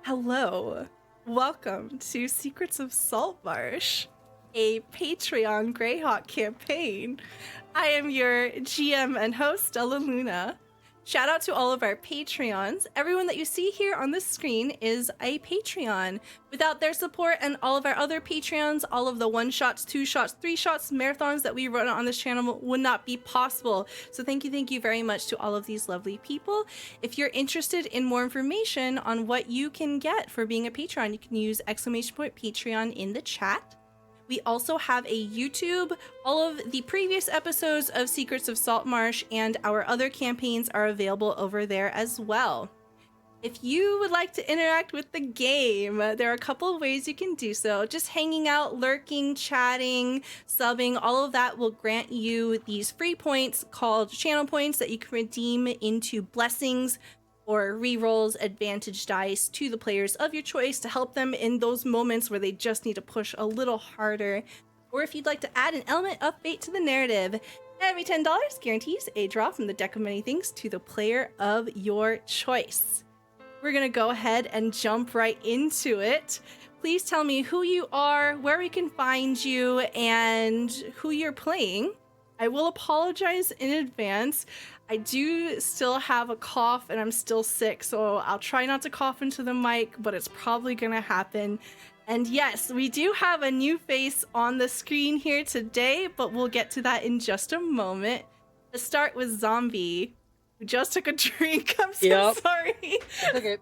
Hello, welcome to Secrets of Saltmarsh, a Patreon Greyhawk campaign. I am your GM and host, Stella Luna. Shout out to all of our Patreons. Everyone that you see here on the screen is a Patreon. Without their support and all of our other Patreons, all of the 1-shots, 2-shots, 3-shots, marathons that we run on this channel would not be possible. So thank you very much to all of these lovely people. If you're interested in more information on what you can get for being a Patreon, you can use !Patreon in the chat. We also have a YouTube. All of the previous episodes of Secrets of Saltmarsh and our other campaigns are available over there as well. If you would like to interact with the game, there are a couple of ways you can do so. Just hanging out, lurking, chatting, subbing, all of that will grant you these free points called channel points that you can redeem into blessings or rerolls, advantage dice to the players of your choice to help them in those moments where they just need to push a little harder. Or if you'd like to add an element of fate to the narrative, every $10 guarantees a draw from the deck of many things to the player of your choice. We're gonna go ahead and jump right into it. Please tell me who you are, where we can find you, and who you're playing. I will apologize in advance. I do still have a cough and I'm still sick, so I'll try not to cough into the mic, but it's probably gonna happen. And yes, we do have a new face on the screen here today, but we'll get to that in just a moment. Let's start with Zombie, who just took a drink. I'm so sorry. Okay.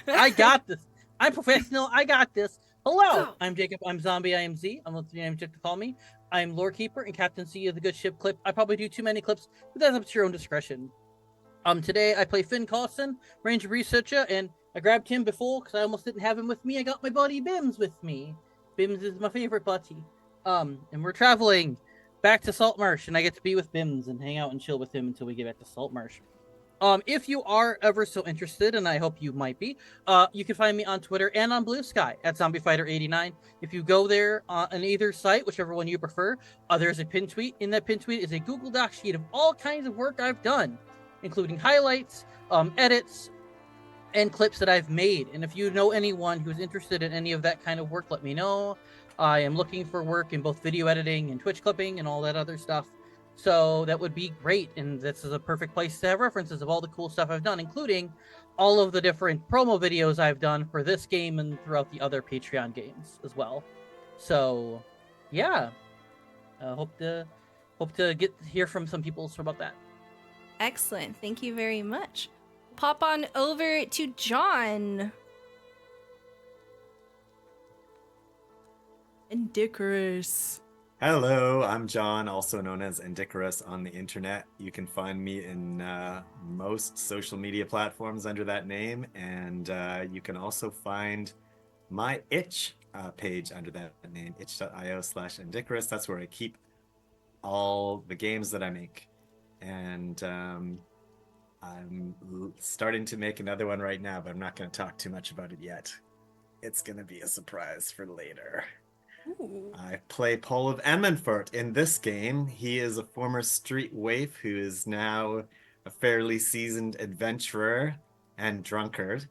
I got this. I'm professional. I got this. Hello, I'm Jacob. I'm Zombie. I am Z. I'm what the name to call me. I'm Lore Keeper and Captain C of the Good Ship Clip. I probably do too many clips, but that's up to your own discretion. Today I play Finn Carlson, Ranger Researcher, and I grabbed him before because I almost didn't have him with me. I got my buddy Bims with me. Bims is my favorite buddy. And we're traveling back to Saltmarsh, and I get to be with Bims and hang out and chill with him until we get back to Saltmarsh. If you are ever so interested, and I hope you might be, you can find me on Twitter and on Blue Sky at ZombieFighter89. If you go there on either site, whichever one you prefer, there's a pin tweet. In that pin tweet is a Google Doc sheet of all kinds of work I've done, including highlights, edits, and clips that I've made. And if you know anyone who's interested in any of that kind of work, let me know. I am looking for work in both video editing and Twitch clipping and all that other stuff. So that would be great, and this is a perfect place to have references of all the cool stuff I've done, including all of the different promo videos I've done for this game and throughout the other Patreon games as well. So, yeah, hope to hear from some people about that. Excellent, thank you very much. Pop on over to John. Indicarus. Hello, I'm John, also known as Indicarus on the internet. You can find me in most social media platforms under that name, and you can also find my itch page under that name, itch.io/Indicarus. That's where I keep all the games that I make. And I'm starting to make another one right now, but I'm not going to talk too much about it yet. It's going to be a surprise for later. Ooh. I play Paul of Emmenfort in this game. He is a former street waif who is now a fairly seasoned adventurer and drunkard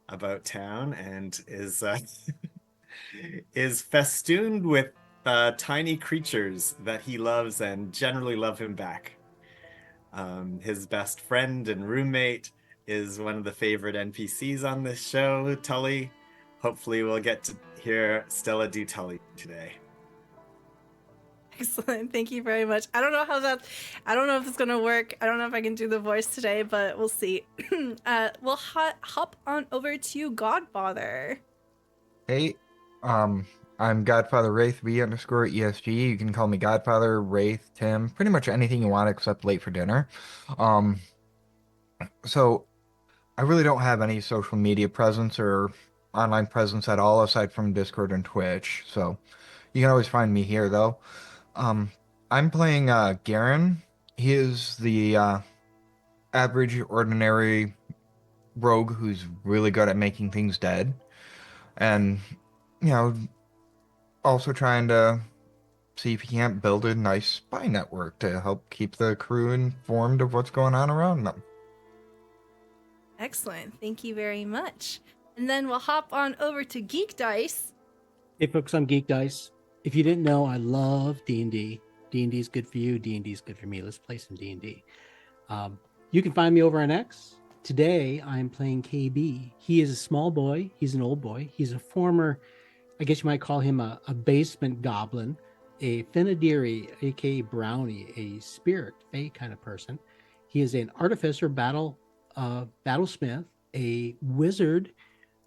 about town, and is is festooned with tiny creatures that he loves and generally love him back. His best friend and roommate is one of the favorite NPCs on this show, Tully. Hopefully we'll get to hear Stella do Tully today. Excellent, thank you very much. I don't know if it's gonna work. I don't know if I can do the voice today, but we'll see. We'll hop on over to Godfather. Hey, I'm GodfatherWraith, V_ESG. You can call me Godfather, Wraith, Tim, pretty much anything you want except late for dinner. So I really don't have any social media presence or online presence at all aside from Discord and Twitch, so you can always find me here though. I'm playing Garen. He is the average ordinary rogue who's really good at making things dead, and also trying to see if he can't build a nice spy network to help keep the crew informed of what's going on around them. Excellent, thank you very much. And then we'll hop on over to GeekDice. Hey folks, I'm GeekDice. If you didn't know, I love D&D. D&D is good for you. D&D is good for me. Let's play some D&D. You can find me over on X. Today, I'm playing KayBee. He is a small boy. He's an old boy. He's a former, I guess you might call him a basement goblin, a Fenadiri, aka Brownie, a spirit, fae kind of person. He is an artificer, battlesmith, a wizard,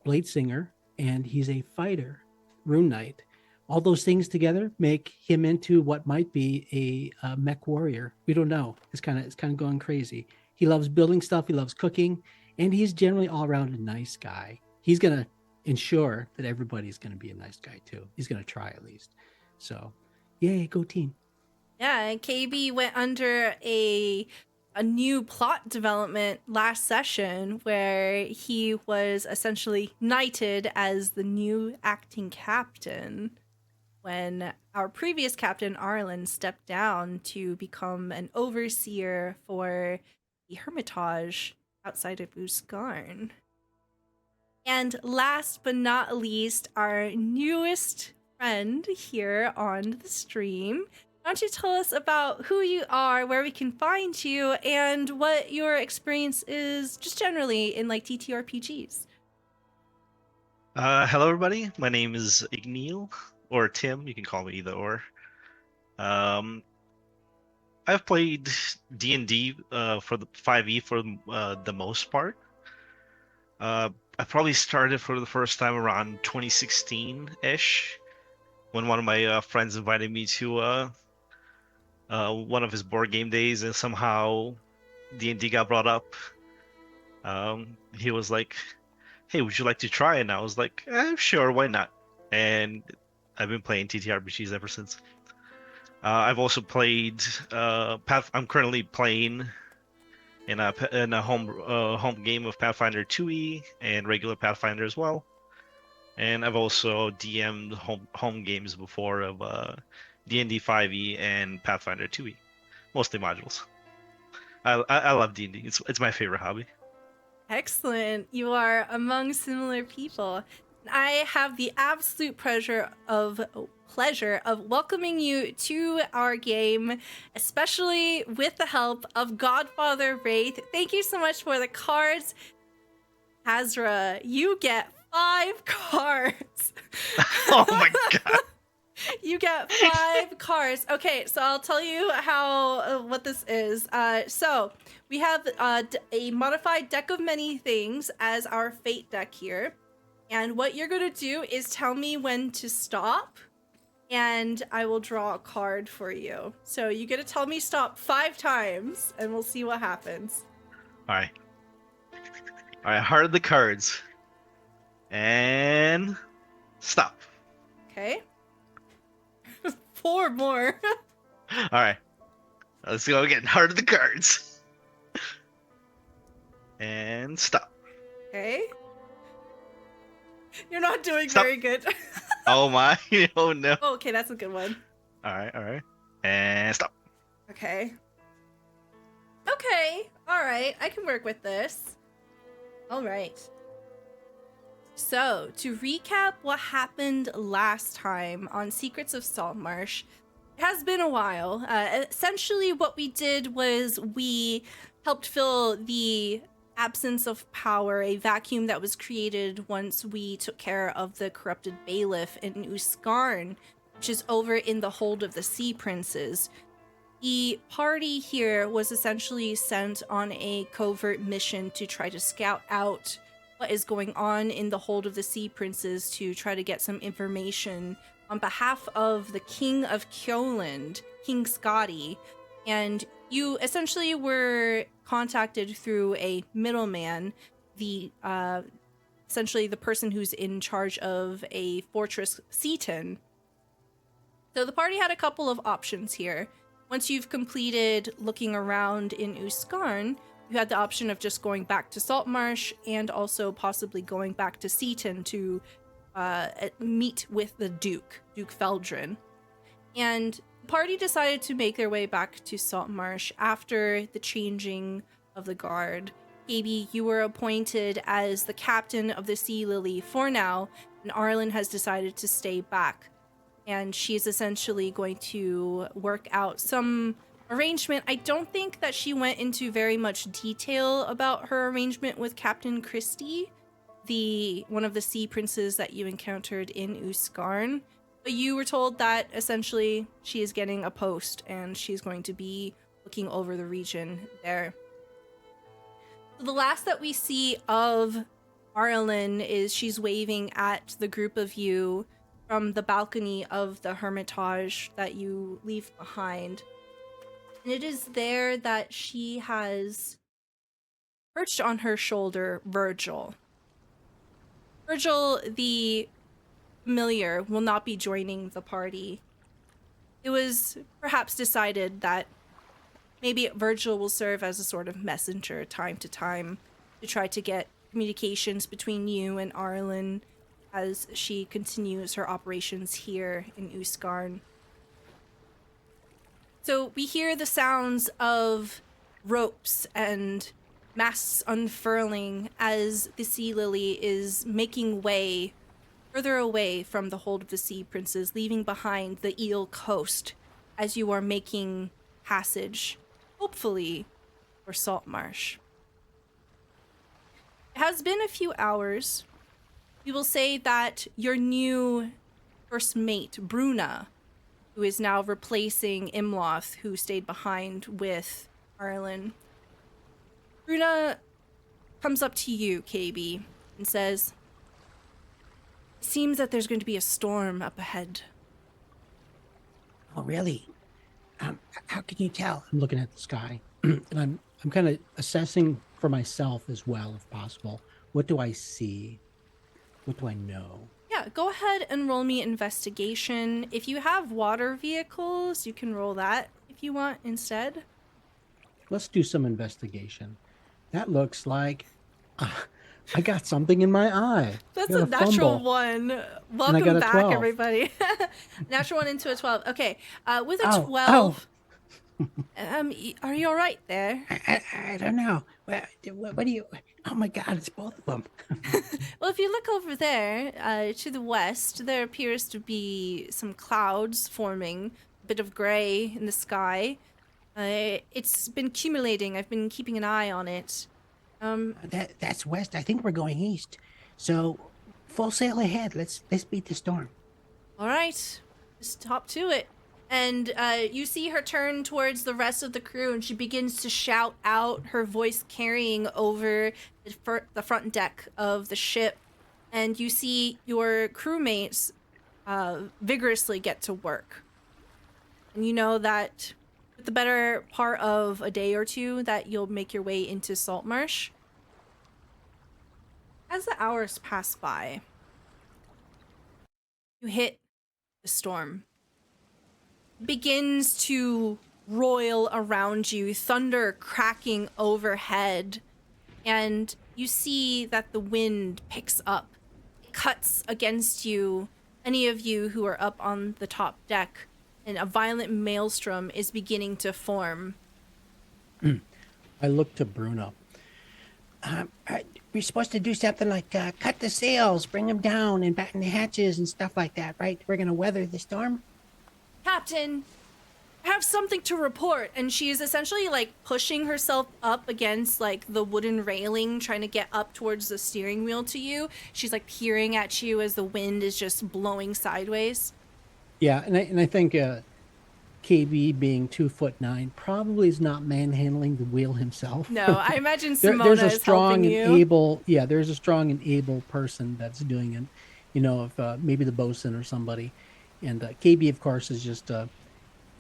blade singer, and he's a fighter, rune knight. All those things together make him into what might be a mech warrior. We don't know. It's kind of going crazy. He loves building stuff. He loves cooking, and he's generally all around a nice guy. He's gonna ensure that everybody's gonna be a nice guy too. He's gonna try at least. So, yay, go team! Yeah, and KayBee went under a new plot development last session where he was essentially knighted as the new acting captain when our previous captain, Arlen, stepped down to become an overseer for the Hermitage outside of Usgarn. And last but not least, our newest friend here on the stream. Why don't you tell us about who you are, where we can find you, and what your experience is just generally in like TTRPGs? Hello, everybody. My name is Igneel, or Tim. You can call me either or. I've played D&D for the 5e for the most part. I probably started for the first time around 2016-ish, when one of my friends invited me to one of his board game days, and somehow D&D got brought up. He was like, "Hey, would you like to try?" And I was like, "Sure, why not?" And I've been playing TTRPGs ever since. I've also played. I'm currently playing in a home game of Pathfinder 2e and regular Pathfinder as well. And I've also DM'd home games before of D&D 5e and Pathfinder 2e, mostly modules. I love D&D. It's my favorite hobby. Excellent. You are among similar people. I have the absolute pleasure of welcoming you to our game, especially with the help of GodfatherWraith. Thank you so much for the cards. Asra, you get 5 cards. Oh my god. You get 5 cards. Okay, so I'll tell you how what this is. So we have a modified deck of many things as our fate deck here. And what you're going to do is tell me when to stop, and I will draw a card for you. So you get to tell me stop 5 times, and we'll see what happens. All right. Heart of the cards. And stop. Okay. 4 more. All right. Let's go again. Heart of the cards. And stop. Okay. You're not doing Stop. very good. Oh my. Oh no. Oh, okay, that's a good one. All right. And stop. Okay. Okay. All right. I can work with this. All right. So, to recap what happened last time on Secrets of Saltmarsh, it has been a while. Essentially, what we did was we helped fill the absence of power, a vacuum that was created once we took care of the corrupted bailiff in Usgarn, which is over in the hold of the Sea Princes. The party here was essentially sent on a covert mission to try to scout out what is going on in the hold of the Sea Princes to try to get some information on behalf of the King of Kyoland, King Scotty. And you essentially were contacted through a middleman, the essentially the person who's in charge of a fortress, Seaton. So the party had a couple of options here. Once you've completed looking around in Usgarn, you had the option of just going back to Saltmarsh and also possibly going back to Seaton to meet with the Duke Feldrin. And the party decided to make their way back to Saltmarsh after the changing of the guard. KayBee, you were appointed as the captain of the Sea Lily for now, and Arlen has decided to stay back. And she's essentially going to work out some arrangement. I don't think that she went into very much detail about her arrangement with Captain Christie, one of the sea princes that you encountered in Uskarn. But you were told that essentially she is getting a post and she's going to be looking over the region there. So the last that we see of Arlen is she's waving at the group of you from the balcony of the Hermitage that you leave behind. And it is there that she has perched on her shoulder Virgil. Virgil, the familiar, will not be joining the party. It was perhaps decided that maybe Virgil will serve as a sort of messenger time to time to try to get communications between you and Arlen as she continues her operations here in Uskarn. So we hear the sounds of ropes and masts unfurling as the Sea Lily is making way further away from the hold of the Sea Princes, leaving behind the Eel coast as you are making passage, hopefully, for Saltmarsh. It has been a few hours. We will say that your new first mate, Bruna, who is now replacing Imloth, who stayed behind with Arlen. Bruna comes up to you, KayBee, and says, "It seems that there's going to be a storm up ahead." Oh, really? How can you tell? I'm looking at the sky, and I'm kind of assessing for myself as well, if possible. What do I see? What do I know? Yeah, go ahead and roll me investigation. If you have water vehicles, you can roll that if you want instead. Let's do some investigation. That looks like I got something in my eye. That's Got a natural fumble. one. got Welcome a back, 12. everybody. Natural one into a 12. Okay, with a Oh, 12, are you all right there? I don't know. What do you... Oh my God, it's both of them. Well, if you look over there, to the west, there appears to be some clouds forming, a bit of gray in the sky. It's been accumulating. I've been keeping an eye on it. That's west. I think we're going east. So, full sail ahead. Let's beat the storm. All right, just hop to it. And you see her turn towards the rest of the crew, and she begins to shout out, her voice carrying over the front deck of the ship. And you see your crewmates vigorously get to work. And you know that with the better part of a day or two, that you'll make your way into Saltmarsh. As the hours pass by, you hit the storm. Begins to roil around you, thunder cracking overhead, and you see that the wind picks up. It cuts against you, any of you who are up on the top deck, and a violent maelstrom is beginning to form. I look to Bruna. We're supposed to do something like cut the sails, bring them down, and batten the hatches and stuff like that, right? We're gonna weather the storm. Captain, I have something to report. And she is essentially like pushing herself up against like the wooden railing, trying to get up towards the steering wheel to you. She's like peering at you as the wind is just blowing sideways. Yeah, and I think KayBee being 2'9" probably is not manhandling the wheel himself. No, I imagine Simona there's a is strong helping and you. able. Yeah, there's a strong and able person that's doing it. You know, if maybe the bosun or somebody. And KayBee, of course, is just,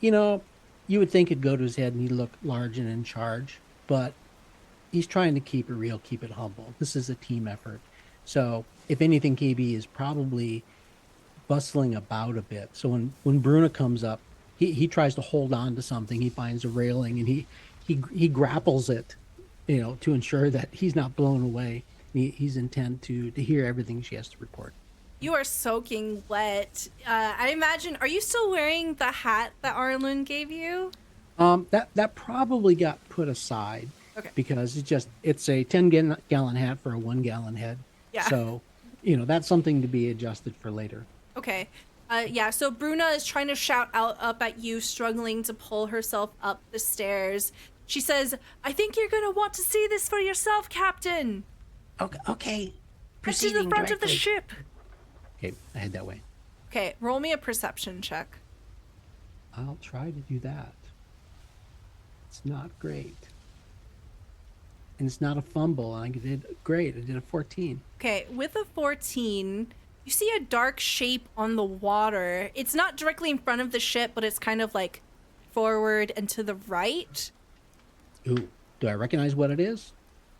you know, you would think it'd go to his head and he'd look large and in charge, but he's trying to keep it real, keep it humble. This is a team effort. So if anything, KayBee is probably bustling about a bit. So when Bruna comes up, he tries to hold on to something. He finds a railing and he grapples it, you know, to ensure that he's not blown away. He's intent to hear everything she has to report. You are soaking wet. I imagine, are you still wearing the hat that Arlen gave you? That probably got put aside. Okay. Because it's a 10-gallon hat for a 1-gallon head. Yeah. So, that's something to be adjusted for later. Okay. Yeah, so Bruna is trying to shout out up at you, struggling to pull herself up the stairs. She says, I think you're going to want to see this for yourself, Captain. Okay. Head to Proceeding the front of the directly. ship. Okay, I head that way. Okay, roll me a perception check. I'll try to do that. It's not great. And it's not a fumble. I did great. I did a 14. Okay, with a 14, you see a dark shape on the water. It's not directly in front of the ship, but it's kind of like forward and to the right. Ooh, do I recognize what it is?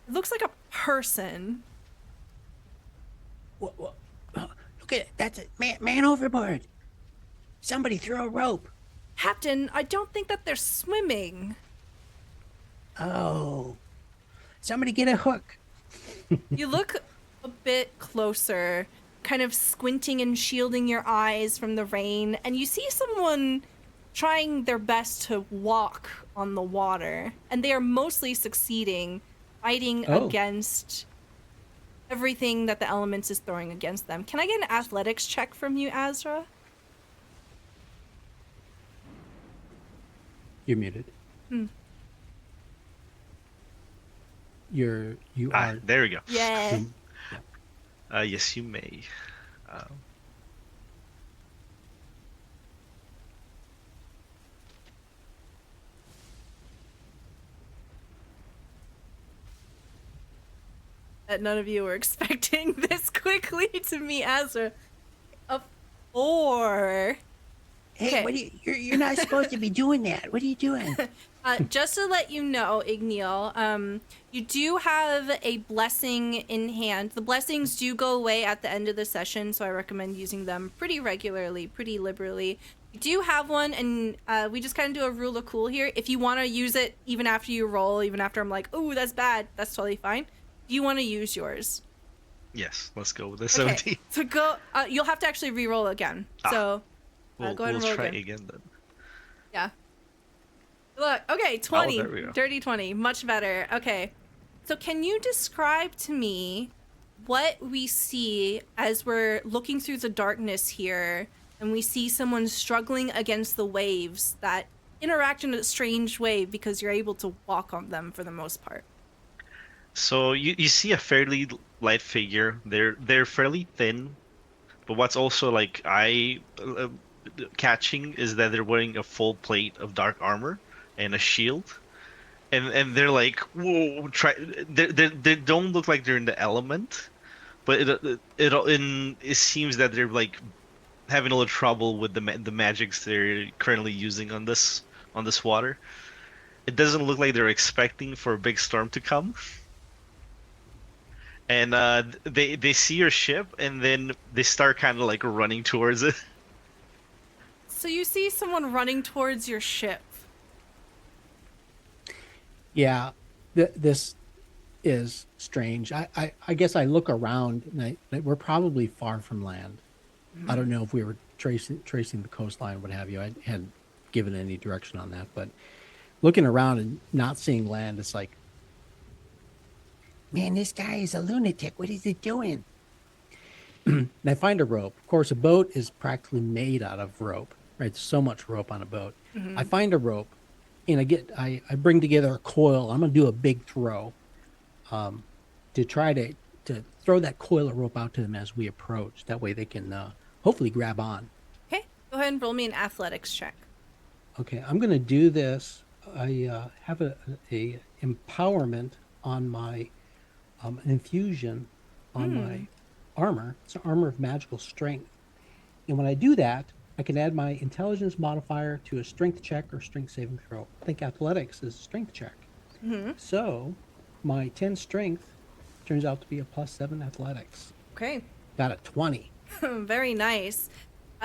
It looks like a person. Look at it. That's it. Man overboard. Somebody throw a rope. Captain, I don't think that they're swimming. Oh. Somebody get a hook. You look a bit closer, kind of squinting and shielding your eyes from the rain, and you see someone trying their best to walk on the water, and they are mostly succeeding, fighting against everything that the elements is throwing against them. Can I get an athletics check from you, Asra? You're muted. You are. There we go. Yeah. Yes, you may. That none of you were expecting this quickly to meet Asra. A 4. Hey, Okay. what are you're not supposed to be doing that. What are you doing? Just to let you know, Igneel, you do have a blessing in hand. The blessings do go away at the end of the session, so I recommend using them pretty regularly, pretty liberally. You do have one, and we just kind of do a rule of cool here. If you want to use it even after you roll, even after I'm like, oh, that's bad, that's totally fine. Do you want to use yours? Yes, let's go with the 17. Okay, so go. You'll have to actually re-roll again. So We'll go ahead and roll try again. again then. Yeah. Look, okay, 20. there we go. Dirty 20. Much better. Okay. So can you describe to me what we see as we're looking through the darkness here and we see someone struggling against the waves that interact in a strange way because you're able to walk on them for the most part? So you see a fairly light figure. They're fairly thin, but what's also like catching is that they're wearing a full plate of dark armor and a shield, and they're like, whoa! They don't look like they're in the element, but it seems that they're like having a little trouble with the magics they're currently using on this water. It doesn't look like they're expecting for a big storm to come. And they see your ship, and then they start kind of like running towards it. So you see someone running towards your ship. Yeah, this is strange. I guess I look around, and we're probably far from land. I don't know if we were tracing the coastline, what have you. I hadn't given any direction on that, but looking around and not seeing land, it's like, Man, this guy is a lunatic. What is he doing? and I find a rope. Of course, a boat is practically made out of rope, right? There's so much rope on a boat. I find a rope, and I bring together a coil. I'm gonna do a big throw, to try to throw that coil of rope out to them as we approach. That way they can hopefully grab on. Okay, go ahead and roll me an athletics check. Okay, I'm gonna do this. I have a empowerment on my an infusion on my armor. It's an armor of magical strength. And when I do that, I can add my intelligence modifier to a strength check or strength saving throw. I think athletics is a strength check. So my 10 strength turns out to be a +7 athletics. Okay. Got a 20. Very nice.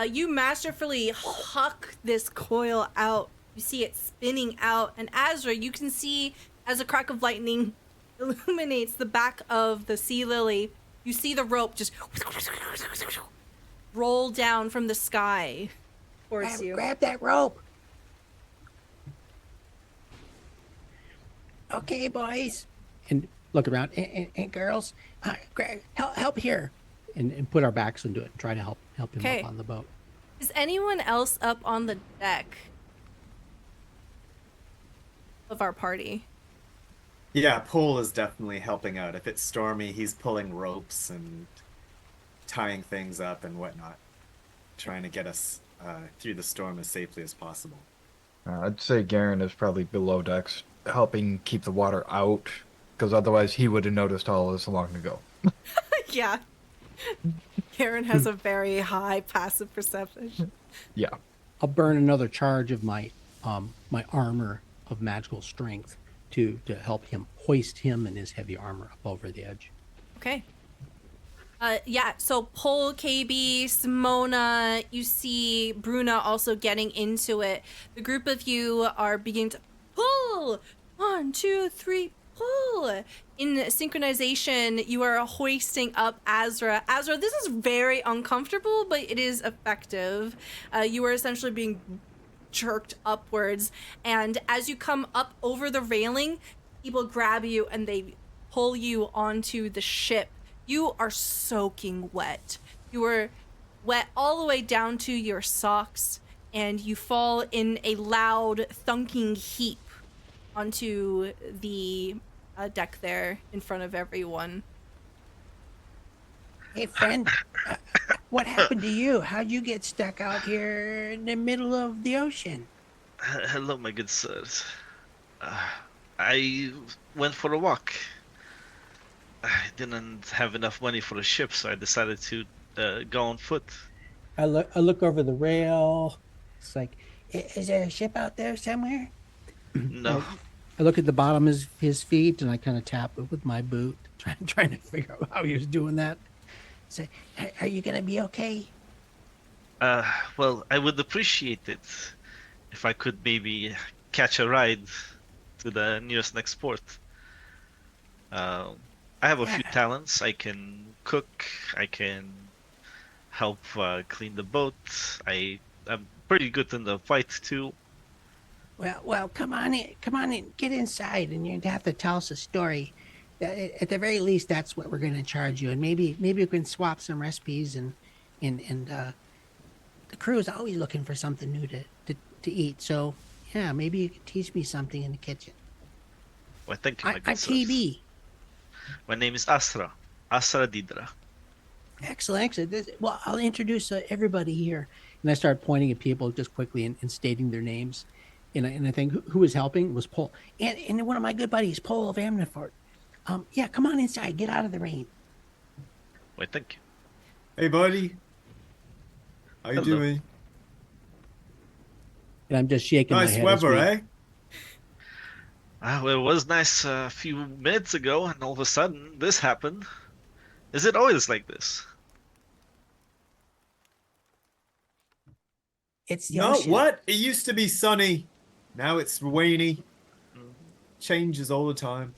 You masterfully huck this coil out. You see it spinning out. And Asra, you can see as a crack of lightning illuminates the back of the sea lily, you see the rope just roll down from the sky towards you. Grab that rope. Okay, boys. And look around. And girls, help here. And put our backs into it and try to help him Okay. up on the boat. Is anyone else up on the deck of our party? Yeah, Pole is definitely helping out. If it's stormy, he's pulling ropes and tying things up and whatnot, trying to get us through the storm as safely as possible. I'd say Garen is probably below decks, helping keep the water out, because otherwise he would have noticed all this long ago. Yeah. Karen has a very high passive perception. Yeah. I'll burn another charge of my my armor of magical strength to help him hoist him and his heavy armor up over the edge. Okay. Yeah, so Pole, KayBee, Simona, you see Bruna also getting into it. The group of you are beginning to pull. 1, 2, 3, pull. In synchronization, you are hoisting up Asra. Asra, this is very uncomfortable, but it is effective. You are essentially being jerked upwards, and as you come up over the railing, people grab you and they pull you onto the ship. You are soaking wet. You are wet all the way down to your socks, and you fall in a loud thunking heap onto the deck there in front of everyone. Hey, friend. What happened to you? How'd you get stuck out here in the middle of the ocean? Hello, my good sirs. I went for a walk. I didn't have enough money for a ship, so I decided to go on foot. I look over the rail. It's like, Is there a ship out there somewhere? No, I look at the bottom of his feet and I kind of tap it with my boot, trying to figure out how he was doing that. So, are you gonna be okay? well, I would appreciate it if I could maybe catch a ride to the nearest next port. I have a few Yeah. talents. I can cook. I can help clean the boat. I'm pretty good in the fight too. Well, come on in, get inside, and you'd have to tell us a story. At the very least, that's what we're gonna charge you, and maybe we can swap some recipes, and the crew is always looking for something new to eat. So yeah, maybe you could teach me something in the kitchen. Well, thank you, my I'm good sirs. KayBee. My name is Asra. Asra Deedra. Excellent. Well, I'll introduce everybody here. and I start pointing at people just quickly and stating their names. And I think who was helping was Paul. And one of my good buddies, Paul of Amnifort. Yeah, come on inside. Get out of the rain. Why, thank you. Hey, buddy. How you Hello. doing? And I'm just shaking my Nice head. as weather, we- eh? Well, it was nice a few minutes ago, and all of a sudden, this happened. Is it always like this? It's the No, ocean. what? It used to be sunny. Now it's rainy. Changes all the time.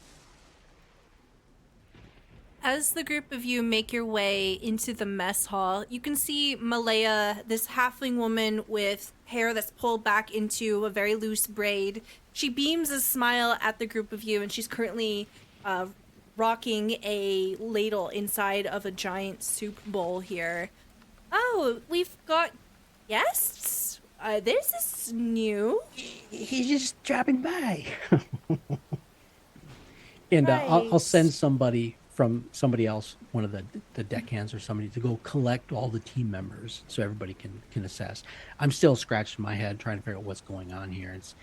As the group of you make your way into the mess hall, you can see Malaya, this halfling woman with hair that's pulled back into a very loose braid. She beams a smile at the group of you, and she's currently rocking a ladle inside of a giant soup bowl here. Oh, we've got guests? This is new. He's just dropping by. And I'll Nice. send somebody from somebody else, one of the deckhands or somebody, to go collect all the team members so everybody can assess. I'm still scratching my head trying to figure out what's going on here. It's,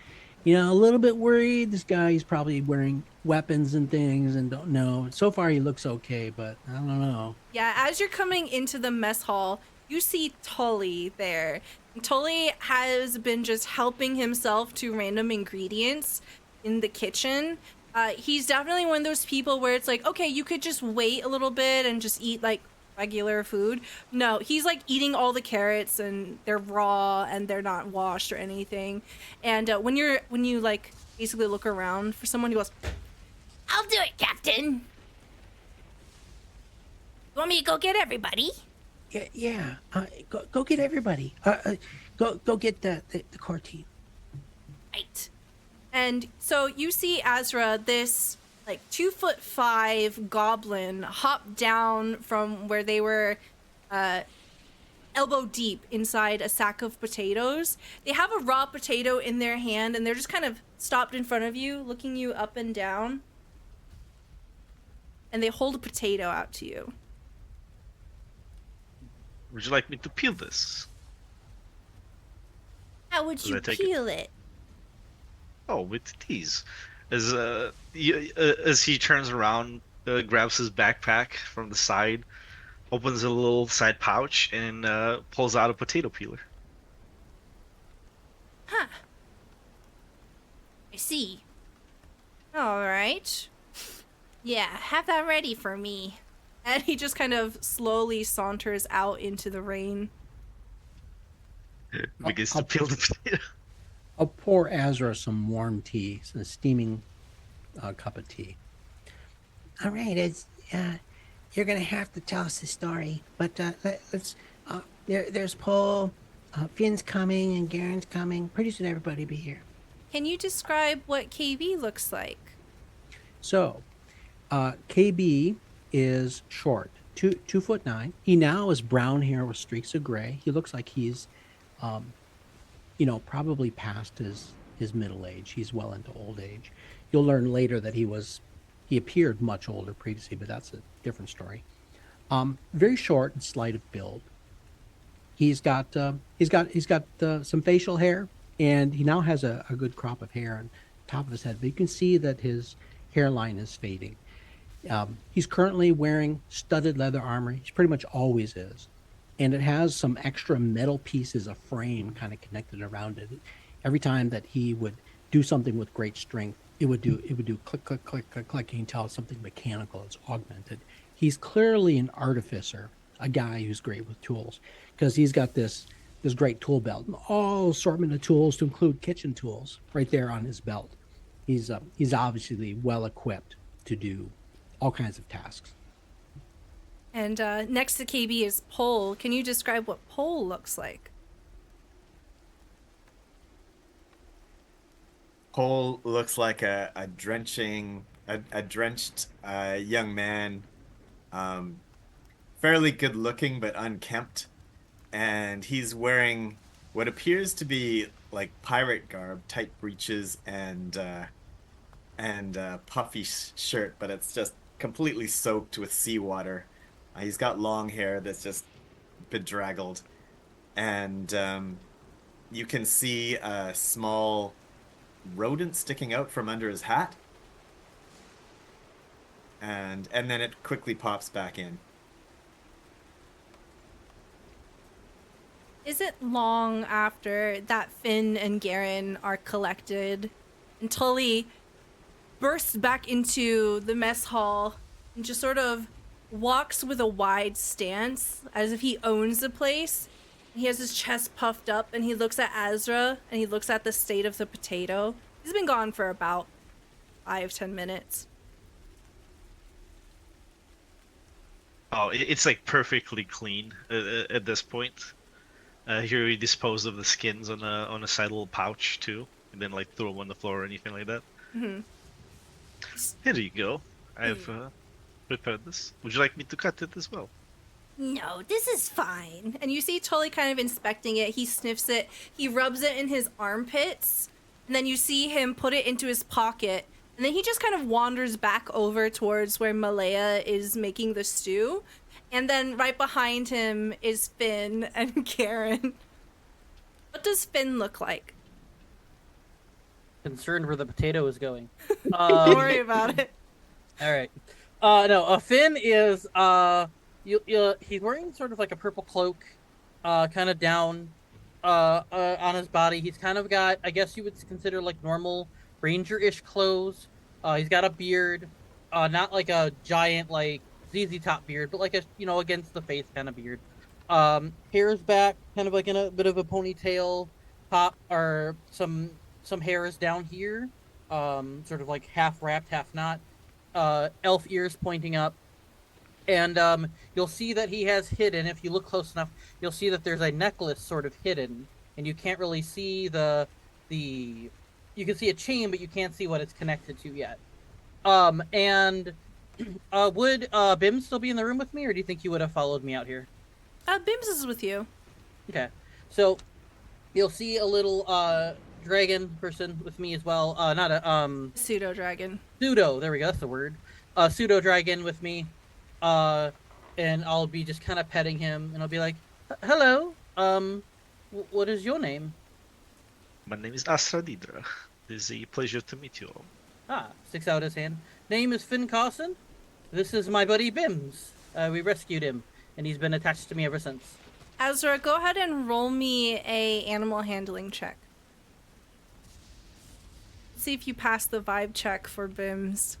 a little bit worried. This guy is probably wearing weapons and things and don't know. So far he looks okay, but I don't know. Yeah, as you're coming into the mess hall, you see Tully there. Tully has been just helping himself to random ingredients in the kitchen. He's definitely one of those people where it's like, okay, you could just wait a little bit and just eat like regular food. No, he's like eating all the carrots and they're raw and they're not washed or anything. And when you like basically look around for someone, he goes, I'll do it, Captain. You want me to go get everybody? Yeah. Go get everybody. Go get the core team. Right. And so you see Asra, this like 2'5" goblin, hop down from where they were elbow deep inside a sack of potatoes. They have a raw potato in their hand, and they're just kind of stopped in front of you, looking you up and down. And they hold a potato out to you. Would you like me to peel this? How would Did you I take peel it? Oh, with these. As he turns around, grabs his backpack from the side, opens a little side pouch, and pulls out a potato peeler. Huh. I see. All right. Yeah, have that ready for me. And he just kind of slowly saunters out into the rain. Begins to peel the potato. I'll pour Azra some warm tea, some steaming cup of tea. All right, it's you're gonna have to tell us the story, but let's. There's Paul, Finn's coming, and Garen's coming. Pretty soon, everybody be here. Can you describe what KayBee looks like? So, KayBee is short, 2'9". He now has brown hair with streaks of gray. He looks like he's, probably past his middle age. He's well into old age. You'll learn later that he appeared much older previously, but that's a different story. Very short and slight of build. He's got some facial hair, and he now has a good crop of hair on top of his head. But you can see that his hairline is fading. He's currently wearing studded leather armor. He pretty much always is. And it has some extra metal pieces of frame kind of connected around it. Every time that he would do something with great strength, it would do click, click, click, click, click. You can tell it's something mechanical. It's augmented. He's clearly an artificer, a guy who's great with tools, because he's got this great tool belt, all assortment of tools to include kitchen tools right there on his belt. He's obviously well equipped to do all kinds of tasks. And next to KayBee is Pole. Can you describe what Pole looks like? Cole looks like a drenched young man, fairly good looking but unkempt, and he's wearing what appears to be like pirate garb, tight breeches and puffy shirt, but it's just completely soaked with seawater. He's got long hair that's just bedraggled, and you can see a small rodent sticking out from under his hat, and then it quickly pops back in. Is it long after that Finn and Garen are collected and Tully bursts back into the mess hall and just sort of walks with a wide stance as if he owns the place? He has his chest puffed up, and he looks at Asra, and he looks at the state of the potato. He's been gone for about 5-10 minutes. Oh, it's like perfectly clean at this point. Here we disposed of the skins on a side little pouch too, and then like throw them on the floor or anything like that. Mm-hmm. Here you go. I've prepared this. Would you like me to cut it as well? No, this is fine. And you see Tully kind of inspecting it. He sniffs it. He rubs it in his armpits. And then you see him put it into his pocket. And then he just kind of wanders back over towards where Malaya is making the stew. And then right behind him is Finn and Garen. What does Finn look like? Concerned where the potato is going. Don't worry about it. All right. No, Finn is he's wearing sort of like a purple cloak, kind of down on his body. He's kind of got, I guess you would consider like normal ranger-ish clothes. He's got a beard, not like a giant like ZZ Top beard, but like a against the face kind of beard. Hair's back, kind of like in a bit of a ponytail, top or some hairs down here, sort of like half wrapped, half not. Elf ears pointing up. And you'll see that he has hidden, if you look close enough, you'll see that there's a necklace sort of hidden, and you can't really see the you can see a chain, but you can't see what it's connected to yet. And would Bim still be in the room with me, or do you think you would have followed me out here? Bims is with you. Okay, so you'll see a little dragon person with me as well. Not a Pseudo dragon. pseudo. There we go. That's the word. Pseudo dragon with me. And I'll be just kind of petting him, and I'll be like, "Hello. What is your name?" My name is Asra Deedra. It is a pleasure to meet you all. Sticks out his hand. Name is Finn Carson. This is my buddy Bims. We rescued him, and he's been attached to me ever since. Asra, go ahead and roll me a animal handling check. See if you pass the vibe check for Bims.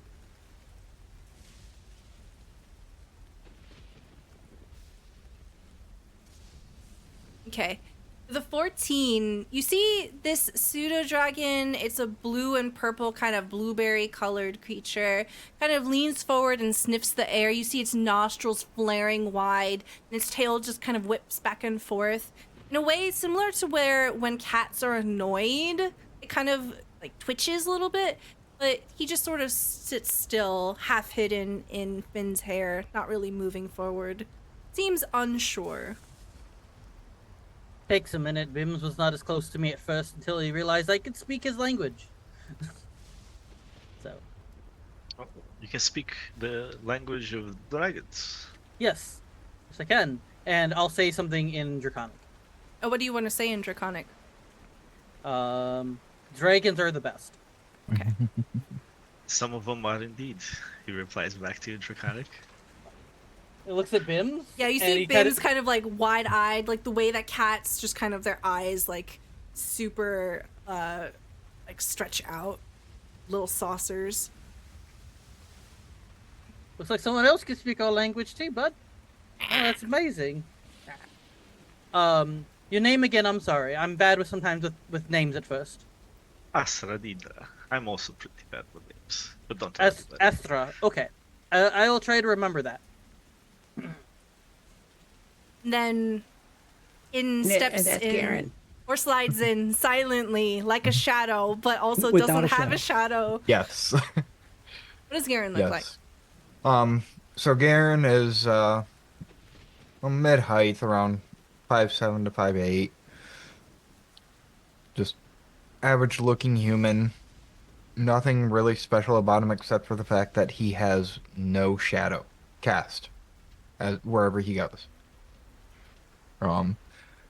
Okay. The 14, you see this pseudo dragon. It's a blue and purple kind of blueberry colored creature. Kind of leans forward and sniffs the air. You see its nostrils flaring wide, and its tail just kind of whips back and forth. In a way similar to where when cats are annoyed, it kind of like twitches a little bit, but he just sort of sits still, half hidden in Finn's hair, not really moving forward. Seems unsure. Takes a minute. Bims was not as close to me at first until he realized I could speak his language. So. Oh, you can speak the language of dragons. Yes. Yes, I can. And I'll say something in Draconic. Oh, what do you want to say in Draconic? Dragons are the best. Okay. Some of them are indeed. He replies back to you in Draconic. It looks at Bims. Yeah, you see Bims kind of like wide-eyed, like the way that cats just kind of their eyes like super like stretch out, little saucers. Looks like someone else can speak our language too, bud. Oh, that's amazing. Your name again, I'm sorry. I'm bad with sometimes with names at first. Asra Deedra. I'm also pretty bad with names, but don't worry about it. Asra. Okay. I will try to remember that. Then And steps that's in Garen. or slides in silently like a shadow, but also Without doesn't a have a shadow. Yes. What does Garen look like? yes. So Garen is mid height, around 5'7" to 5'8". Just average looking human. Nothing really special about him except for the fact that he has no shadow cast wherever he goes.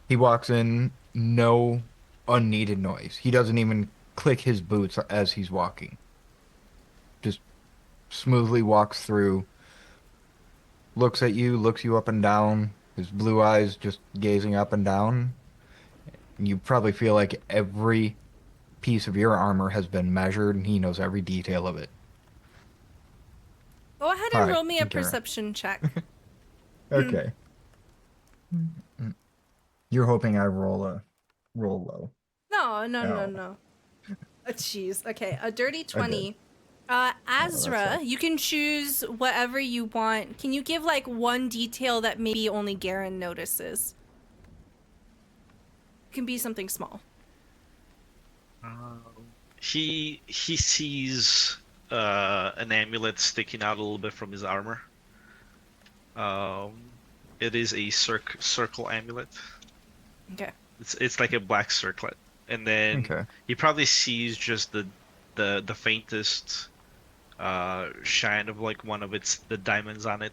He walks in, no unneeded noise. He doesn't even click his boots as he's walking. Just smoothly walks through, looks at you, looks you up and down, his blue eyes just gazing up and down. You probably feel like every piece of your armor has been measured and he knows every detail of it. Go ahead and Hi, roll me a I'm Garen. perception check. Okay. You're hoping I roll low. No. Oh, jeez. Okay, a dirty 20. that's Asra, it. you can choose whatever you want. Can you give like one detail that maybe only Garen notices? It can be something small. He sees an amulet sticking out a little bit from his armor. It is a circle amulet. Okay. It's like a black circlet, and then Okay. he probably sees just the faintest shine of like one of the diamonds on it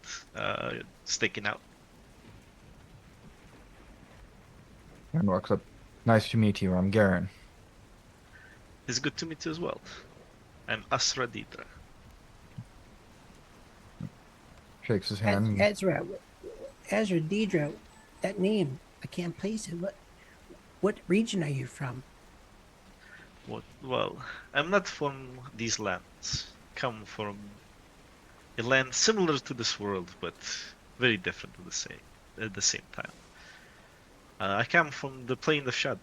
sticking out. And walks up. Nice to meet you. I'm Garen. It's good to meet you as well. I'm Asra Deedra. Shakes his hand. Ezra Deedra, that name, I can't place it. What region are you from? Well, I'm not from these lands. Come from a land similar to this world, but very different at the same time. I come from the plane of Shad.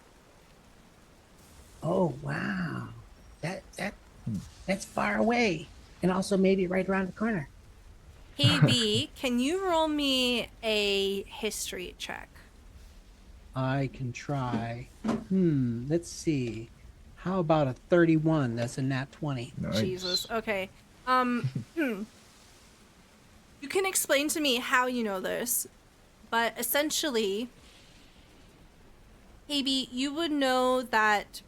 Oh wow, that's far away, and also maybe right around the corner. KayBee, can you roll me a history check? I can try. Let's see. How about a 31? That's a nat 20. Nice. Jesus. Okay. You can explain to me how you know this, but essentially, KayBee, you would know that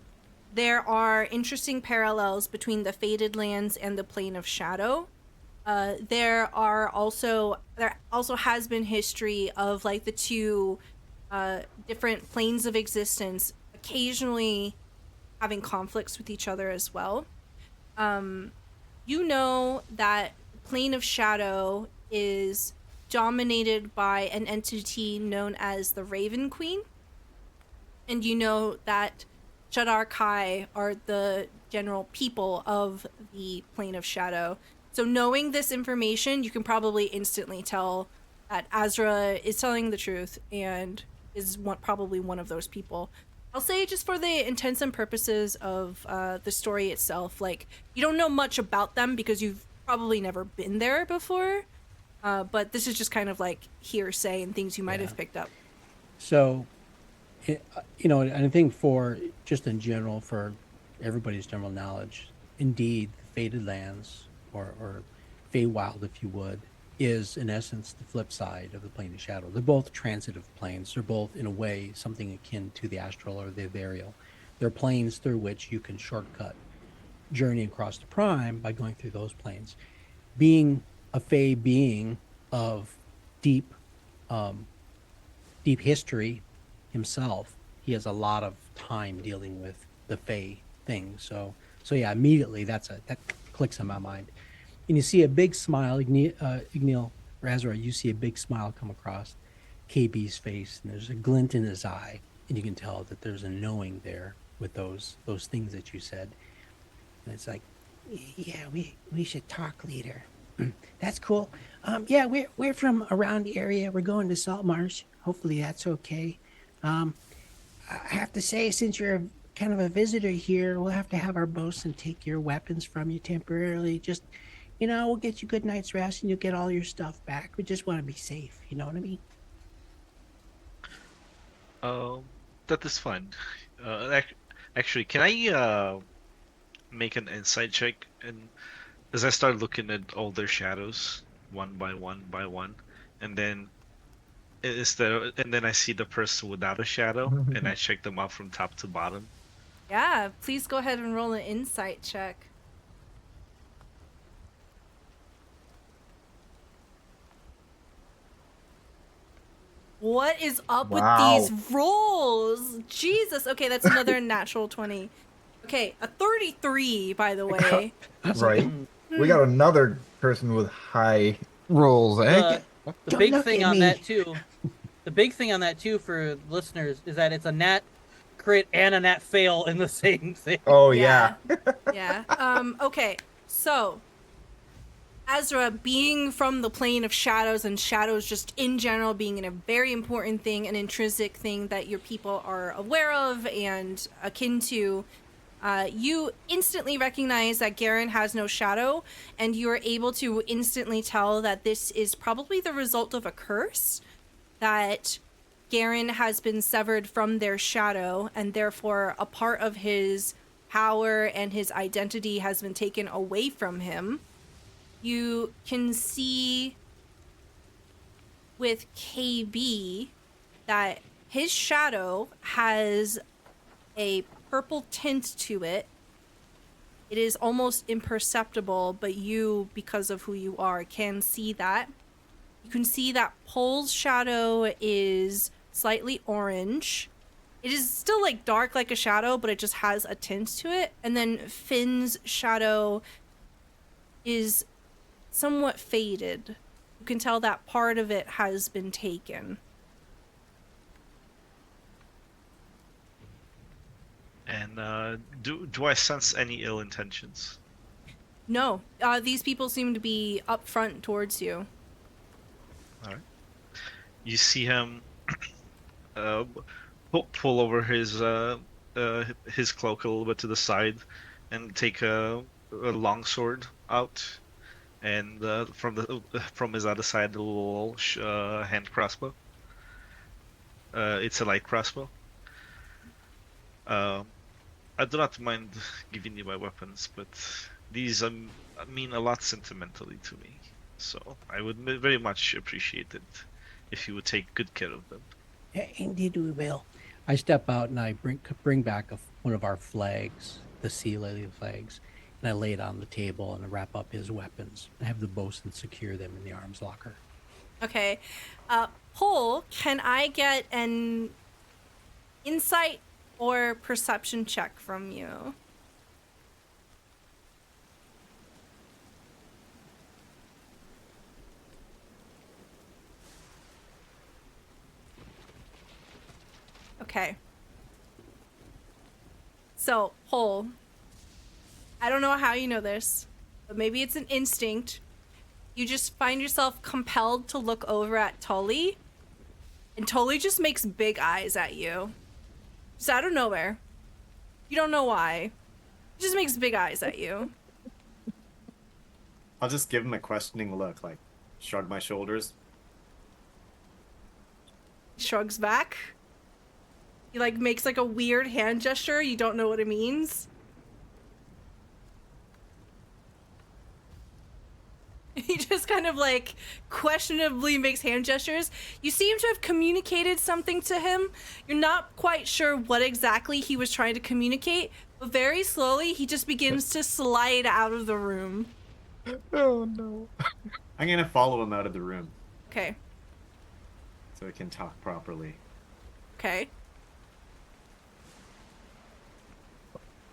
there are interesting parallels between the Fated Lands and the Plane of Shadow. There also has been history of like the two different planes of existence occasionally having conflicts with each other as well. You know that Plane of Shadow is dominated by an entity known as the Raven Queen. And you know that Shadar Kai are the general people of the Plane of Shadow. So knowing this information, you can probably instantly tell that Asra is telling the truth and is probably one of those people. I'll say just for the intents and purposes of the story itself, like, you don't know much about them because you've probably never been there before, but this is just kind of like hearsay and things you might have picked up. So, you know, and I think for just in general, for everybody's general knowledge, indeed, the Fated Lands, or Feywild, if you would, is in essence the flip side of the Plane of Shadow. They're both transitive planes. They're both, in a way, something akin to the astral or the ethereal. They're planes through which you can shortcut journey across the Prime by going through those planes. Being a Fey being of deep history himself, he has a lot of time dealing with the Fey thing. So yeah, immediately that clicks in my mind. And you see a big smile, Igneel, or Asra, you see a big smile come across KayBee's face, and there's a glint in his eye, and you can tell that there's a knowing there with those things that you said. And it's like, Yeah, we should talk later. That's cool. Yeah, we're from around the area. We're going to Saltmarsh. Hopefully that's okay. I have to say, since you're kind of a visitor here, we'll have to have our bosun take your weapons from you temporarily. Just, we'll get you a good night's rest and you'll get all your stuff back. We just want to be safe. You know what I mean? That is fine. Actually, can I make an insight check? And as I start looking at all their shadows one by one, and then I see the person without a shadow, and I check them out from top to bottom. Yeah, please go ahead and roll an insight check. What is up with these rolls? Jesus. Okay, that's another natural 20. Okay, a 33, by the way. Right. We got another person with high rolls, eh? The big thing on that too. The big thing on that too for listeners is that it's a nat crit and a nat fail in the same thing. Oh yeah. Yeah. Okay. So, Asra, being from the plane of shadows, and shadows just in general being a very important thing, an intrinsic thing that your people are aware of and akin to, you instantly recognize that Garen has no shadow, and you are able to instantly tell that this is probably the result of a curse, that Garen has been severed from their shadow, and therefore a part of his power and his identity has been taken away from him. You can see with KayBee that his shadow has a purple tint to it. It is almost imperceptible, but you, because of who you are, can see that. You can see that Pole's shadow is slightly orange. It is still like dark like a shadow, but it just has a tint to it. And then Finn's shadow is somewhat faded. You can tell that part of it has been taken. And do I sense any ill intentions? No, these people seem to be upfront towards you. All right. You see him pull over his cloak a little bit to the side, and take a long sword out, and from his other side, the little hand crossbow. It's a light crossbow. I do not mind giving you my weapons, but these mean a lot sentimentally to me. So I would very much appreciate it if you would take good care of them. Indeed, we will. I step out and I bring back one of our flags, the sea lily flags, and I lay it on the table and I wrap up his weapons. I have the bosun secure them in the arms locker. Okay. Pole, can I get an insight or perception check from you? Okay. So, Pole, I don't know how you know this, but maybe it's an instinct. You just find yourself compelled to look over at Tully, and Tully just makes big eyes at you. Just out of nowhere. You don't know why. He just makes big eyes at you. I'll just give him a questioning look, like, shrug my shoulders. He shrugs back. He, like, makes, like, a weird hand gesture. You don't know what it means. He just kind of, like, questionably makes hand gestures. You seem to have communicated something to him. You're not quite sure what exactly he was trying to communicate, but very slowly he just begins to slide out of the room. Oh no. I'm gonna follow him out of the room Okay. so we can talk properly. Okay.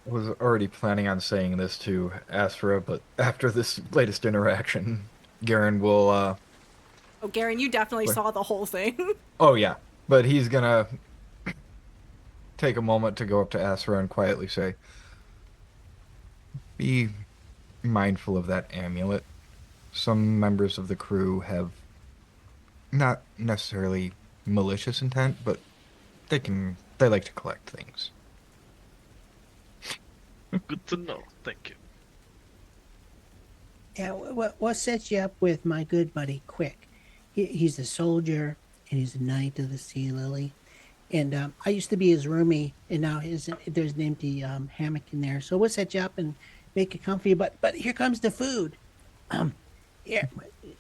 I was already planning on saying this to Asra, but after this latest interaction, Garen will, Oh, Garen, you definitely What? saw the whole thing. Oh yeah, but he's gonna take a moment to go up to Asra and quietly say, "Be mindful of that amulet. Some members of the crew have not necessarily malicious intent, but they like to collect things." Good to know. Thank you. Yeah, what sets you up with my good buddy Quick? He's a soldier and he's a knight of the Sea Lily. And I used to be his roomie, and now there's an empty hammock in there. So we'll set you up and make it comfy. But here comes the food. Yeah,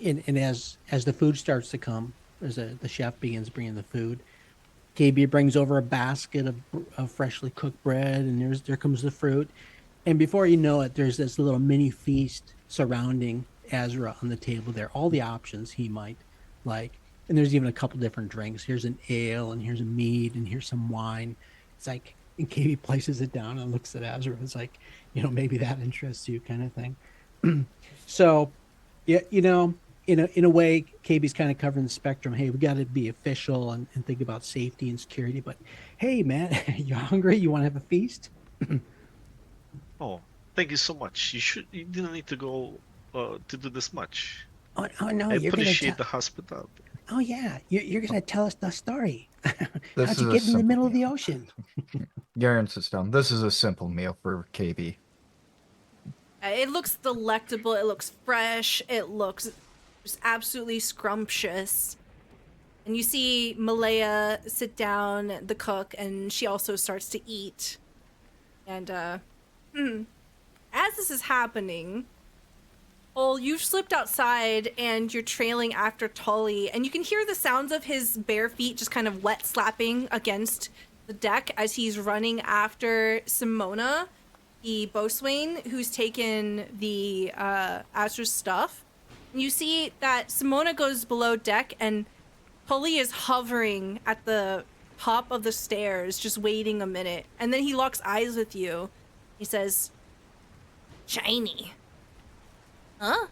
And as the food starts to come, as the chef begins bringing the food, KayBee brings over a basket of freshly cooked bread, and there comes the fruit. And before you know it, there's this little mini feast surrounding Asra on the table there. All the options he might like. And there's even a couple different drinks. Here's an ale, and here's a mead, and here's some wine. It's like, and KayBee places it down and looks at Asra. It's like, maybe that interests you, kind of thing. So, yeah, in a way, KayBee's kind of covering the spectrum. Hey, we got to be official and think about safety and security. But hey, man, you hungry? You want to have a feast? Oh, thank you so much. You didn't need to go to do this much. oh no, I you're gonna appreciate the hospitality. Oh yeah, you're gonna tell us the story. This How'd you is a get in the simple middle of the meal. ocean? Garen sits down. This is a simple meal for KayBee. It looks delectable. It looks fresh. It looks just absolutely scrumptious. And you see Malaya sit down, the cook, and she also starts to eat. And as this is happening, you've slipped outside and you're trailing after Tully, and you can hear the sounds of his bare feet just kind of wet slapping against the deck as he's running after Simona, the boatswain who's taken the Asra's stuff. And you see that Simona goes below deck and Tully is hovering at the top of the stairs, just waiting a minute. And then he locks eyes with you. He says, "Shiny." Huh?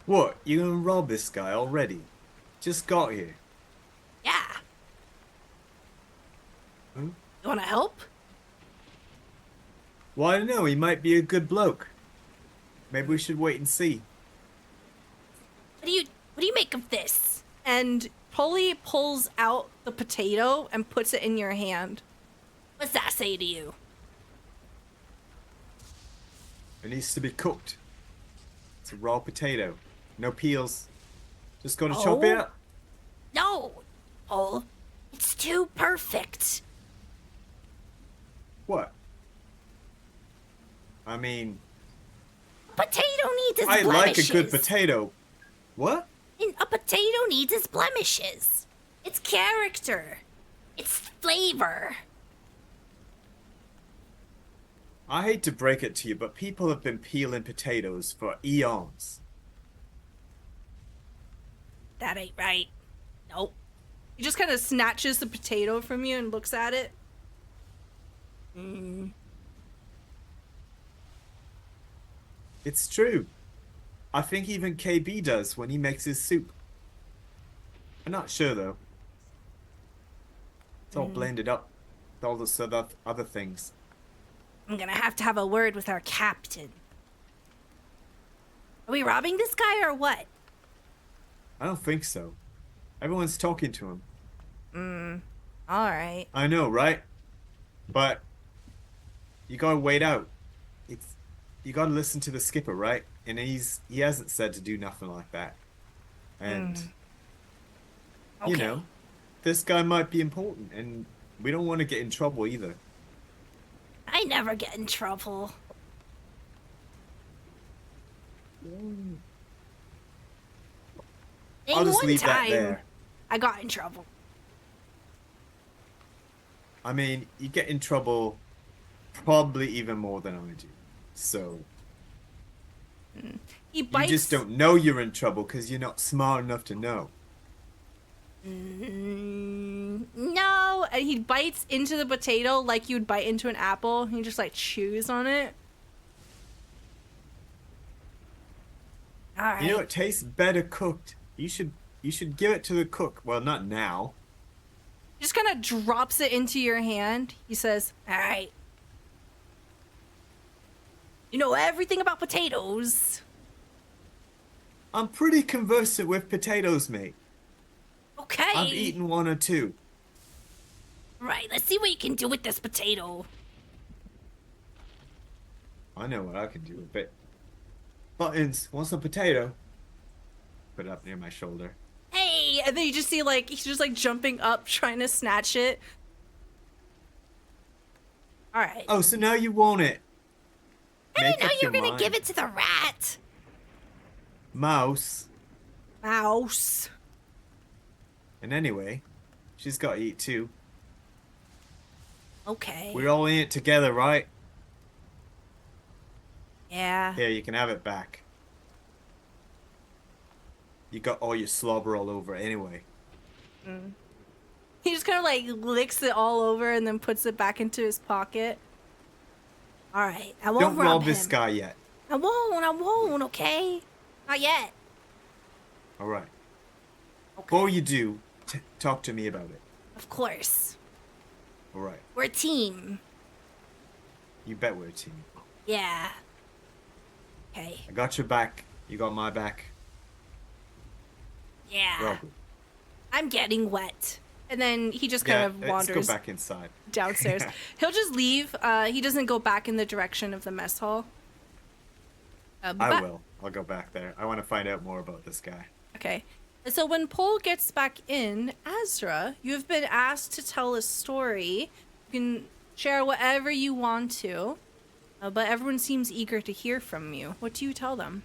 What? You gonna rob this guy already? Just got here. Yeah. Hmm? You wanna help? Well, I don't know. He might be a good bloke. Maybe we should wait and see. What do you make of this? And Tully pulls out the potato and puts it in your hand. What's that say to you? It needs to be cooked. It's a raw potato. No peels. Just gotta chop it up. No, Paul. It's too perfect. What? I mean, Potato needs its I like a blemishes. good potato. What? And a potato needs its blemishes. Its character. Its flavor. I hate to break it to you, but people have been peeling potatoes for eons. That ain't right. Nope. He just kind of snatches the potato from you and looks at it. It's true. I think even KayBee does when he makes his soup. I'm not sure though. It's all blended up with all those other things. I'm gonna have to have a word with our captain. Are we robbing this guy or what? I don't think so. Everyone's talking to him. Alright. I know, right? But you gotta wait out. You gotta listen to the skipper, right? And he hasn't said to do nothing like that. And you Okay. know, this guy might be important, and we don't want to get in trouble either. I never get in trouble. I'll just one leave that time, there. I got in trouble. I mean, you get in trouble probably even more than I do. So He you bites. just don't know you're in trouble because you're not smart enough to know. No, and he bites into the potato like you'd bite into an apple. He just like chews on it. Alright. You know, it tastes better cooked. You should give it to the cook. Well, not now. He just kind of drops it into your hand. He says, Alright. You know everything about potatoes. I'm pretty conversant with potatoes, mate. Okay. I've eaten one or two. Right, let's see what you can do with this potato. I know what I can do with it. Buttons, want some potato? Put it up near my shoulder. hey, and then you just see like, he's just like jumping up, trying to snatch it. Alright. Oh, so now you want it. I didn't know up you were your gonna mind. give it to the rat. Mouse. Mouse. And anyway, she's got to eat too. Okay. We're all in it together, right? Yeah. Here, you can have it back. You got all your slobber all over it anyway. He just kind of like licks it all over and then puts it back into his pocket. Alright. I won't Don't rob rob him. this guy yet. I won't, okay? Not yet. All right. Okay. Before you do, talk to me about it. Of course. All right. We're a team. You bet we're a team. Yeah. Okay. I got your back. You got my back. We're all Yeah. good. I'm getting wet. And then he just kind of let's wanders go back inside. downstairs. He'll just leave. He doesn't go back in the direction of the mess hall. I But- will. I'll go back there. I want to find out more about this guy. Okay. And so when Pole gets back in, Asra, you have been asked to tell a story. You can share whatever you want to, but everyone seems eager to hear from you. What do you tell them?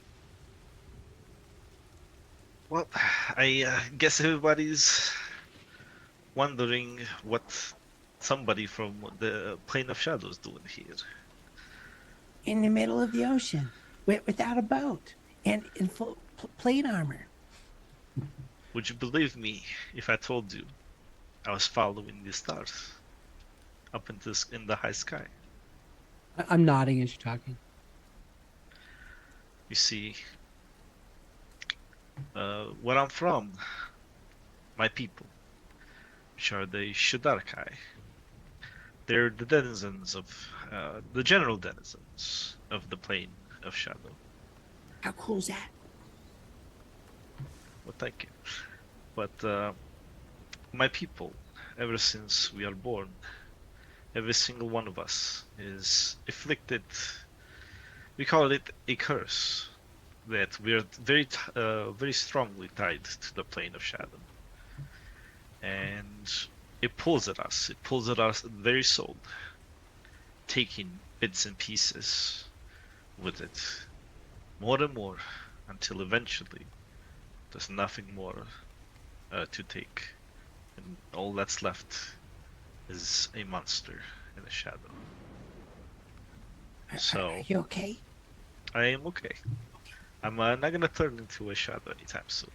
Well, I guess everybody's wondering what somebody from the Plane of Shadows doing here. In the middle of the ocean, without a boat, and in full plate armor. Would you believe me if I told you I was following the stars up in the high sky? I'm nodding as you're talking. You see, where I'm from, my people, which are the Shadarkai, they're the denizens of, the general denizens of the Plane of Shadow. How cool is that? Well, thank you. But my people, ever since we are born, every single one of us is afflicted. We call it a curse. That we are very strongly tied to the Plane of Shadow, and it pulls at us. It pulls at our very soul. taking bits and pieces with it, more and more, until eventually there's nothing more to take, and all that's left is a monster in a shadow. So Are you okay? I am okay. I'm not gonna turn into a shadow anytime soon.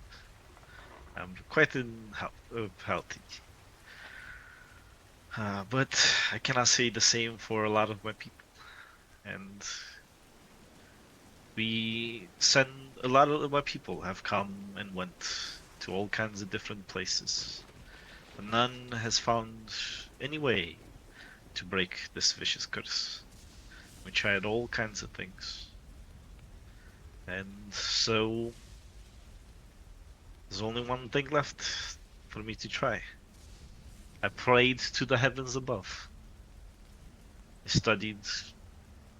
I'm quite healthy. But I cannot say the same for a lot of my people. And a lot of my people have come and went to all kinds of different places. But none has found any way to break this vicious curse. We tried all kinds of things. And so there's only one thing left for me to try. I prayed to the heavens above. I studied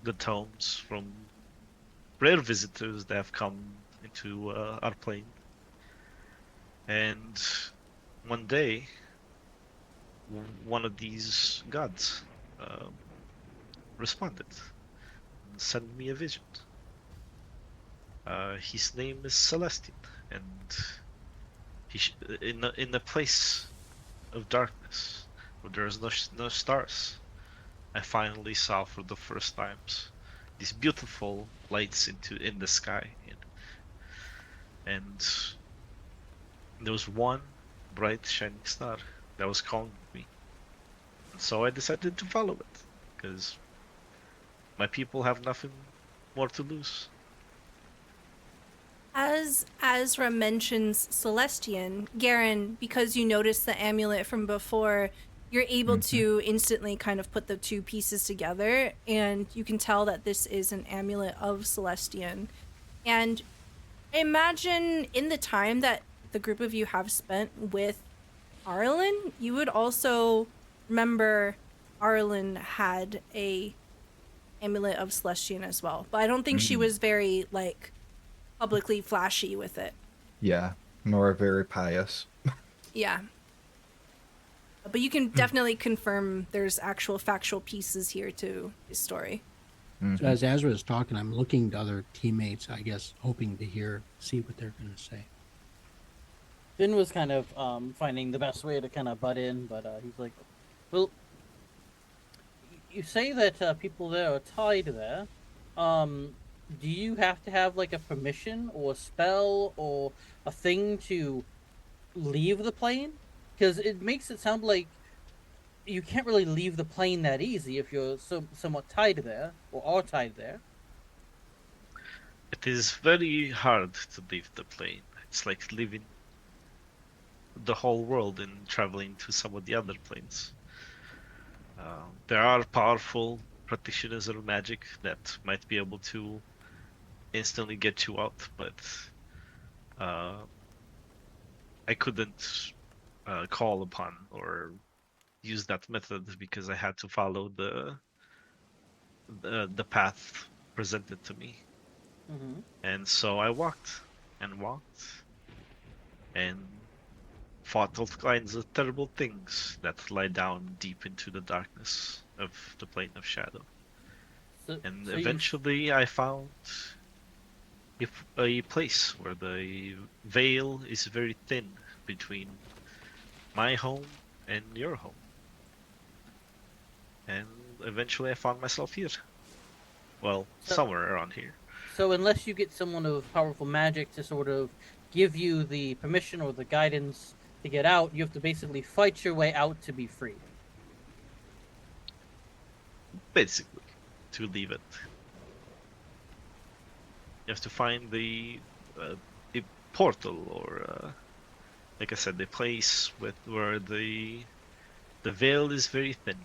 the tomes from rare visitors that have come into our plane. And one day, one of these gods responded and sent me a vision. His name is Celestian, and in a place of darkness where there is no stars, I finally saw for the first times these beautiful lights in the sky, and there was one bright shining star that was calling me, and so I decided to follow it because my people have nothing more to lose. As Asra mentions Celestian, Garen, because you noticed the amulet from before, you're able to instantly kind of put the two pieces together, and you can tell that this is an amulet of Celestian. And I imagine in the time that the group of you have spent with Arlen, you would also remember Arlen had a amulet of Celestian as well. But I don't think she was very, like, publicly flashy with it. Yeah, nor very pious. Yeah. But you can definitely confirm there's actual factual pieces here to his story. So as Asra is talking, I'm looking to other teammates, I guess, hoping to see what they're going to say. Finn was kind of finding the best way to kind of butt in, but he's like, well, you say that people there are tied there. Do you have to have like a permission or a spell or a thing to leave the plane? Because it makes it sound like you can't really leave the plane that easy if you're somewhat tied there or are tied there. It is very hard to leave the plane. It's like leaving the whole world and traveling to some of the other planes. There are powerful practitioners of magic that might be able to instantly get you out, but I couldn't call upon or use that method because I had to follow the path presented to me. And so I walked and fought all kinds of terrible things that lie down deep into the darkness of the plane of shadow. And eventually I found a place where the veil is very thin between my home and your home. And eventually I found myself here. Well, somewhere around here. So unless you get someone of powerful magic to sort of give you the permission or the guidance to get out, you have to basically fight your way out to be free. Basically, to leave it. You have to find the portal, or like I said, the place where the veil is very thin,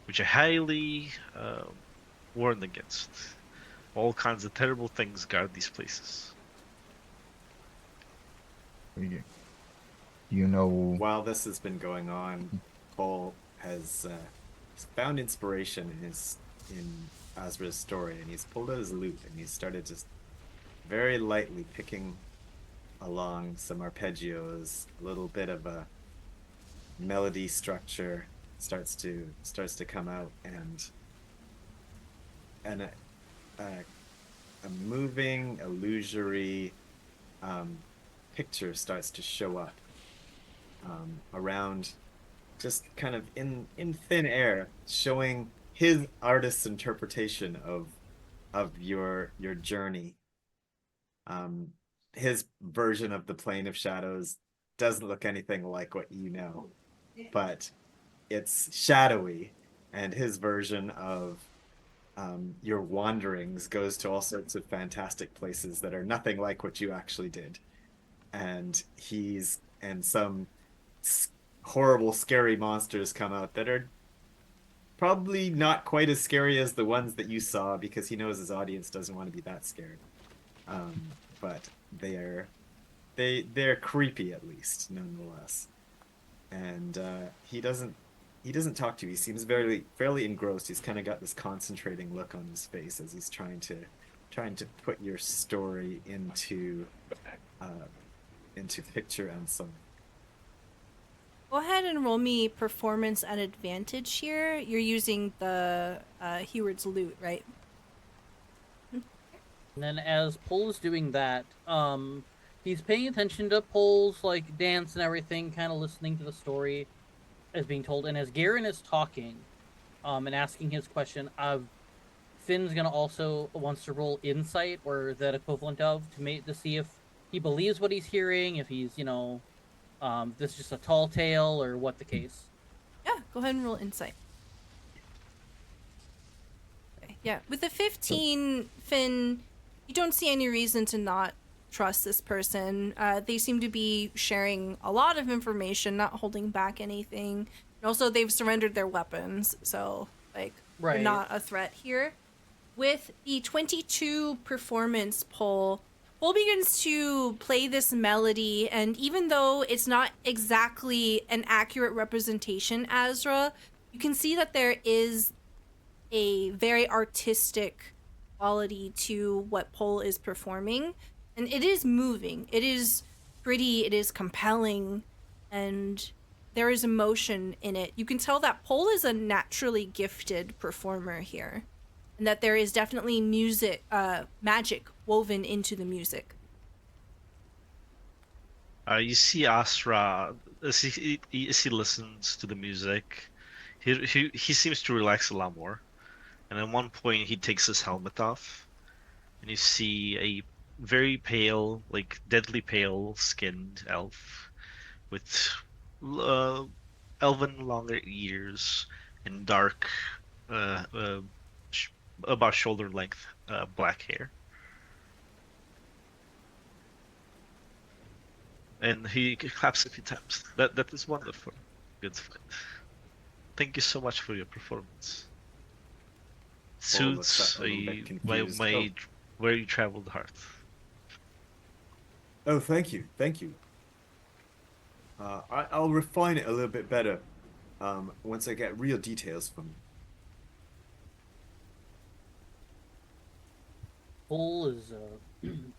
which I highly warn against. All kinds of terrible things guard these places. You know, While this has been going on, Cole has found inspiration in Asra's story, and he's pulled out his lute and he's started just very lightly picking along some arpeggios, a little bit of a melody structure, starts to come out, and a moving, illusory picture starts to show up around, just kind of in thin air, showing his artist's interpretation of your journey. His version of the plane of shadows doesn't look anything like what you know, but it's shadowy, and his version of your wanderings goes to all sorts of fantastic places that are nothing like what you actually did. And some horrible, scary monsters come out that are probably not quite as scary as the ones that you saw, because he knows his audience doesn't want to be that scared. But they're creepy, at least, nonetheless. And he doesn't talk to you. He seems fairly engrossed. He's kind of got this concentrating look on his face as he's trying to put your story into picture and song. Go ahead and roll me performance at advantage here. You're using the Heward's lute, right? And then as Pole is doing that, he's paying attention to Pole's like dance and everything, kind of listening to the story as being told. And as Garen is talking, and asking his question, Finn's gonna also wants to roll insight, or that equivalent of, to see if he believes what he's hearing, if he's this is just a tall tale, or what the case. Yeah, go ahead and roll insight. Okay, yeah, with a 15, Finn, you don't see any reason to not trust this person. They seem to be sharing a lot of information, not holding back anything. And also, they've surrendered their weapons, so they're not a threat here. With the 22 performance Pole begins to play this melody, and even though it's not exactly an accurate representation, Asra, you can see that there is a very artistic quality to what Pole is performing, and it is moving, it is pretty, it is compelling, and there is emotion in it. You can tell that Pole is a naturally gifted performer here, and that there is definitely magic woven into the music. You see Asra as he listens to the music. He seems to relax a lot more, and at one point he takes his helmet off, and you see a very pale, like deadly pale skinned elf with elven longer ears and dark about shoulder length black hair. And he claps a few times. That is wonderful. Good fight. Thank you so much for your performance. Suits my where you traveled heart. Oh, thank you. I'll refine it a little bit better once I get real details from you. Pole is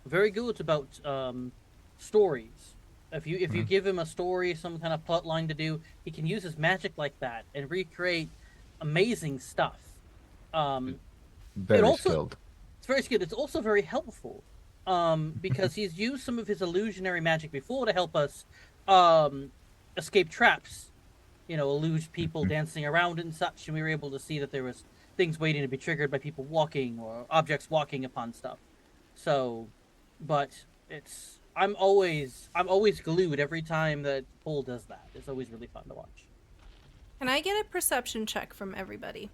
very good about stories. If you give him a story, some kind of plot line to do, he can use his magic like that and recreate amazing stuff. Very skilled. It's very skilled. It's also very helpful, because he's used some of his illusionary magic before to help us escape traps. Elude people dancing around and such, and we were able to see that there was things waiting to be triggered by people walking or objects walking upon stuff. So, but I'm always glued every time that Pole does that. It's always really fun to watch. Can I get a perception check from everybody?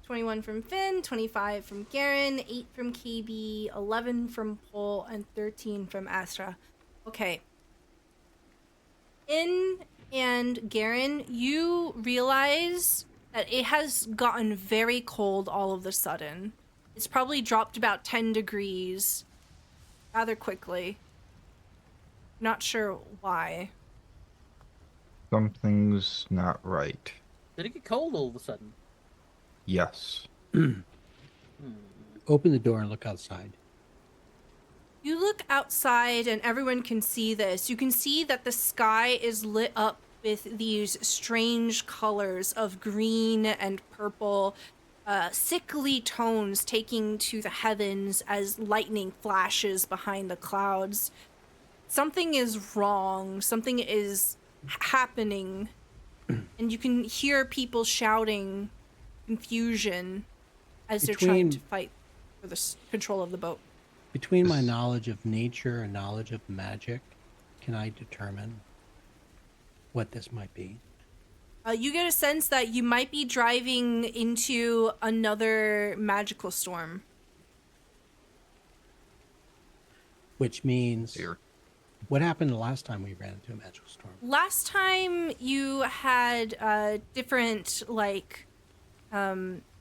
21 from Finn, 25 from Garen, 8 from KayBee, 11 from Pole, and 13 from Asra. Okay. Finn and Garen, you realize that it has gotten very cold all of a sudden. It's probably dropped about 10 degrees rather quickly. Not sure why. Something's not right. Did it get cold all of a sudden? Yes. Open the door and look outside. You look outside and everyone can see this. You can see that the sky is lit up with these strange colors of green and purple, sickly tones taking to the heavens as lightning flashes behind the clouds. Something is wrong. Something is happening. And you can hear people shouting confusion as they're trying to fight for the control of the boat. Between my knowledge of nature and knowledge of magic, can I determine what this might be? You get a sense that you might be driving into another magical storm. Which means, Here. what happened the last time we ran into a magical storm? Last time you had different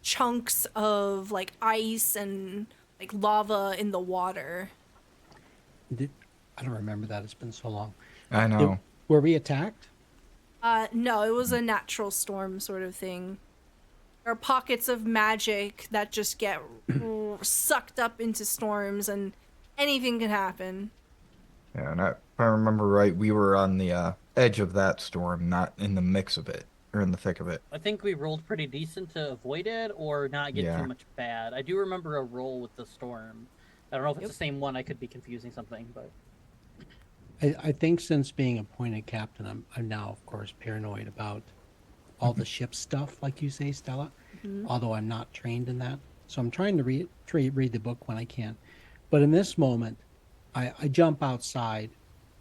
chunks of like ice and like lava in the water. I don't remember that. It's been so long. I know. Were we attacked? No, it was a natural storm sort of thing. There are pockets of magic that just get sucked up into storms, and anything can happen. Yeah, and if I remember right, we were on the edge of that storm, not in the mix of it, or in the thick of it. I think we rolled pretty decent to avoid it or not get Yeah. too much bad. I do remember a roll with the storm. I don't know if it's the same one. I could be confusing something, but I think since being appointed captain, I'm now, of course, paranoid about all the ship stuff, like you say, Stella. Although I'm not trained in that, so I'm trying to read the book when I can. But in this moment, I jump outside,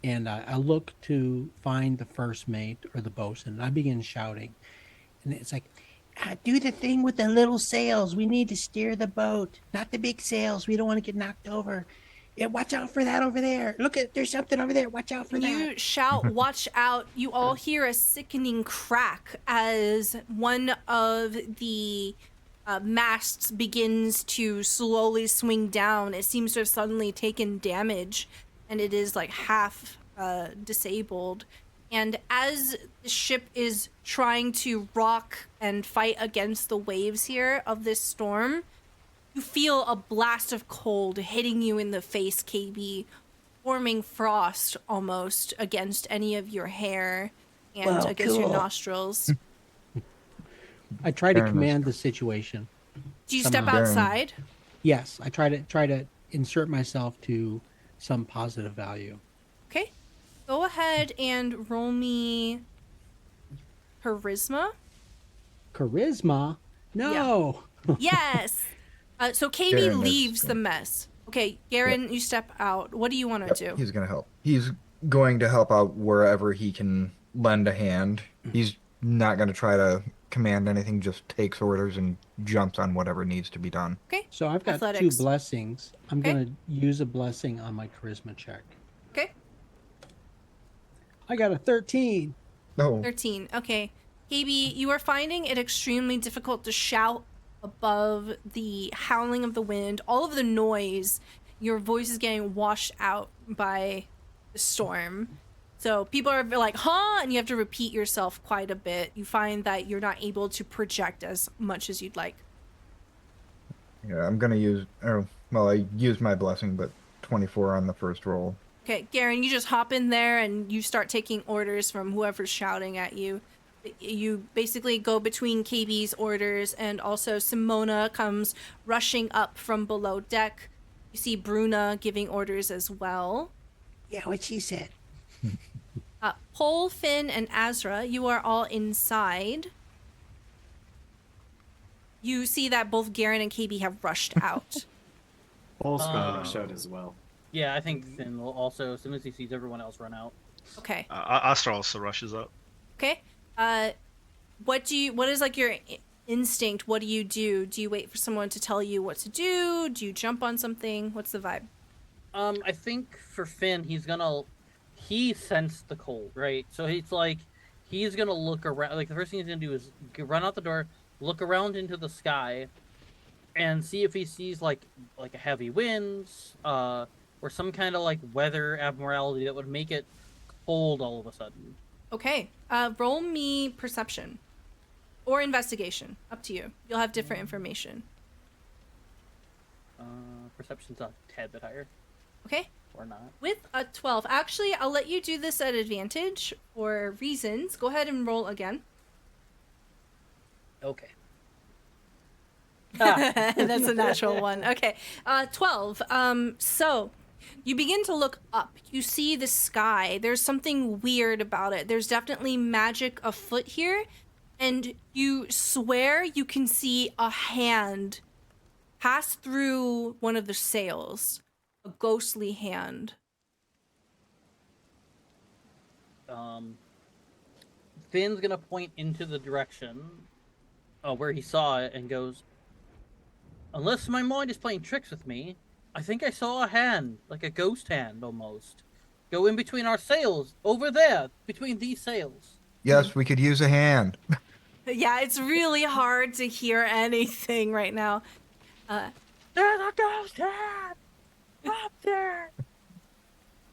and I look to find the first mate or the bosun, and I begin shouting, and it's like, Do the thing with the little sails. We need to steer the boat, not the big sails. We don't want to get knocked over. Yeah, watch out for that over there. Look, there's something over there. Watch out for When that. you shout, watch out, you all hear a sickening crack as one of the masts begins to slowly swing down. It seems to have suddenly taken damage, and it is like half disabled. And as the ship is trying to rock and fight against the waves here of this storm, you feel a blast of cold hitting you in the face, KayBee, forming frost almost against any of your hair and Wow, against your cool. nostrils. I try to Garen was- command the situation. Do you Somehow. step outside? Yes, I try to insert myself to some positive value. Okay. Go ahead and roll me charisma. Charisma? No. Yes. So KayBee Garen is leaves the going- mess. Okay, Garen, you step out. What do you want to do? He's gonna help. He's going to help out wherever he can lend a hand. He's not gonna try to command anything, just takes orders and jumps on whatever needs to be done. Okay. So I've got Athletics. 2 blessings. I'm Okay. going to use a blessing on my charisma check. Okay. I got a 13. Oh, 13. Okay. KayBee, you are finding it extremely difficult to shout above the howling of the wind, all of the noise. Your voice is getting washed out by the storm. So people are like, huh? And you have to repeat yourself quite a bit. You find that you're not able to project as much as you'd like. yeah, I'm gonna use. Well, I used my blessing, but 24 on the first roll. Okay, Garen, you just hop in there and you start taking orders from whoever's shouting at you. You basically go between KayBee's orders, and also Simona comes rushing up from below deck. You see Bruna giving orders as well. Yeah, what she said. Pole, Finn, and Asra, you are all inside. You see that both Garen and KayBee have rushed out. Paul's gonna rush out as well. yeah, I think Finn will also, as soon as he sees everyone else run out. Okay. Astra also rushes up. Okay. What is like your instinct? What do you do? Do you wait for someone to tell you what to do? Do you jump on something? What's the vibe? I think for Finn, he sensed the cold, right? So it's like, he's gonna look around, like the first thing he's gonna do is run out the door, look around into the sky, and see if he sees like a heavy winds, or some kind of like weather abnormality that would make it cold all of a sudden. Okay. Roll me perception. Or investigation. Up to you. You'll have different information. Perception's a tad bit higher. Okay. Or not. With a 12. Actually, I'll let you do this at advantage for reasons. Go ahead and roll again. Okay. That's a natural one. Okay. 12. So you begin to look up. You see the sky. There's something weird about it. There's definitely magic afoot here. And you swear you can see a hand pass through one of the sails. A ghostly hand. Finn's gonna point into the direction where he saw it and goes, unless my mind is playing tricks with me, I think I saw a hand, like a ghost hand almost, go in between our sails, over there, between these sails. Yes, we could use a hand. Yeah, it's really hard to hear anything right now. There's a ghost hand up there.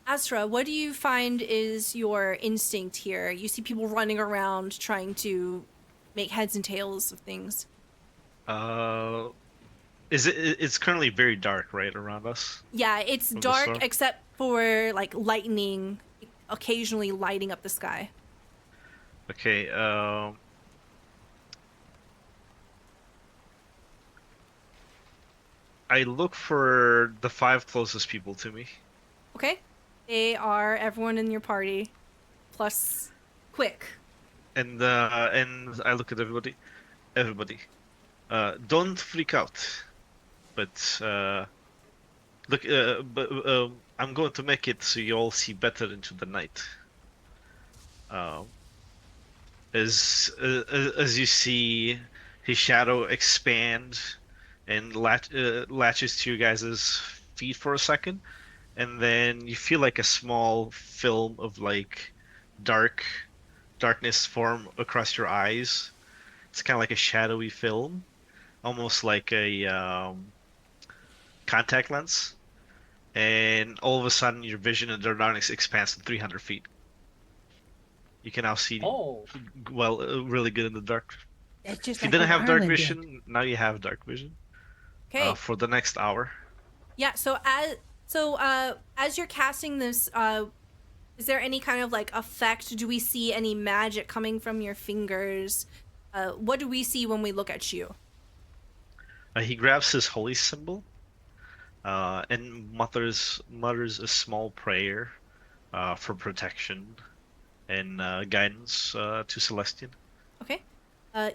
Asra, what do you find is your instinct here? You see people running around trying to make heads and tails of things. It's currently very dark, right, around us? Yeah, it's Of the dark storm? except for like lightning occasionally lighting up the sky. Okay, I look for the 5 closest people to me. Okay? They are everyone in your party plus Quick. And I look at everybody. Don't freak out. But look, I'm going to make it so you all see better into the night. As you see his shadow expand and latches to your guys' feet for a second, and then you feel like a small film of like darkness form across your eyes. It's kind of like a shadowy film, almost like a contact lens. And all of a sudden, your vision in the darkness expands to 300 feet. You can now see really good in the dark. That's just If you like didn't what have dark Arlen did. vision, now you have dark vision. Okay. For the next hour. Yeah, so as you're casting this, is there any kind of like effect? Do we see any magic coming from your fingers? What do we see when we look at you? He grabs his holy symbol and mutters a small prayer for protection and guidance to Celestian. Okay.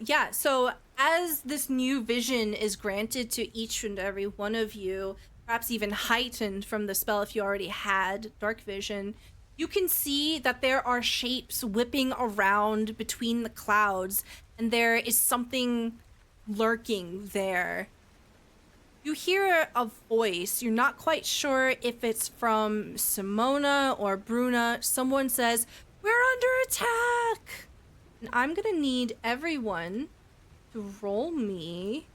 Yeah, so as this new vision is granted to each and every one of you, perhaps even heightened from the spell if you already had dark vision, you can see that there are shapes whipping around between the clouds, and there is something lurking there. You hear a voice. You're not quite sure if it's from Simona or Bruna. Someone says, "We're under attack!" And I'm gonna need everyone to roll me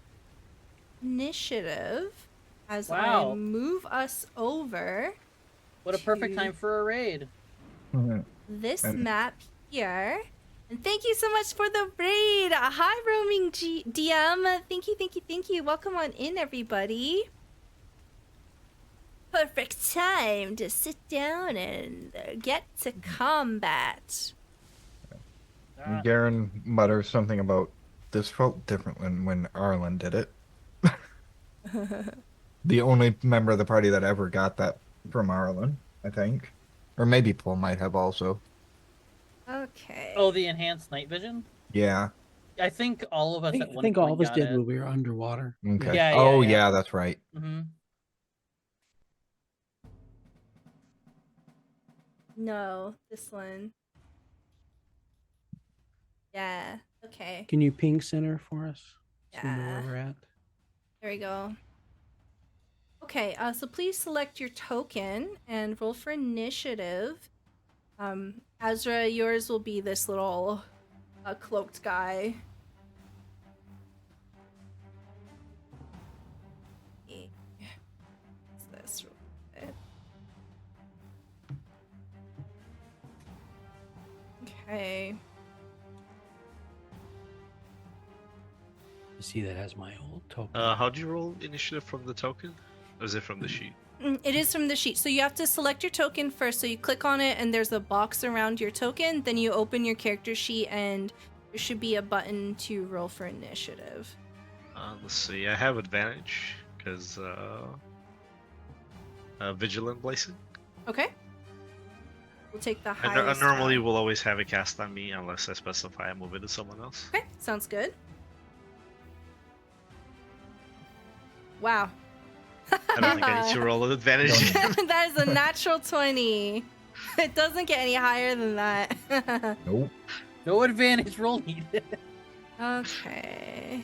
initiative as Wow. I move us over What a perfect to time for a raid. this And- map here. And thank you so much for the raid. Hi, roaming DM. Thank you. Welcome on in, everybody. Perfect time to sit down and get to combat. Garen mutters something about this felt different when Arlen did it. The only member of the party that ever got that from Arlen, I think. Or maybe Paul might have also. Okay. Oh, the enhanced night vision? Yeah. I think all of us I at one think point all of us got did it. when we were underwater. Okay. Yeah, oh, yeah. yeah, that's right. Mm-hmm. No, this one. Yeah. Okay. Can you ping center for us? So we know Yeah. where we're at. There we go. Okay, so please select your token and roll for initiative. Asra, yours will be this little cloaked guy. What's this real quick? Okay. You see that as my old token. How'd you roll initiative from the token? Or is it from the sheet? It is from the sheet. So you have to select your token first. So you click on it and there's a box around your token. Then you open your character sheet and there should be a button to roll for initiative. Let's see. I have advantage because vigilant blazing. Okay. We'll take the I highest. normally one. will always have it cast on me unless I specify I move it to someone else. Okay, sounds good. Wow. I don't think I need to roll an advantage. That is a natural 20. It doesn't get any higher than that. Nope. No advantage roll needed. Okay.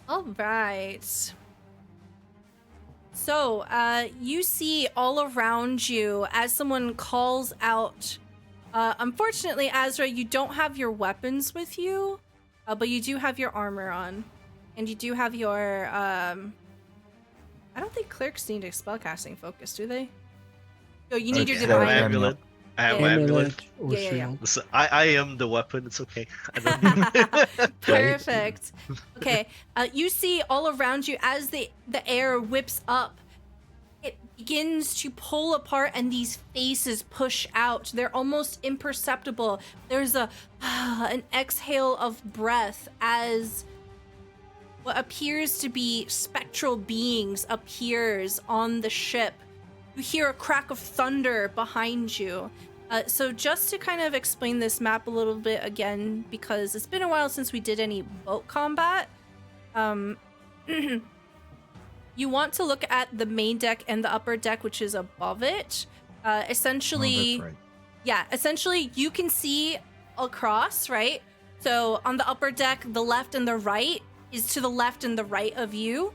All right. So, you see all around you as someone calls out. Unfortunately, Asra, you don't have your weapons with you, but you do have your armor on. And you do have your, I don't think clerics need a spellcasting focus, do they? Oh, you need your Okay. divine. Yeah. Amulet. I have my Amulet amulet. or Yeah. shield. Listen, I am the weapon. It's okay. I don't need Perfect. Okay, you see all around you as the air whips up, it begins to pull apart and these faces push out. They're almost imperceptible. There's an exhale of breath as what appears to be spectral beings appears on the ship. You hear a crack of thunder behind you. So just to kind of explain this map a little bit again, because it's been a while since we did any boat combat, you want to look at the main deck and the upper deck, which is above it. Essentially, Oh, that's right. yeah, essentially you can see across, right? So on the upper deck, the left and the right is to the left and the right of you.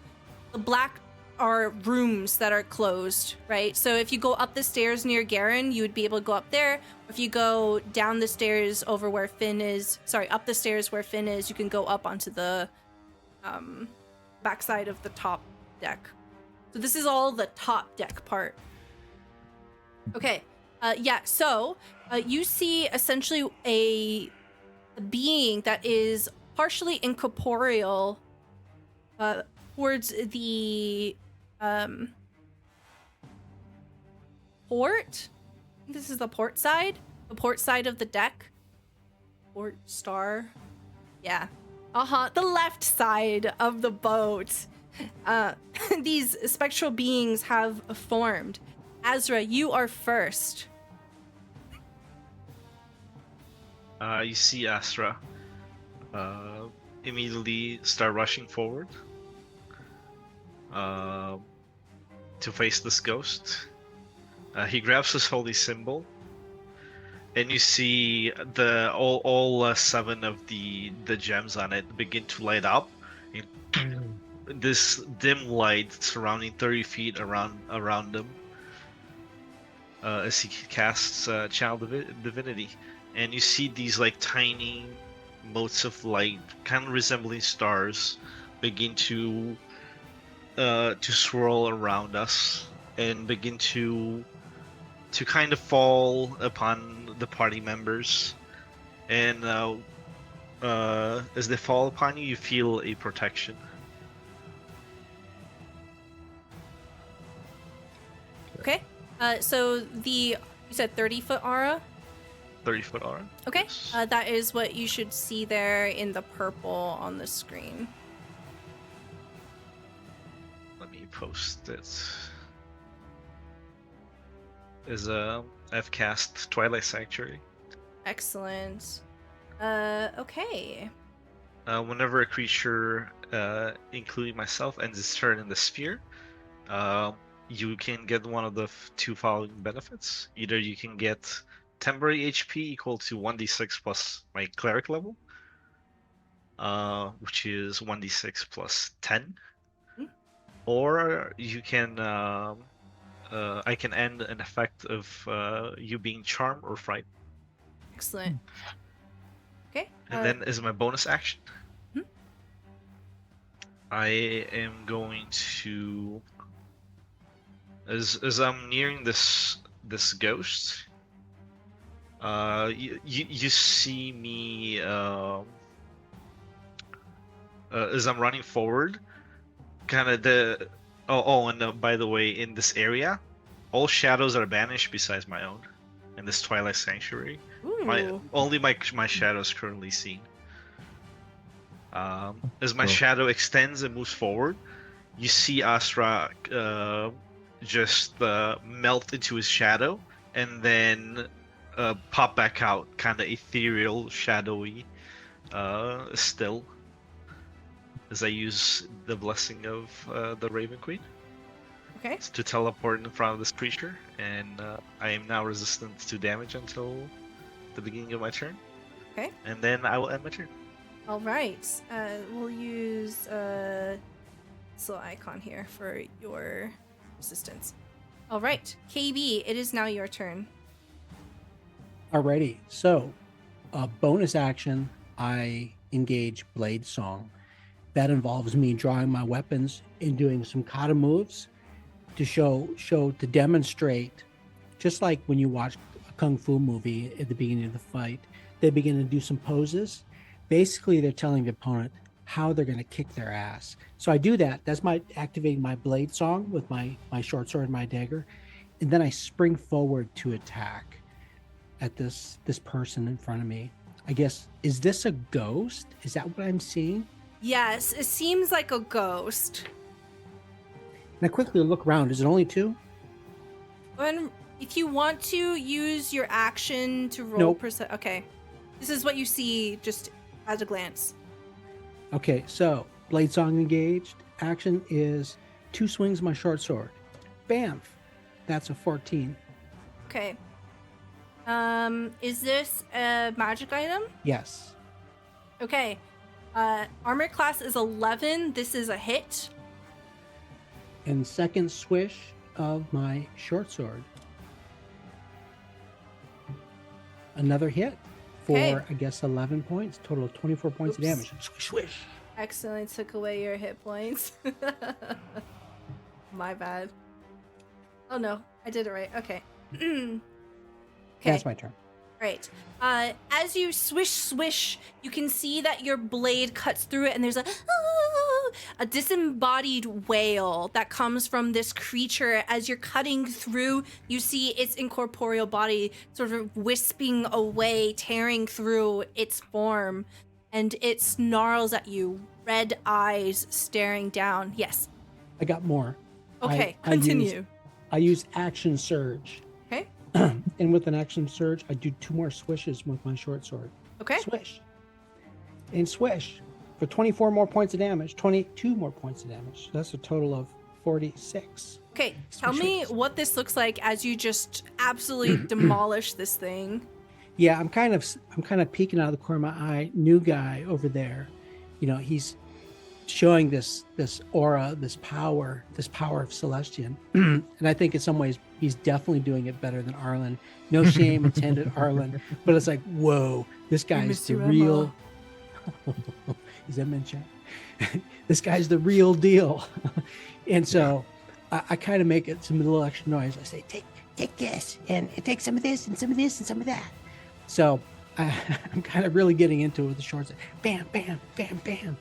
The black are rooms that are closed, right? So if you go up the stairs near Garen, you would be able to go up there. If you go down the stairs over where Finn is, up the stairs where Finn is, you can go up onto the backside of the top deck. So this is all the top deck part. Okay, so you see essentially a being that is partially incorporeal towards the port. I think this is the port side of the deck. Port star. Yeah. The left side of the boat. These spectral beings have formed. Asra, you are first. You see Asra immediately start rushing forward to face this ghost. He grabs his holy symbol, and you see all 7 of the gems on it begin to light up. This dim light surrounding 30 feet around him as he casts Child Divinity, and you see these like tiny motes of light, kind of resembling stars, begin to swirl around us and begin to kind of fall upon the party members. And as they fall upon you, you feel a protection. Okay. So you said 30-foot aura? 30-foot aura. Okay. Yes. That is what you should see there in the purple on the screen. Let me post it. I've cast Twilight Sanctuary. Excellent. Okay. Whenever a creature, including myself, ends its turn in the sphere, you can get one of the 2 following benefits. Either you can get temporary HP equal to 1d6 plus my cleric level, which is 1d6 plus 10. Or you can, I can end an effect of you being charmed or frightened. Excellent. Okay. And then as my bonus action, I am going to, as I'm nearing this ghost, you see me as I'm running forward, kind of And by the way, in this area, all shadows are banished besides my own. In this Twilight Sanctuary, Ooh. my shadow is currently seen. As my Cool. shadow extends and moves forward, you see Asra just melt into his shadow and then pop back out, kind of ethereal, shadowy, still. As I use the blessing of the Raven Queen Okay. to teleport in front of this creature, and I am now resistant to damage until the beginning of my turn. Okay. And then I will end my turn. All right. We'll use this little icon here for your resistance. All right, KayBee, it is now your turn. Alrighty. So, bonus action, I engage Blade Song. That involves me drawing my weapons and doing some kata moves to demonstrate, just like when you watch a kung fu movie at the beginning of the fight, they begin to do some poses. Basically, they're telling the opponent how they're going to kick their ass. So I do that. That's my activating my Blade Song with my short sword and my dagger, and then I spring forward to attack at this person in front of me. I guess, is this a ghost? Is that what I'm seeing? Yes, it seems like a ghost. And I quickly look around. Is it only two? And if you want to use your action to roll Nope. okay. This is what you see just at a glance. Okay, so Blade Song engaged. Action is 2 swings of my short sword. Bam! That's a 14. Okay. Is this a magic item? Yes. Okay. Armor class is 11. This is a hit. And second swish of my short sword. Another hit for, Okay. I guess, 11 points. Total of 24 points of Oops. damage. Swish, swish. Excellent. Took away your hit points. My bad. Oh no, I did it right. Okay. Okay. That's my turn. Right. As you swish, you can see that your blade cuts through it, and there's a disembodied wail that comes from this creature. As you're cutting through, you see its incorporeal body sort of wisping away, tearing through its form, and it snarls at you, red eyes staring down. Yes. I got more. Okay, I continue. I use action surge. Okay. And with an action surge, I do 2 more swishes with my short sword. Okay. Swish. And swish for 24 more points of damage, 22 more points of damage. That's a total of 46. Okay, tell Swish, me swish. what this looks like as you just absolutely demolish this thing. Yeah, I'm kind of peeking out of the corner of my eye. New guy over there, he's showing this aura, this power of Celestian. And I think in some ways he's definitely doing it better than Arlen. No shame intended, Arlen, but it's like, whoa, this guy's miss the you, real. Is that in chat? This guy's the real deal. And so I kind of make it some little extra noise. I say, Take this, and take some of this, and some of this, and some of that. so I'm kind of really getting into it with the shorts. Bam, bam, bam, bam.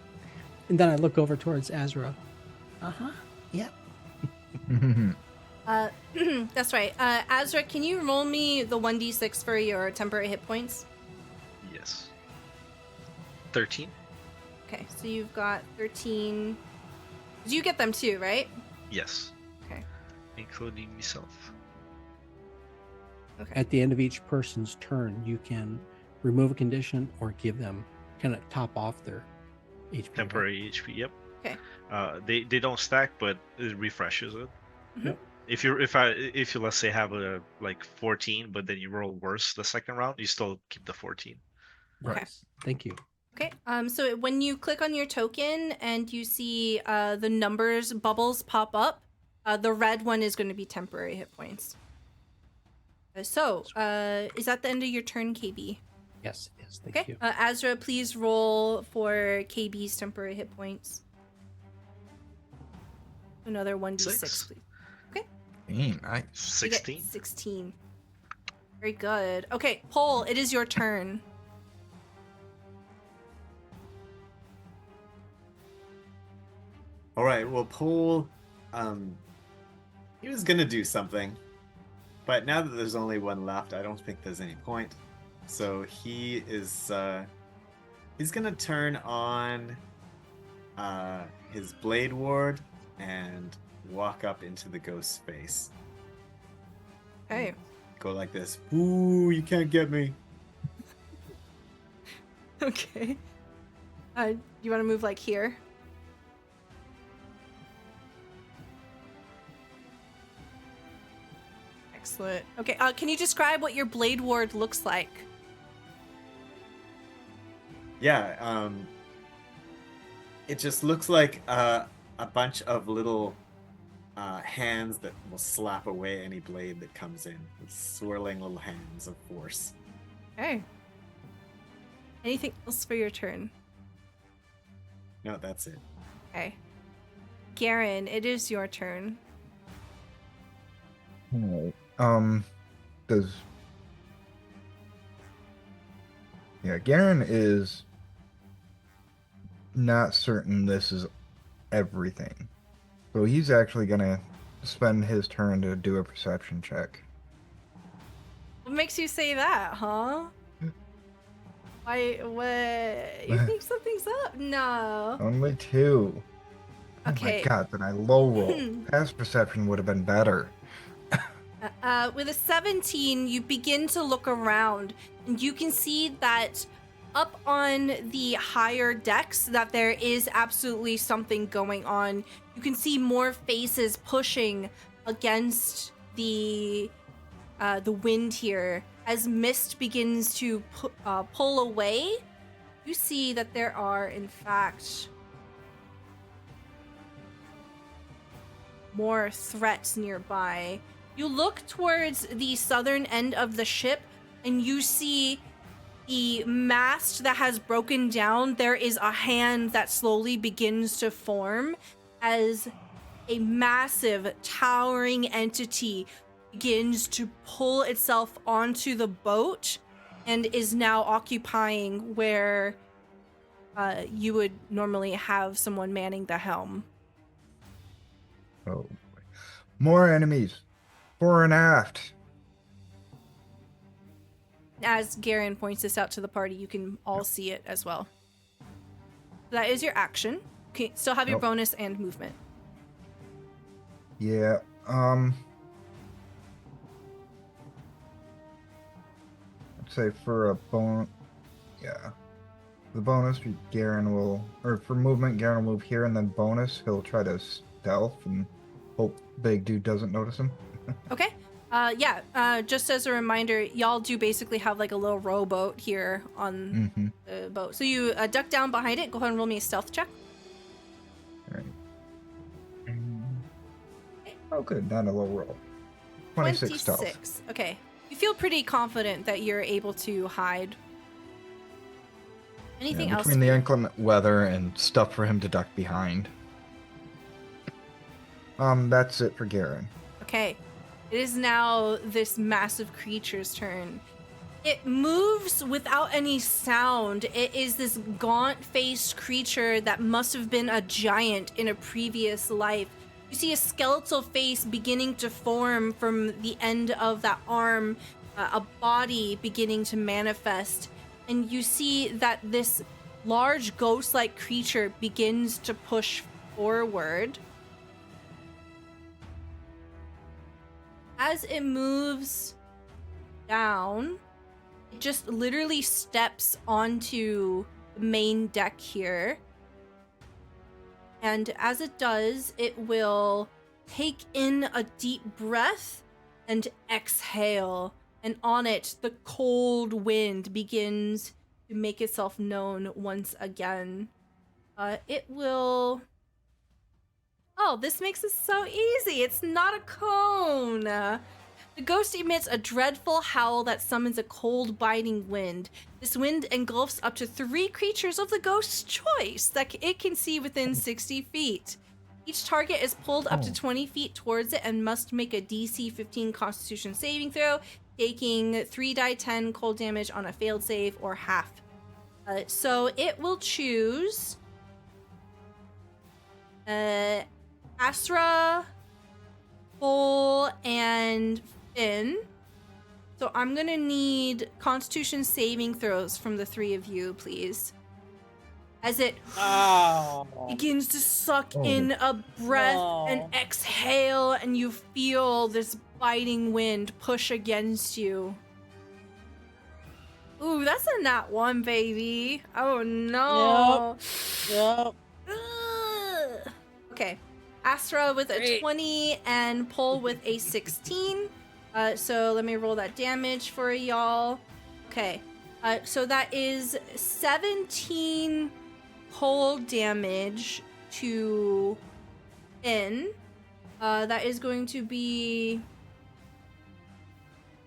And then I look over towards Asra. Yep. That's right. Azra, can you roll me the 1d6 for your temporary hit points? Yes. 13. Okay, so you've got 13. You get them too, right? Yes. Okay. Including myself. Okay. At the end of each person's turn, you can remove a condition or give them kind of top off their HP. Temporary HP. Yep. Okay. They don't stack, but it refreshes it. Mhm. If you let's say have a 14, but then you roll worse the second round, you still keep the 14. Okay. Thank you. Okay. So when you click on your token and you see the numbers bubbles pop up, the red one is going to be temporary hit points. Is that the end of your turn, KayBee? Yes, it is. Thank Okay. you. Azra, please roll for KayBee's temporary hit points. Another 1d6, Six. please. Nice. You get 16. 16. Very good. Okay, Pole, it is your turn. All right. Well, Paul he was gonna do something, but now that there's only one left, I don't think there's any point. So he is he's gonna turn on his blade ward and walk up into the ghost's face. Okay. Go like this. Ooh, you can't get me. Okay. You want to move like here? Excellent. Okay, can you describe what your blade ward looks like? Yeah, it just looks like a bunch of little hands that will slap away any blade that comes in. With swirling little hands of force. Okay. Anything else for your turn? No, that's it. Okay. Garen, it is your turn. Alright. Garen is not certain this is everything. So he's actually gonna spend his turn to do a perception check. What makes you say that, huh? Why, what? You think something's up? No. Only 2. Okay. Oh my god, then I low roll. Past perception would have been better. With a 17, you begin to look around, and you can see that up on the higher decks that there is absolutely something going on. You can see more faces pushing against the wind here. As mist begins to pull away, you see that there are, in fact, more threats nearby. You look towards the southern end of the ship, and you see the mast that has broken down. There is a hand that slowly begins to form as a massive, towering entity begins to pull itself onto the boat and is now occupying where you would normally have someone manning the helm. Oh, more enemies, fore and aft. As Garen points this out to the party, you can all see it as well. That is your action. Okay, still have your Nope. bonus and movement. Yeah. I'd say for a the bonus, Garen will, or for movement, Garen will move here, and then bonus, he'll try to stealth and hope big dude doesn't notice him. Okay. Just as a reminder, y'all do basically have like a little rowboat here on the boat. So you duck down behind it. Go ahead and roll me a stealth check. All right. Oh, good. Not a low roll. 26 stealth. Okay. You feel pretty confident that you're able to hide. Anything else? Between the inclement weather and stuff for him to duck behind. That's it for Garen. Okay. It is now this massive creature's turn. It moves without any sound. It is this gaunt-faced creature that must have been a giant in a previous life. You see a skeletal face beginning to form from the end of that arm, a body beginning to manifest. And you see that this large ghost-like creature begins to push forward. As it moves down, it just literally steps onto the main deck here. And as it does, it will take in a deep breath and exhale. And on it, the cold wind begins to make itself known once again. It will... Oh, this makes it so easy. It's not a cone. The ghost emits a dreadful howl that summons a cold, biting wind. This wind engulfs up to 3 creatures of the ghost's choice that it can see within 60 feet. Each target is pulled up to 20 feet towards it and must make a DC 15 Constitution saving throw, taking 3d10 cold damage on a failed save or half. So it will choose... Asra, Cole, and Finn. So I'm gonna need Constitution saving throws from the three of you, please. As it begins to suck in a breath and exhale, and you feel this biting wind push against you. Ooh, that's a nat 1, baby. Oh no. Yep. Ugh. Okay. Asra with a 20 and Pole with a 16. So let me roll that damage for y'all. Okay. So that is 17 cold damage to Finn. That is going to be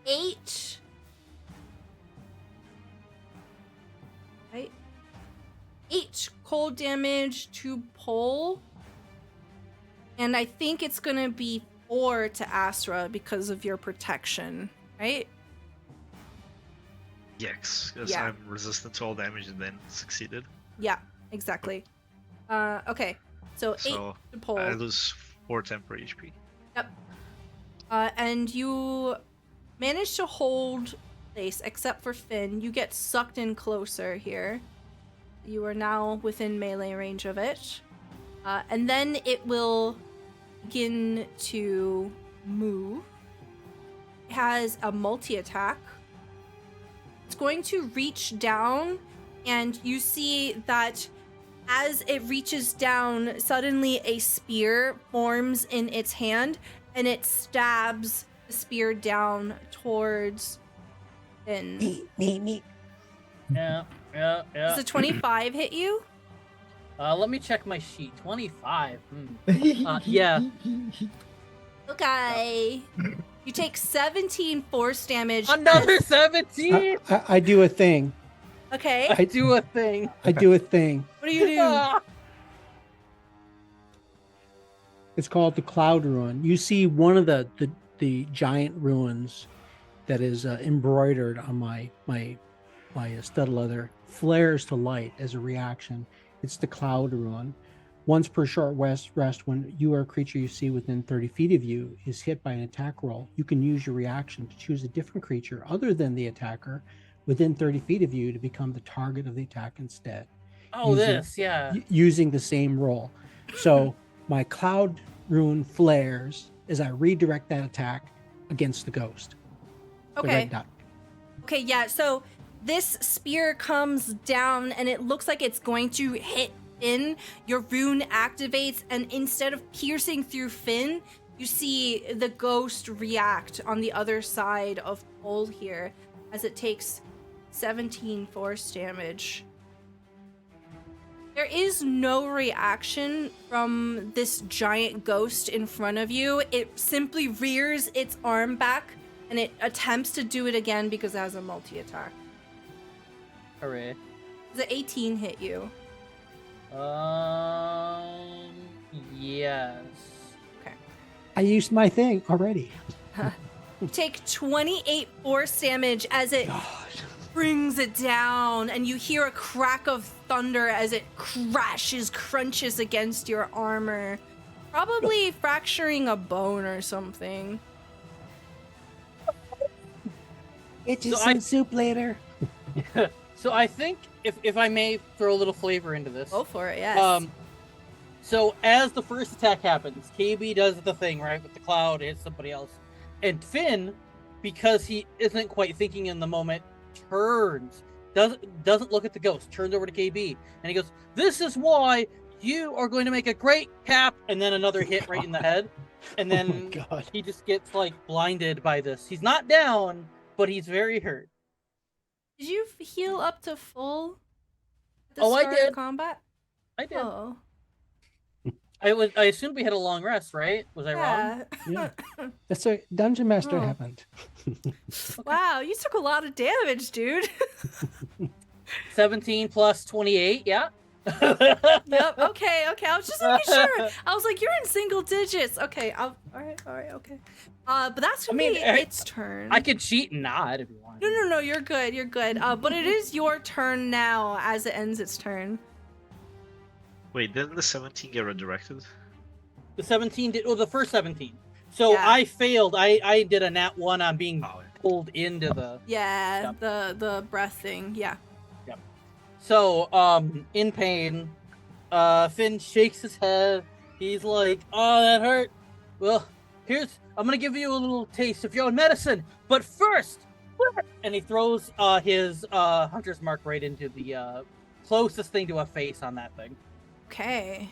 8. Right? 8 cold damage to Pole. And I think it's gonna be 4 to Asra because of your protection, right? Yes, because Yeah. I'm resistant to all damage and then succeeded. Yeah, exactly. Okay. So 8 So to Pole. I lose 4 temporary HP. Yep. And you manage to hold place, except for Finn. You get sucked in closer here. You are now within melee range of it. And then it will begin to move. It has a multi-attack. It's going to reach down, and you see that as it reaches down, suddenly a spear forms in its hand, and it stabs the spear down towards Finn. Me. Yeah. Does a 25 hit you? Let me check my sheet. 25. Yeah. Okay. You take 17 force damage. Another 17. I do a thing. Okay. I do a thing. I do a thing. What do you do? It's called the Cloud Ruin. You see one of the giant ruins that is embroidered on my stud leather flares to light as a reaction. It's the Cloud Ruin. Once per short rest, when you or a creature you see within 30 feet of you is hit by an attack roll, you can use your reaction to choose a different creature other than the attacker within 30 feet of you to become the target of the attack instead. Oh, yeah. Using the same roll. So my Cloud Ruin flares as I redirect that attack against the ghost. The Okay. red dot. Okay, yeah, so this spear comes down and it looks like it's going to hit Finn. Your rune activates, and instead of piercing through Finn, you see the ghost react on the other side of Pole here as it takes 17 force damage. There is no reaction from this giant ghost in front of you. It simply rears its arm back and it attempts to do it again because it has a multi-attack. Hooray. Does the 18 hit you? Yes. Okay. I used my thing already. You take 28 force damage as it brings it down, and you hear a crack of thunder as it crunches against your armor. Probably fracturing a bone or something. Get you some soup later. So I think if I may throw a little flavor into this. Go for it, yes. So as the first attack happens, KayBee does the thing, right, with the cloud, hits somebody else. And Finn, because he isn't quite thinking in the moment, turns, doesn't look at the ghost, turns over to KayBee, and he goes, "This is why you are going to make a great cap," and then another hit right in the head. And then he just gets like blinded by this. He's not down, but he's very hurt. Did you heal up to full at the Oh, I start did. of combat? I did. Oh. I assumed we had a long rest, right? Was I wrong? Yeah. That's a Dungeon Master Oh. happened. Wow, you took a lot of damage, dude. 17 plus 28, yeah. Yep. Okay. I was just making sure. I was like, you're in single digits. Okay. All right. Okay. But that's gonna be its turn. I could cheat and nod if you want. No. You're good. But it is your turn now as it ends its turn. Wait, didn't the 17 get redirected? The 17 did. Oh, the first 17. So Yeah. I failed. I did a nat 1 on being Oh, pulled into the. Yeah, Yep. the breath thing. Yeah. So in pain, Finn shakes his head. He's like, "Oh, that hurt. Well, I'm gonna give you a little taste of your own medicine. But first," and he throws his hunter's mark right into the closest thing to a face on that thing. Okay.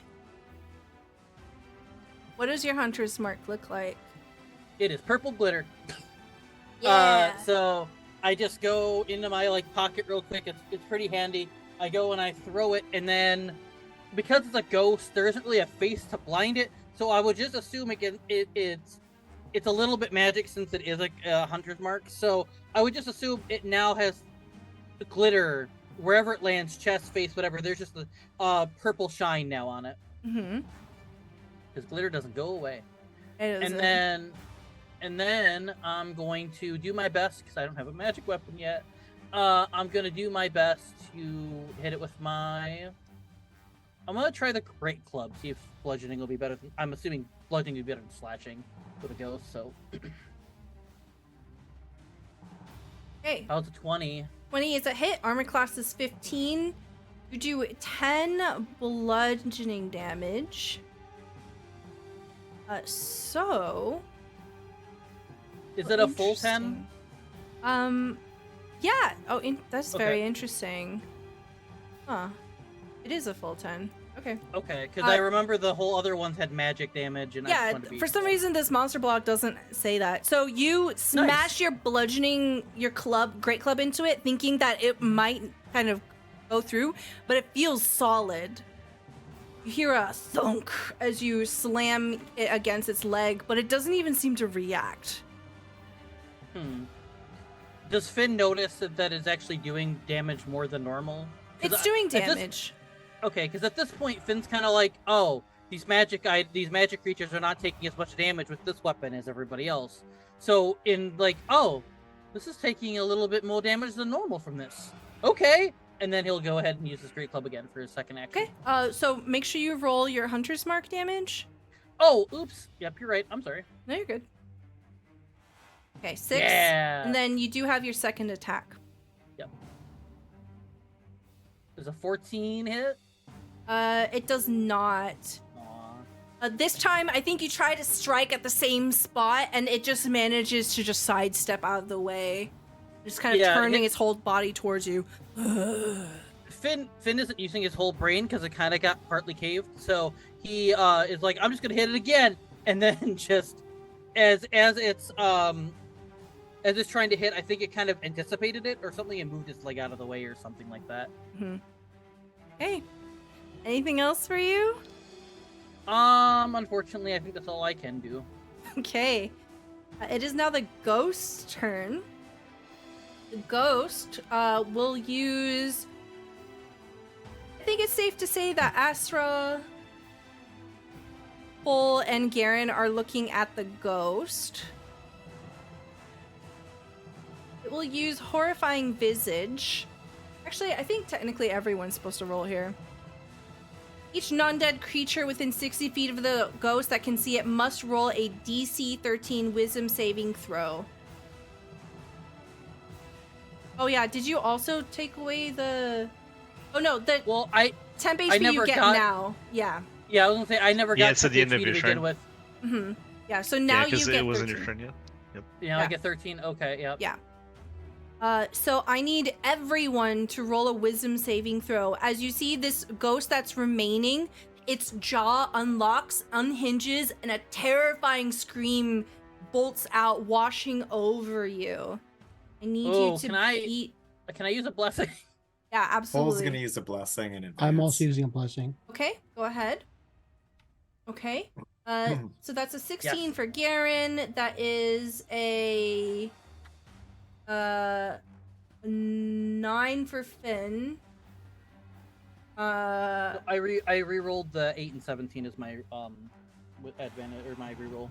What does your hunter's mark look like? It is purple glitter. Yeah. So I just go into my pocket real quick. It's pretty handy. I go and I throw it, and then because it's a ghost, there isn't really a face to blind it. So I would just assume it's a little bit magic since it is a hunter's mark. So I would just assume it now has the glitter wherever it lands, chest, face, whatever. There's just a purple shine now on it Mm-hmm. because glitter doesn't go away. It is. And then I'm going to do my best because I don't have a magic weapon yet. I'm gonna do my best to hit it with my. I'm gonna try the great club. See if bludgeoning will be better. I'm assuming bludgeoning will be better than slashing with a ghost. So. Okay. How's a 20? 20 is a hit. Armor class is 15. You do 10 bludgeoning damage. So. Is it a full 10? Interesting. Yeah. Oh, that's Okay. very interesting. Huh. It is a full 10. Okay. Okay, because I remember the whole other ones had magic damage, and I just Yeah, wanted to be... for some reason this monster block doesn't say that. So you smash your bludgeoning, your great club into it, thinking that it might kind of go through, but it feels solid. You hear a thunk as you slam it against its leg, but it doesn't even seem to react. Does Finn notice that it's actually doing damage more than normal? It's doing damage. Okay, because at this point, Finn's kind of like, oh, these magic creatures are not taking as much damage with this weapon as everybody else. So oh, this is taking a little bit more damage than normal from this. Okay, and then he'll go ahead and use his great club again for his second action. Okay. So make sure you roll your hunter's mark damage. Oh, oops. Yep, you're right. I'm sorry. No, you're good. Okay, 6. Yeah. And then you do have your second attack. Yep. Does a 14 hit? It does not. Aw. This time, I think you try to strike at the same spot, and it just manages to just sidestep out of the way. Just kind of turning its whole body towards you. Finn isn't using his whole brain because it kind of got partly caved. So he is like, I'm just gonna hit it again, and then just as it's trying to hit, I think it kind of anticipated it or something and moved its leg out of the way or something like that. Mm-hmm. Okay. Anything else for you? Unfortunately, I think that's all I can do. Okay. It is now the ghost's turn. The ghost will use... I think it's safe to say that Asra, Cole, and Garen are looking at the ghost. It will use Horrifying Visage. Actually, I think technically everyone's supposed to roll here. Each non-dead creature within 60 feet of the ghost that can see it must roll a DC 13 Wisdom saving throw. Oh yeah, did you also take away the... Oh no, the temp HP you get now. Yeah. Yeah, I was gonna say, I never got it's at the end of your turn. with. Mm-hmm. Yeah, so now you get it wasn't 13. your turn yet. Yep. Yeah, I get 13. Okay, yep. Yeah. So I need everyone to roll a wisdom saving throw. As you see this ghost that's remaining, its jaw unlocks, unhinges, and a terrifying scream bolts out, washing over you. I need you to beat... Can I use a blessing? Yeah, absolutely. Paul's gonna use a blessing in advance. I'm also using a blessing. Okay, go ahead. Okay. So that's a 16 Yes. for Garen. That is a 9 for Finn. I re-rolled the 8 and 17 as my with advantage or my re-roll.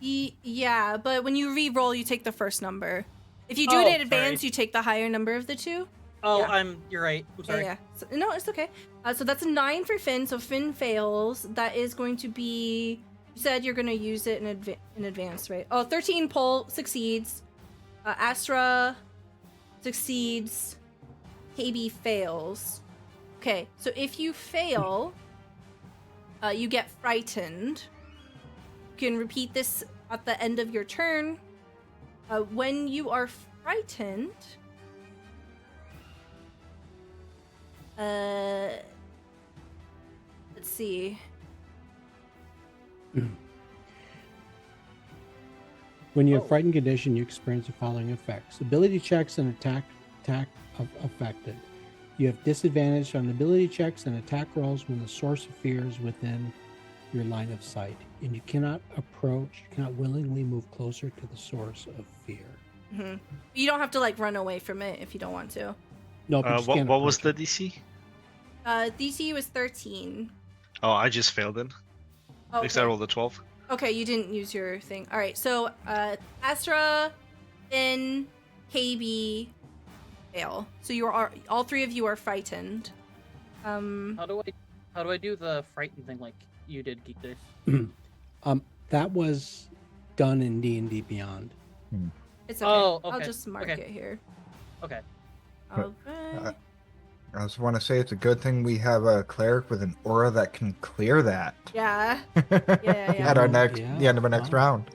Yeah, but when you re-roll, you take the first number. If you do it in advance, you take the higher number of the two. Oh, Yeah. You're right. I'm sorry. Yeah. So, no, it's okay. So that's a 9 for Finn. So Finn fails. That is going to be You said you're gonna use it in advance, right? Oh, 13 pull succeeds. Asra succeeds. KayBee fails. Okay, so if you fail, you get frightened. You can repeat this at the end of your turn. When you are frightened, let's see. When you have frightened condition, you experience the following effects: ability checks and attack affected. You have disadvantage on ability checks and attack rolls when the source of fear is within your line of sight, and you cannot willingly move closer to the source of fear. Mm-hmm. You don't have to like run away from it if you don't want to. No, but what was the DC? DC was 13. Oh, I just failed it. Oh, Because I rolled a 12. Okay, you didn't use your thing. All right, so Asra, Finn, KayBee, fail. So you are all three of you are frightened. How do I do the frightened thing like you did, GeekDice? That was done in D&D Beyond. It's okay. Oh, okay. I'll just mark it here. Okay. Okay. I just want to say it's a good thing we have a cleric with an aura that can clear that. Yeah. Yeah. At the end of our next round.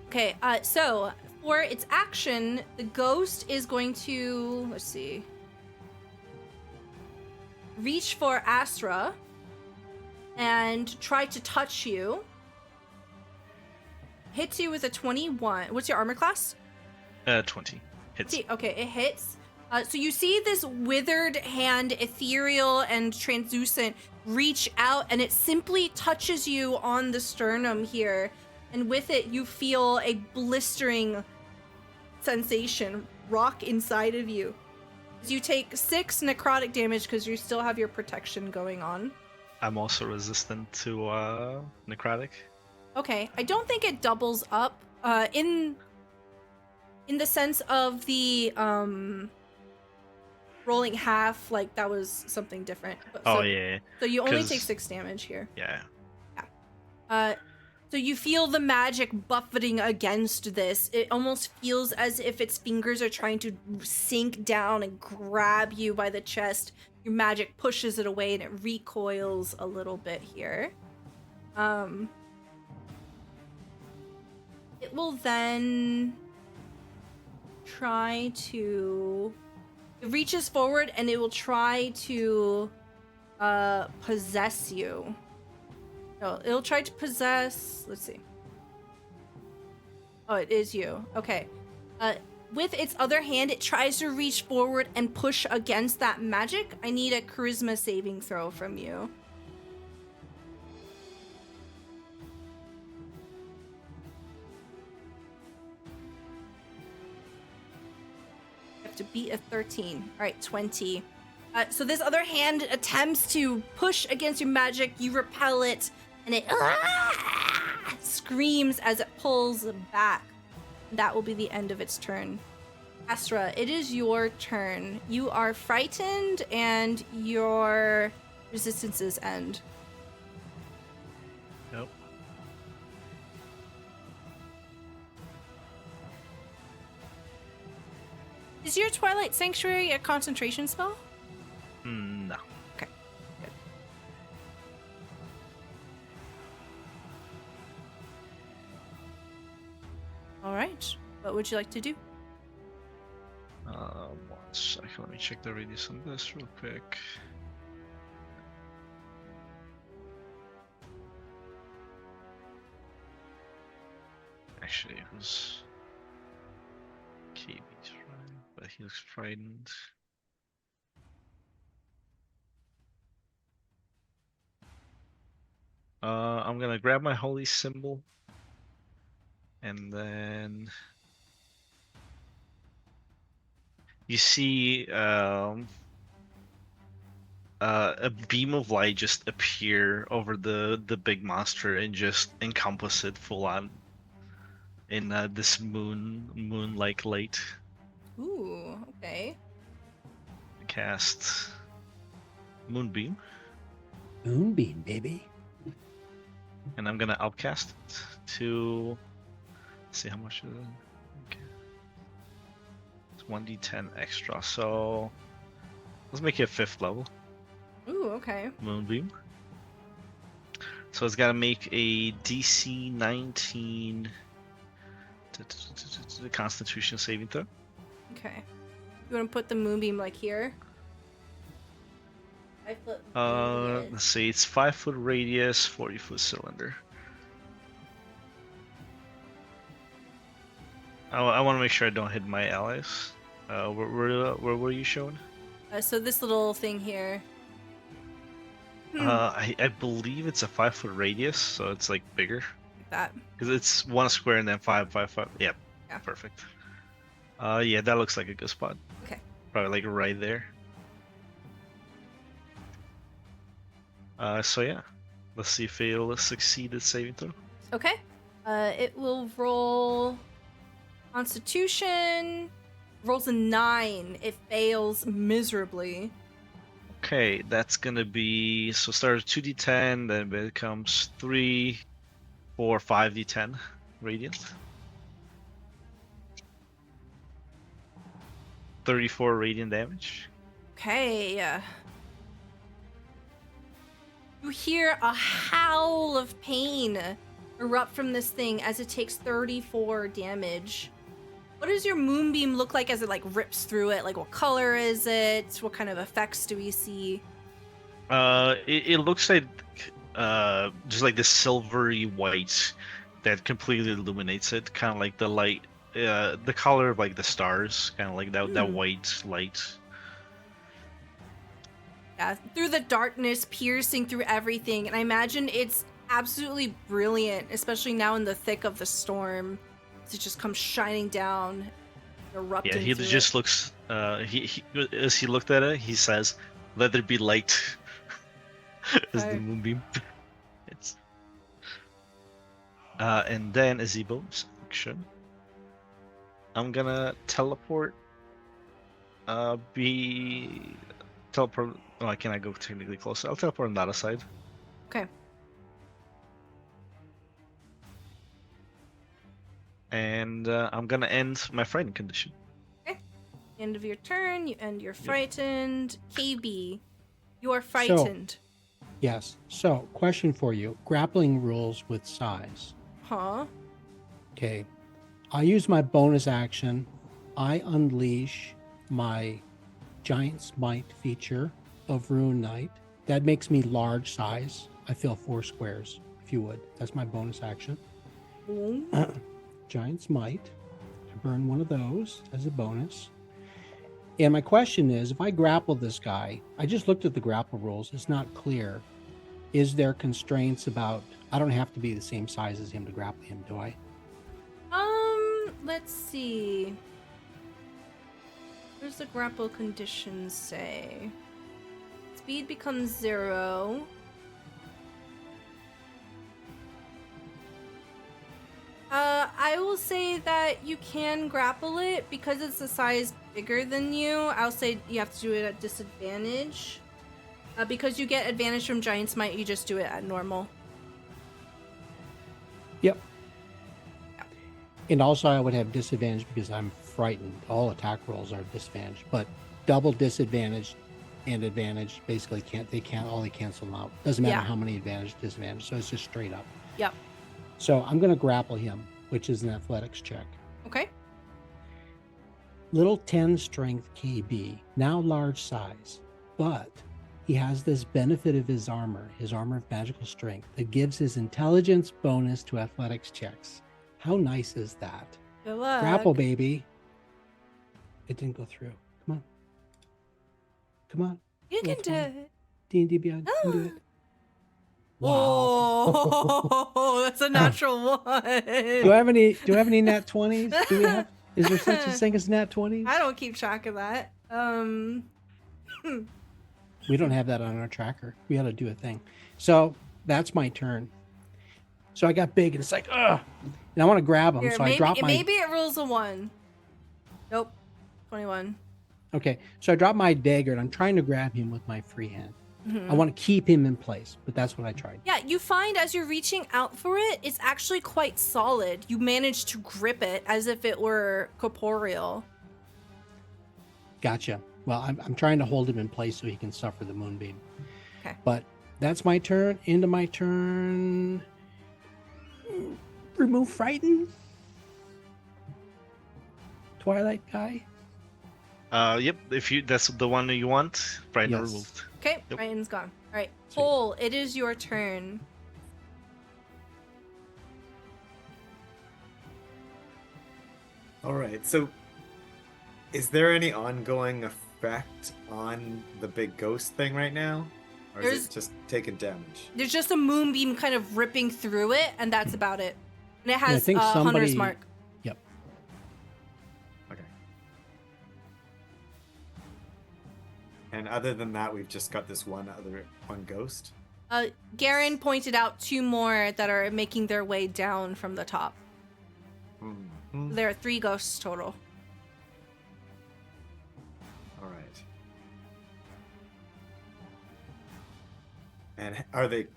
Okay. So for its action, the ghost is going to reach for Asra and try to touch you. Hits you with a 21. What's your armor class? 20. Hits. Okay, it hits. So you see this withered hand, ethereal and translucent, reach out, and it simply touches you on the sternum here. And with it, you feel a blistering sensation rock inside of you. You take 6 necrotic damage because you still have your protection going on. I'm also resistant to necrotic. Okay, I don't think it doubles up in the sense of the rolling half, like that was something different. Yeah. So you only take 6 damage here. Yeah. So you feel the magic buffeting against this. It almost feels as if its fingers are trying to sink down and grab you by the chest. Your magic pushes it away and it recoils a little bit here. It will then try to... It reaches forward and it will try to possess you. No, it'll try to possess... Let's see. Oh, it is you. Okay. With its other hand, it tries to reach forward and push against that magic. I need a charisma saving throw from you. You have to beat a 13. All right, 20. So this other hand attempts to push against your magic. You repel it, and it screams as it pulls back. That will be the end of its turn. Asra, it is your turn. You are frightened, and your resistances end. Nope. Is your Twilight Sanctuary a concentration spell? No. Okay, good. All right. What would you like to do? 1 second. Let me check the radius on this real quick. Actually, it was KayBee's right, but he looks frightened. I'm gonna grab my holy symbol, and then you see a beam of light just appear over the big monster and just encompass it full on in this moon-like light. Ooh, okay. Cast Moonbeam. Moonbeam, baby. And I'm gonna outcast it to see how much is it. Okay. It's 1d10 extra, so let's make it 5th level. Ooh, okay. Moonbeam. So it's gotta make a DC 19 Constitution saving throw. Okay. You want to put the moonbeam like here? 5 foot. Let's see, it's 5-foot radius, 40-foot cylinder. I want to make sure I don't hit my allies. Where were you showing? So this little thing here. I believe it's a 5-foot radius, so it's like bigger. Like that. Because it's 1 square and then 5, 5, 5. Yep. Yeah. Perfect. Yeah, that looks like a good spot. Okay. Probably like right there. So yeah, let's see if it'll succeed at saving throw. Okay. It will roll Constitution. Rolls a 9. It fails miserably. Okay, that's gonna be so start at 2d10, then it becomes 3, 4, 5d10 radiant. 34 radiant damage. Okay. You hear a howl of pain erupt from this thing as it takes 34 damage. What does your moonbeam look like as it like rips through it? Like what color is it? What kind of effects do we see? It looks like just like this silvery white that completely illuminates it, kind of like the light, the color of like the stars, kind of like that white light. Yeah, through the darkness, piercing through everything, and I imagine it's absolutely brilliant, especially now in the thick of the storm. It just comes shining down, erupting. Yeah, he through just it. looks. He as he looked at it, he says, "Let there be light." As the Okay. moonbeam. It's. And then as a bonus action, I'm gonna teleport. Teleport. Oh, I cannot go technically closer. I'll teleport on the other side. Okay. And I'm gonna end my frightened condition. End of your turn, you end your frightened. KayBee, you are frightened. Yes. So, question for you: grappling rules with size. Huh? Okay. I use my bonus action. I unleash my giant smite feature of Rune Knight. That makes me large size. I fill 4 squares, if you would. That's my bonus action. Ooh. Giant smite. I burn one of those as a bonus. And my question is, if I grapple this guy, I just looked at the grapple rules. It's not clear. Is there constraints about, I don't have to be the same size as him to grapple him, do I? Let's see. What does the grapple conditions say? Speed becomes 0. I will say that you can grapple it because it's a size bigger than you. I'll say you have to do it at disadvantage. Because you get advantage from Giant Smite, you just do it at normal. Yep. And also I would have disadvantage because I'm frightened. All attack rolls are disadvantage, but double disadvantage and advantage basically they cancel them out. Doesn't matter Yeah. how many advantage, disadvantage. So it's just straight up. Yep. So I'm going to grapple him, which is an athletics check. Okay. Little 10 strength KayBee, now large size, but he has this benefit of his armor of magical strength, that gives his intelligence bonus to athletics checks. How nice is that? Good luck. Grapple, baby. It didn't go through. Come on. Come on. You can Roll do 20. it. D&D Beyond. You can do it. Oh, that's a natural one. Do I have any nat 20s? Is there such a thing as nat 20s? I don't keep track of that. We don't have that on our tracker. We got to do a thing. So that's my turn. So I got big and it's like, ugh. And I want to grab him. Here, So I drop my. maybe it rolls a 1. Nope. 21. Okay. So I drop my dagger and I'm trying to grab him with my free hand. I want to keep him in place, but that's what I tried. Yeah, you find as you're reaching out for it, it's actually quite solid. You manage to grip it as if it were corporeal. Gotcha. Well, I'm trying to hold him in place so he can suffer the moonbeam. Okay. But that's my turn. Into my turn. Remove Frighten. Twilight guy. Yep. If that's the one that you want, Frighten Yes. removed. Okay, Yep. Ryan's gone. All right, Sweet. Cole, it is your turn. All right. So, is there any ongoing effect on the big ghost thing right now, or is There's- it just taking damage? There's just a moonbeam kind of ripping through it, and that's about it. And it I has think Hunter's somebody- mark. Yep. Okay. And other than that, we've just got this one ghost. Garen pointed out 2 more that are making their way down from the top. Hmm. There are 3 ghosts total. All right. And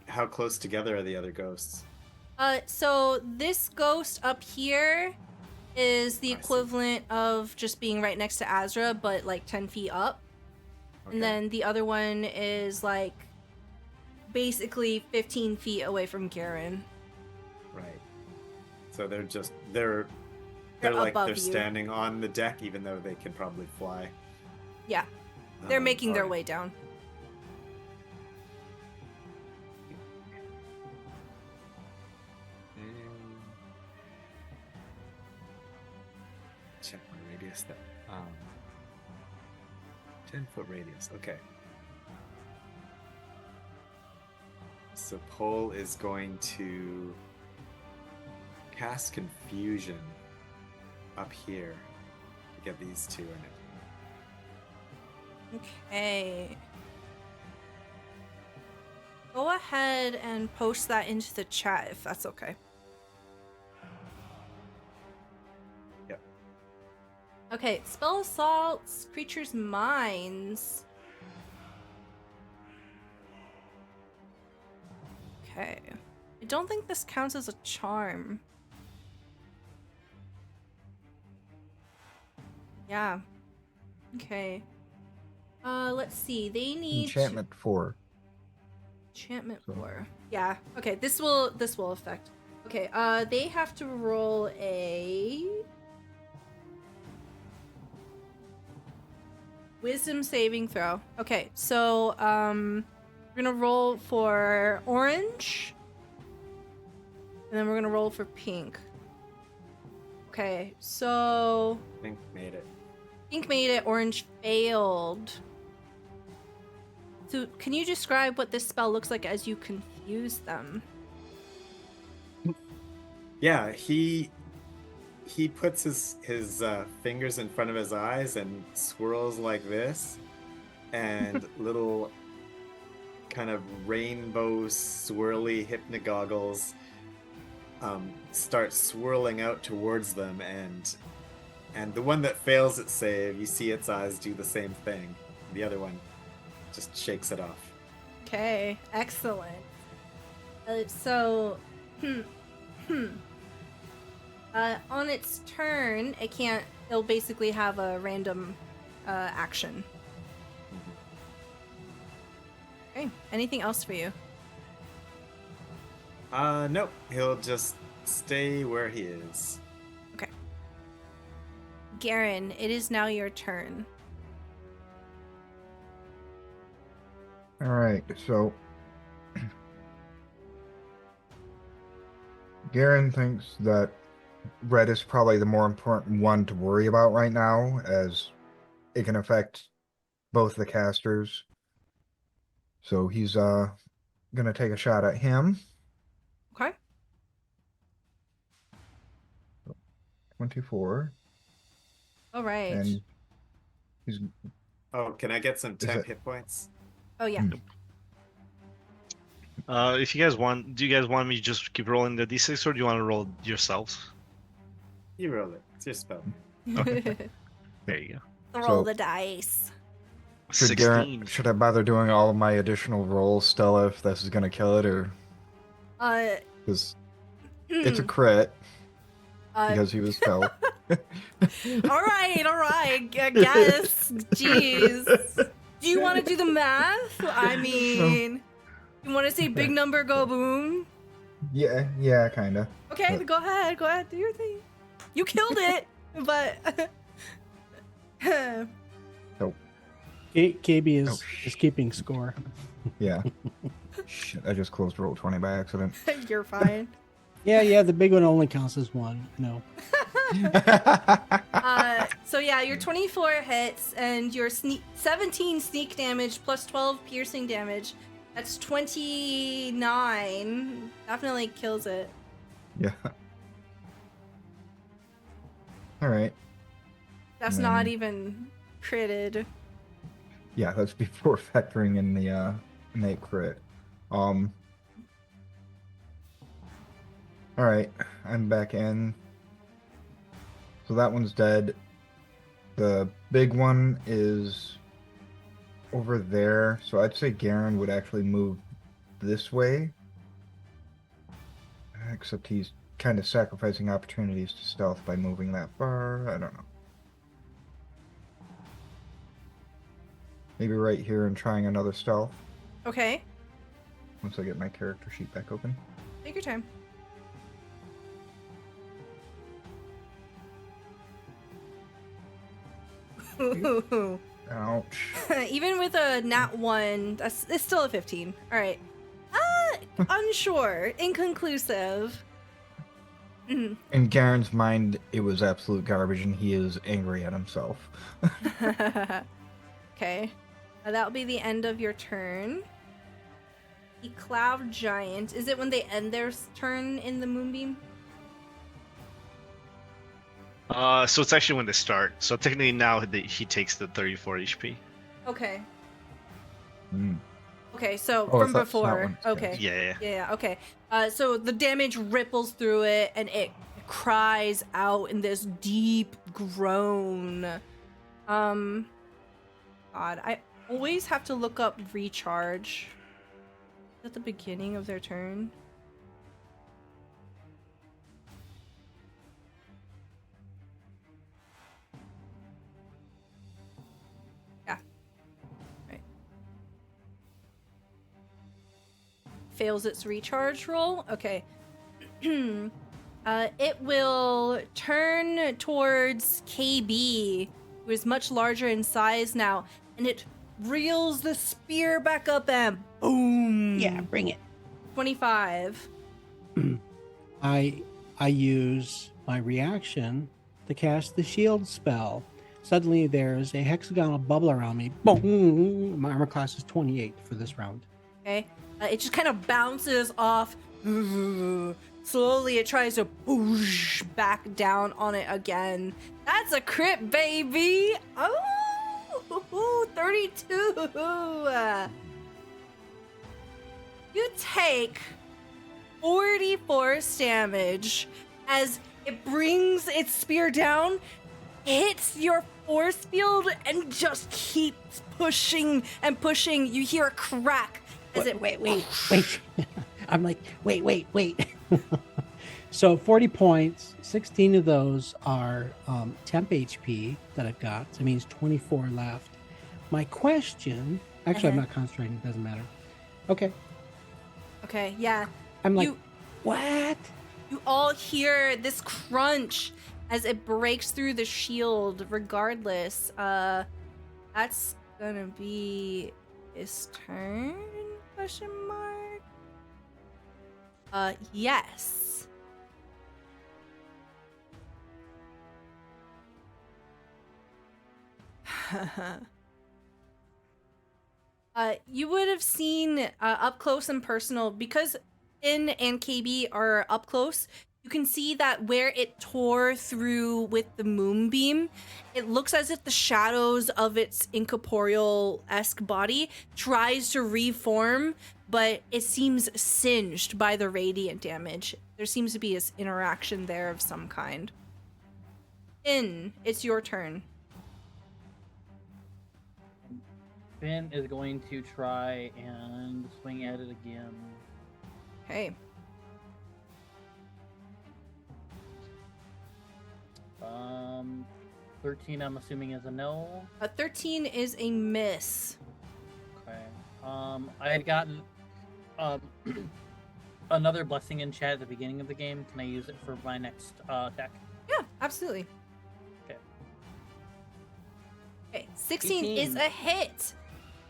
how close together are the other ghosts? So this ghost up here is the I see. equivalent of just being right next to Asra, but like 10 feet up. Okay. And then the other one is like basically 15 feet away from Garen. Right. So they're They're like above they're you. standing on the deck, even though they can probably fly. Yeah, they're making their alright. way down. Check my radius there. 10-foot radius. Okay. So Pole is going to cast Confusion up here to get these 2 in it. Okay. Go ahead and post that into the chat if that's okay. Yep. Okay, spell assaults creatures' minds. Okay. I don't think this counts as a charm. Yeah. Okay. Let's see. They need Enchantment 4. Enchantment So- 4. Yeah. Okay, this will affect. Okay, they have to roll a Wisdom saving throw. Okay, so we're gonna roll for orange. And then we're gonna roll for pink. Okay, so Pink made it. pink made it, orange failed. So can you describe what this spell looks like as you confuse them? Yeah, he puts his fingers in front of his eyes and swirls like this, and little kind of rainbow swirly hypnagoggles start swirling out towards them, and the one that fails its save, you see its eyes do the same thing. The other one just shakes it off. Okay, excellent. So, on its turn, it'll basically have a random action. Okay, anything else for you? Nope. He'll just stay where he is. Okay. Garen, it is now your turn. All right, so Garen thinks that red is probably the more important one to worry about right now, as it can affect both the casters. So he's gonna take a shot at him. Okay. 24, All right. and he's Oh, can I get some Is 10 it- hit points? Oh yeah. If you guys want, do you guys want me to just keep rolling the d6, or do you want to roll yourselves? You roll it. It's your spell. There you go. Roll So- the dice. 16. Should I bother doing all of my additional rolls, Stella, if this is gonna kill it, or Uh, because it's a crit because he was fell. all right, I guess. Jeez. Do you want to do the math? I mean, you want to say big number go boom? Yeah, kinda. Okay, But- go ahead, do your thing. You killed it, but Nope. KayBee Oh, is keeping score. Yeah. Shit, I just closed roll 20 by accident. you're fine. Yeah, the big one only counts as one. No. So yeah, your 24 hits and your 17 sneak damage plus 12 piercing damage. That's 29. Definitely kills it. Yeah. All right. That's And not then- even critted. Yeah, that's before factoring in the innate crit. All right, I'm back in. So that one's dead. The big one is over there. So I'd say Garen would actually move this way. Except he's kind of sacrificing opportunities to stealth by moving that far. I don't know. Maybe right here and trying another stealth. Okay, Once I get my character sheet back open. take your time. Ouch. Even with a nat 1, it's still a 15. All right. Unsure. Inconclusive. Mhm. In Garen's mind, it was absolute garbage, and he is angry at himself. Okay. That'll be the end of your turn. The Cloud Giant. Is it when they end their turn in the Moonbeam? So it's actually when they start. So technically now he takes the 34 HP. Okay. Hmm. Okay, so Oh, from I thought it's not before. when it's Okay. cast. Yeah. Yeah, okay. So the damage ripples through it and it cries out in this deep groan. God, I always have to look up recharge at the beginning of their turn. Yeah. Right. Fails its recharge roll. Okay. It will turn towards KayBee, who is much larger in size now, and it reels the spear back up and boom. Yeah, bring it. 25. I use my reaction to cast the shield spell. Suddenly there's a hexagonal bubble around me. Boom! My armor class is 28 for this round. Okay. It just kind of bounces off. Slowly, it tries to boosh back down on it again. That's a crit, baby. Oh, 32. You take 40 force damage as it brings its spear down, hits your force field, and just keeps pushing and pushing. You hear a crack as it. Wait. I'm like, wait. So 40 points, 16 of those are temp HP that I've got. So it means 24 left. My question, actually, I'm not concentrating, it doesn't matter. Okay. Okay, yeah. I'm like, You- what? You all hear this crunch as it breaks through the shield regardless. That's gonna be his turn? Question mark. Yes. You would have seen up close and personal because Finn and KayBee are up close. You can see that where it tore through with the moonbeam, it looks as if the shadows of its incorporeal-esque body tries to reform, but it seems singed by the radiant damage. There seems to be this interaction there of some kind. Finn, it's your turn. Finn is going to try and swing at it again. Okay. 13, I'm assuming, is a no. 13 is a miss. Okay. I had gotten another blessing in chat at the beginning of the game. Can I use it for my next attack? Yeah, absolutely. Okay. Okay, 16 is 18. a hit.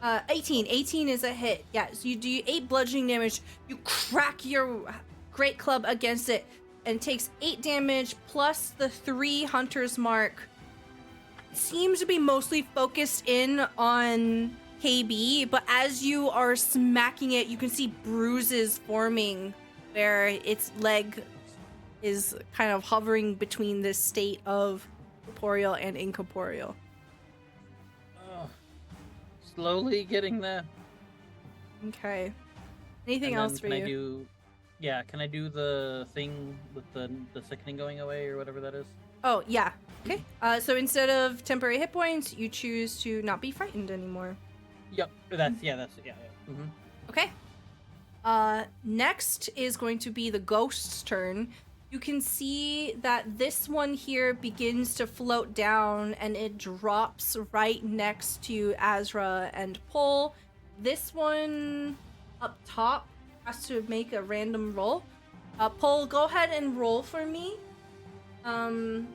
18 is a hit. Yeah, so you do 8 bludgeoning damage. You crack your great club against it and it takes 8 damage plus the 3 hunter's mark. It seems to be mostly focused in on KayBee, but as you are smacking it, you can see bruises forming where its leg is kind of hovering between this state of corporeal and incorporeal. Slowly getting there. Okay. Anything And else then for can you? Can I do the thing with the sickening going away or whatever that is? Oh, yeah. Okay. So instead of temporary hit points, you choose to not be frightened anymore. Yep. That's yeah. Mm-hmm. Okay. Next is going to be the ghost's turn. You can see that this one here begins to float down and it drops right next to Asra and Pol. This one up top has to make a random roll. Pol, go ahead and roll for me. Roll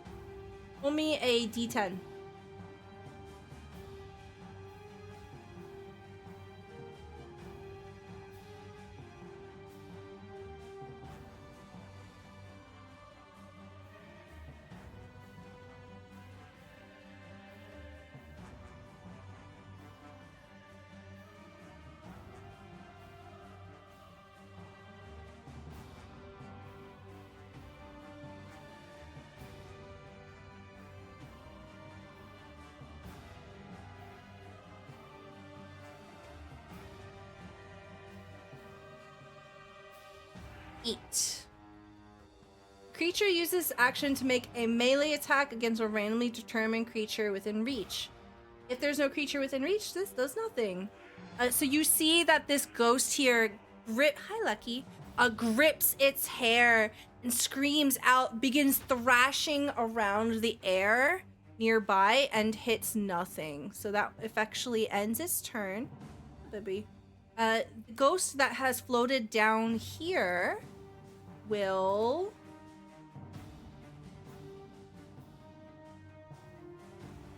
me a d10. Creature uses action to make a melee attack against a randomly determined creature within reach. If there's no creature within reach, this does nothing. So you see that this ghost here grips its hair and screams out, begins thrashing around the air nearby and hits nothing. So that effectually ends its turn. Baby. The ghost that has floated down here will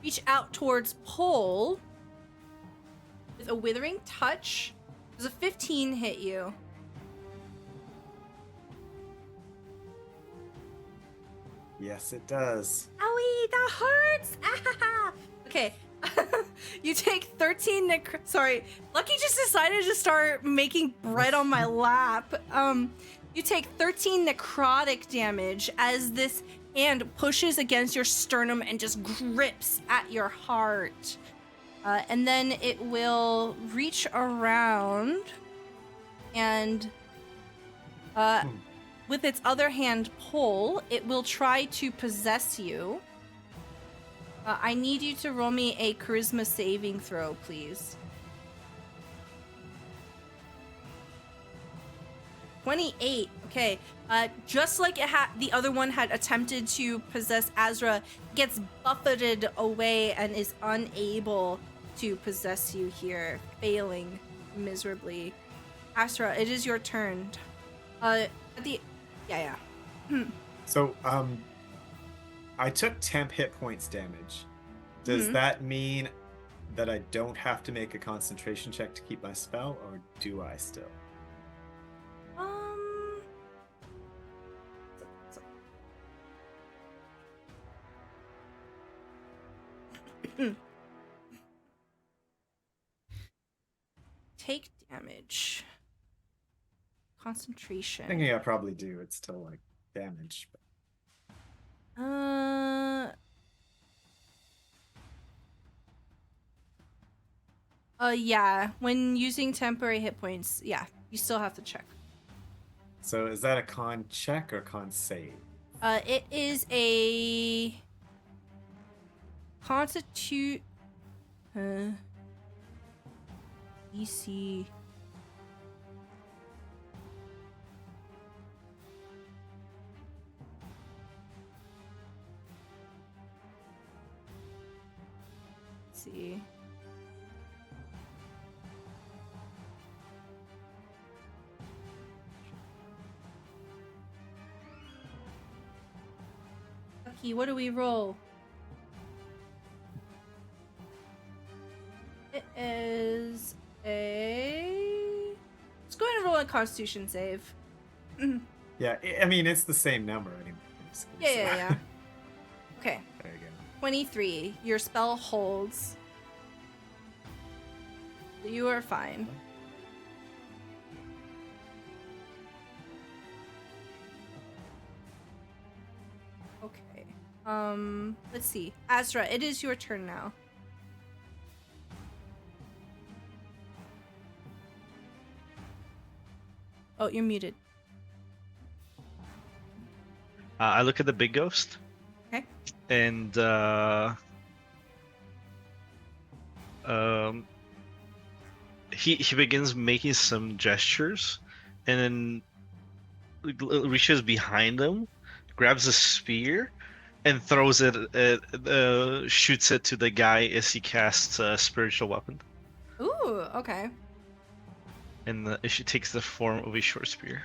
reach out towards Pol with a withering touch. Does a 15 hit you? Yes, it does. Owie, that hurts! Ah! Okay. You take 13 sorry, Lucky just decided to start making bread on my lap. You take 13 necrotic damage as this hand pushes against your sternum and just grips at your heart. And then it will reach around and with its other hand Pol, it will try to possess you. I need you to roll me a charisma saving throw, please. 28. Okay. Just like the other one had attempted to possess Asra, it gets buffeted away and is unable to possess you here, failing miserably. Asra, it is your turn. So, I took temp hit points damage. Does that mean that I don't have to make a concentration check to keep my spell, or do I still? Take damage. Concentration. Thinking I probably do. It's still like damage. Yeah. When using temporary hit points, yeah, you still have to check. So is that a con check or con save? It is a DC. Let's see. Lucky, what do we roll? It is a. Let's go ahead and roll a Constitution save. Yeah, I mean, it's the same number anyway. basically, Yeah. Okay, There you go. 23. Your spell holds. You are fine. Okay. Let's see. Asra, it is your turn now. Oh, you're muted. I look at the big ghost. Okay. And he begins making some gestures, and then reaches behind him, grabs a spear, and throws it. Shoots it to the guy as he casts a spiritual weapon, Ooh, okay. and it takes the form of a short spear,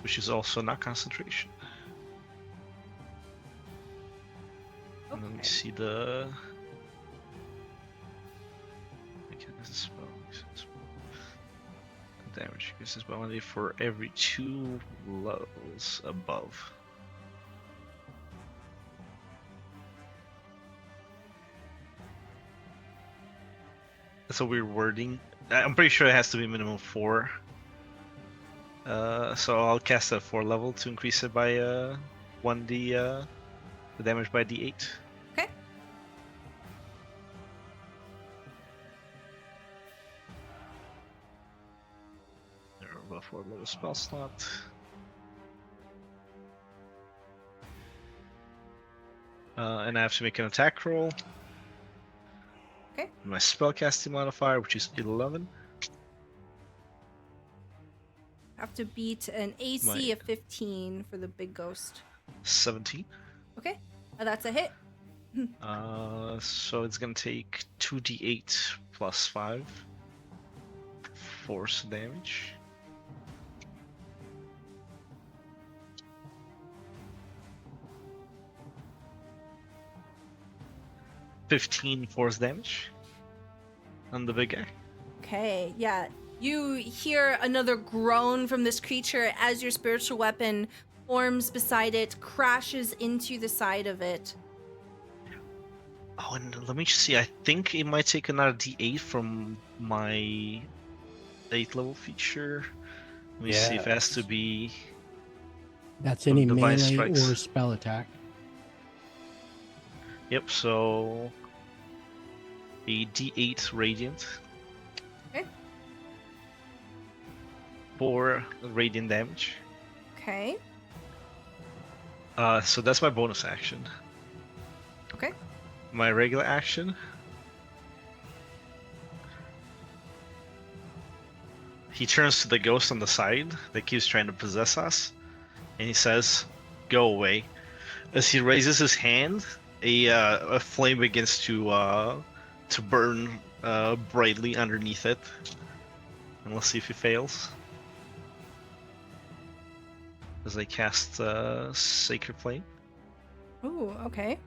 which is also not concentration. And let me Okay. see the. Damage increases by 1d for every 2 levels above. That's a weird wording. I'm pretty sure it has to be minimum 4. So I'll cast a 4 level to increase it by 1d the damage by d8. Okay. There are 4 level spell slot. And I have to make an attack roll. Okay. My spellcasting modifier, which is 11. Have to beat an AC My- of 15 for the big ghost. 17. Okay. That's a hit. So it's gonna take 2d8 plus 5 force damage. $15 force damage on the big guy. Okay, yeah. You hear another groan from this creature as your spiritual weapon forms beside it, crashes into the side of it. Oh, and let me just see. I think it might take another d8 from my 8th level feature. Let me see if it has to Yes. be. That's any Divine melee strikes. or spell attack. Yep, so a d8 radiant. Okay. 4 radiant damage. Okay. So that's my bonus action. Okay. My regular action. He turns to the ghost on the side that keeps trying to possess us, and he says, "Go away." As he raises his hand, a flame begins to burn brightly underneath it. And let's see if he fails. As I cast Sacred Flame. Ooh, okay.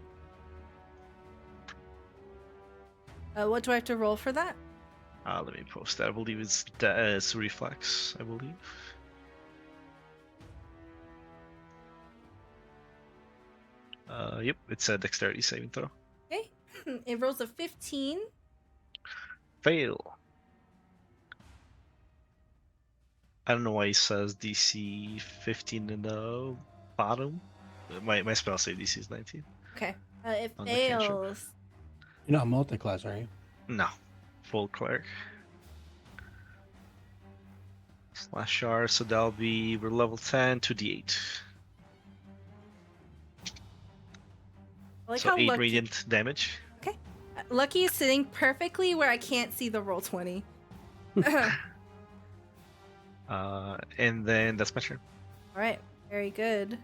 What do I have to roll for that? Let me post that. I believe it's reflex, I believe. Yep, it's a dexterity saving throw. Okay. It rolls a 15. Fail. I don't know why he says DC 15 in the bottom. My spell save DC is 19. Okay. It On the cantrip. fails. You're not multi-class, are you? No. Full cleric. Slash R, so that'll be, we're level 10 to D8. I like So how 8 lucky. radiant damage. Okay. Lucky is sitting perfectly where I can't see the roll 20. And then that's my turn. All right, very good.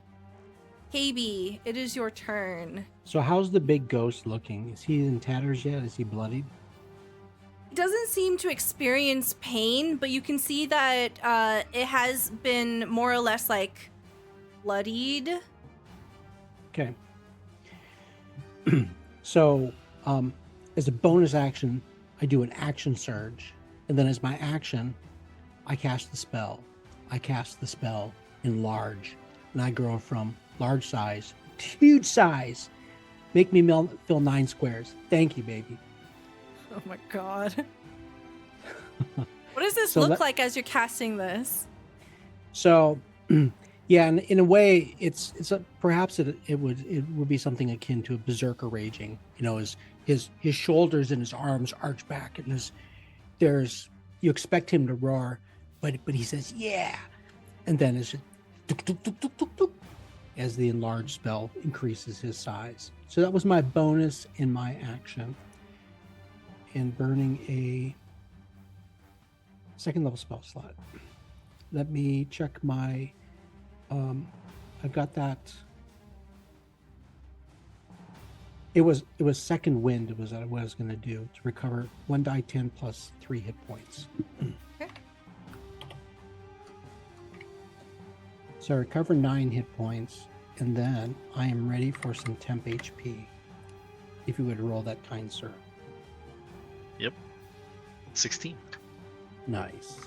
KayBee, it is your turn. So how's the big ghost looking? Is he in tatters yet? Is he bloodied? He doesn't seem to experience pain, but you can see that it has been more or less like bloodied. Okay. So, as a bonus action, I do an action surge, and then as my action, I cast the spell. I cast the spell in large, and I grow from large size to huge size. Make me fill 9 squares. Thank you, baby. Oh my god. What does this So look that- like as you're casting this? So, yeah, in a way, perhaps it would be something akin to a berserker raging. You know, his shoulders and his arms arch back, and you expect him to roar, but he says yeah, and then it's just tuk, tuk, tuk, tuk, tuk, tuk, as the enlarged spell increases his size. So that was my bonus in my action, and burning a second level spell slot. Let me check my. I've got that. It was second wind. It was what I was going to do to recover 1d10 plus 3 hit points. Okay. So I recover 9 hit points, and then I am ready for some temp HP. If you would roll that, kind sir. Yep. 16. Nice.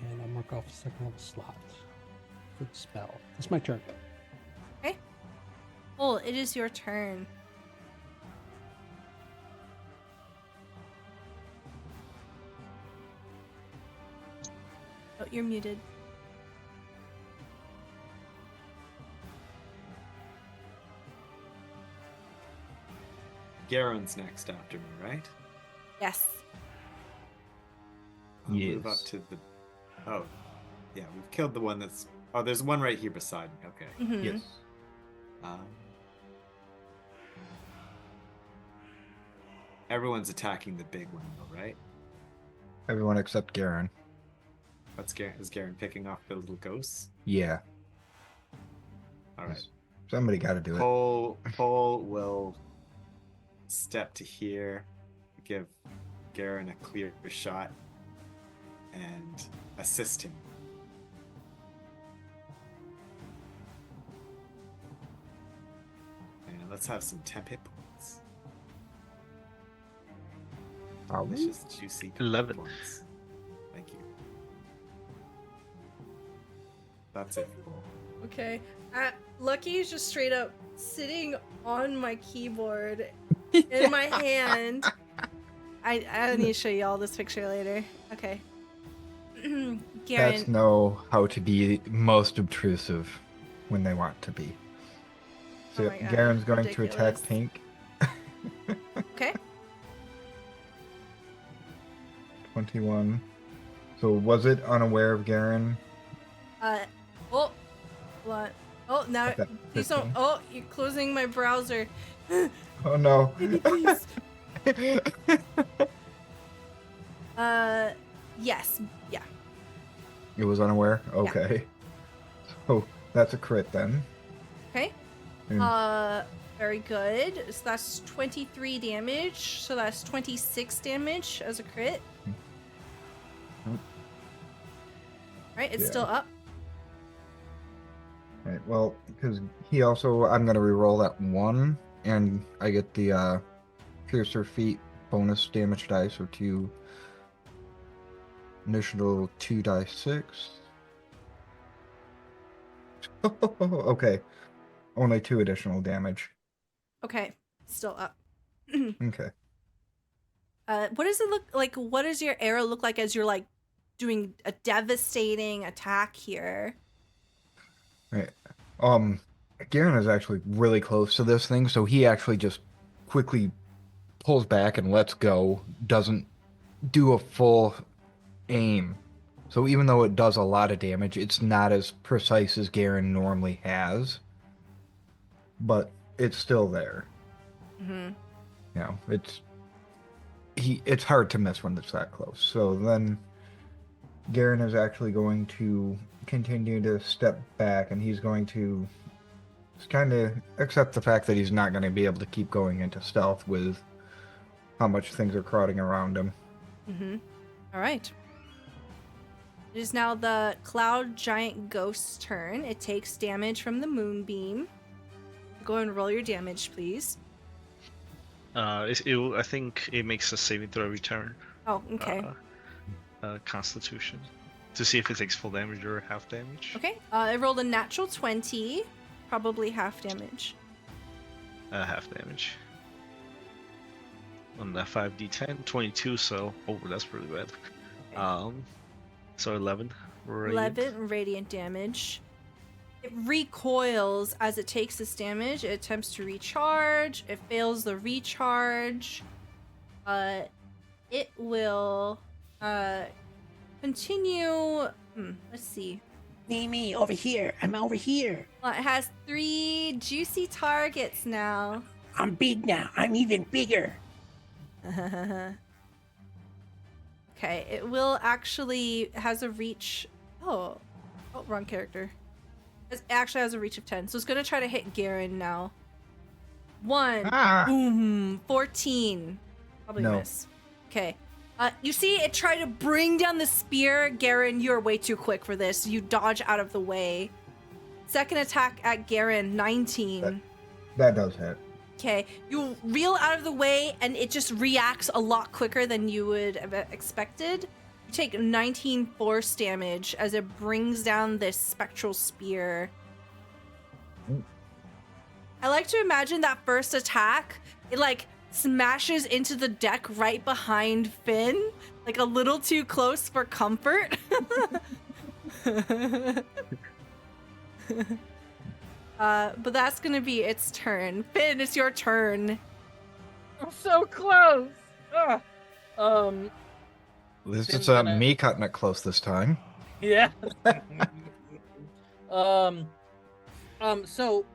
And I'll mark off a second level slot for the spell. That's my turn. Okay. Oh, it is your turn. Oh, you're muted. Garen's next after me, right? Yes. I'll move up to the. Oh, yeah, we've killed the one that's. Oh, there's one right here beside me. Okay. Mhm. Yes. Everyone's attacking the big one, though, right? Everyone except Garen. What's Garen? Is Garen picking off the little ghosts? Yeah. All right. Somebody got to do it. Paul will step to here, give Garen a clear shot, and assist him. And let's have some temp hit points. Oh, Delicious, juicy temp 11. points. Thank you. That's it. Okay. Lucky is just straight up sitting on my keyboard in my hand. I need to show you all this picture later. Okay. Garen. Cats know how to be most obtrusive when they want to be. So Oh my God, Garen's going to ridiculous. attack Pink. Okay. 21. So was it unaware of Garen? Oh, what? Oh, now, Okay, please don't. 15. Oh, you're closing my browser. Oh no. Baby, please. Yes. Yeah. It was unaware? Okay. So that's a crit then. Okay. And Very good. So that's 23 damage. So that's 26 damage as a crit. Right, it's Yeah. still up. Right, well, because he also, I'm going to reroll that 1, and I get the Piercer Feet bonus damage dice, or 2 initial 2 die 6. Okay, only 2 additional damage. Okay, still up. Okay. What does it look like? What does your arrow look like as you're like doing a devastating attack here? Right. Garen is actually really close to this thing, so he actually just quickly pulls back and lets go, doesn't do a full aim. So even though it does a lot of damage, it's not as precise as Garen normally has. But it's still there. Mm-hmm. You know, it's hard to miss when it's that close. So then Garen is actually going to continue to step back, and he's going to kind of accept the fact that he's not going to be able to keep going into stealth with how much things are crowding around him. Mm-hmm. All right. It is now the Cloud Giant Ghost's turn. It takes damage from the Moonbeam. Go and roll your damage, please. I think it makes a saving throw every turn. Oh, okay. Constitution. To see if it takes full damage or half damage. Okay. It rolled a natural 20. Probably half damage. Half damage. On that 5d10, 22, so that's pretty bad. Okay. So 11 radiant. 11 radiant damage. It recoils as it takes this damage. It attempts to recharge. It fails the recharge. It will continue. Let's see. Me, over here. I'm over here. Well, it has 3 juicy targets now. I'm big now. I'm even bigger. Okay, it will actually has a reach. Oh, wrong character. It actually has a reach of 10, so it's gonna try to hit Garen now. 1, boom, 14. Probably No. miss. Okay. You see it try to bring down the spear. Garen, you're way too quick for this. You dodge out of the way. Second attack at Garen, 19. That does hit. Okay, you reel out of the way, and it just reacts a lot quicker than you would have expected. You take 19 force damage as it brings down this spectral spear. I like to imagine that first attack, it like smashes into the deck right behind Finn, like a little too close for comfort. But that's gonna be its turn. Finn, it's your turn. I'm so close. Ah. At least Finn's it's gonna- me cutting it close this time. Yeah. So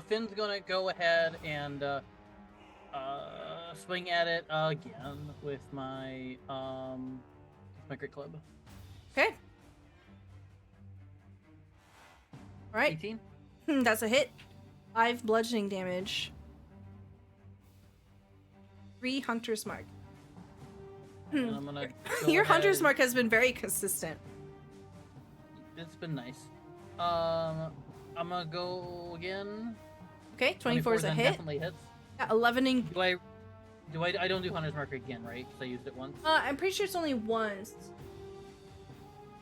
Finn's gonna go ahead and swing at it again with my great club. Okay. All right. 18. That's a hit. 5 bludgeoning damage. 3 Hunter's Mark. And I'm gonna go Your Hunter's ahead- Mark has been very consistent. It's been nice. I'm gonna go again. Okay, 24 is a then hit. Definitely hits. Yeah, 11 in... I don't do Hunter's Mark again, right? Because I used it once. I'm pretty sure it's only once.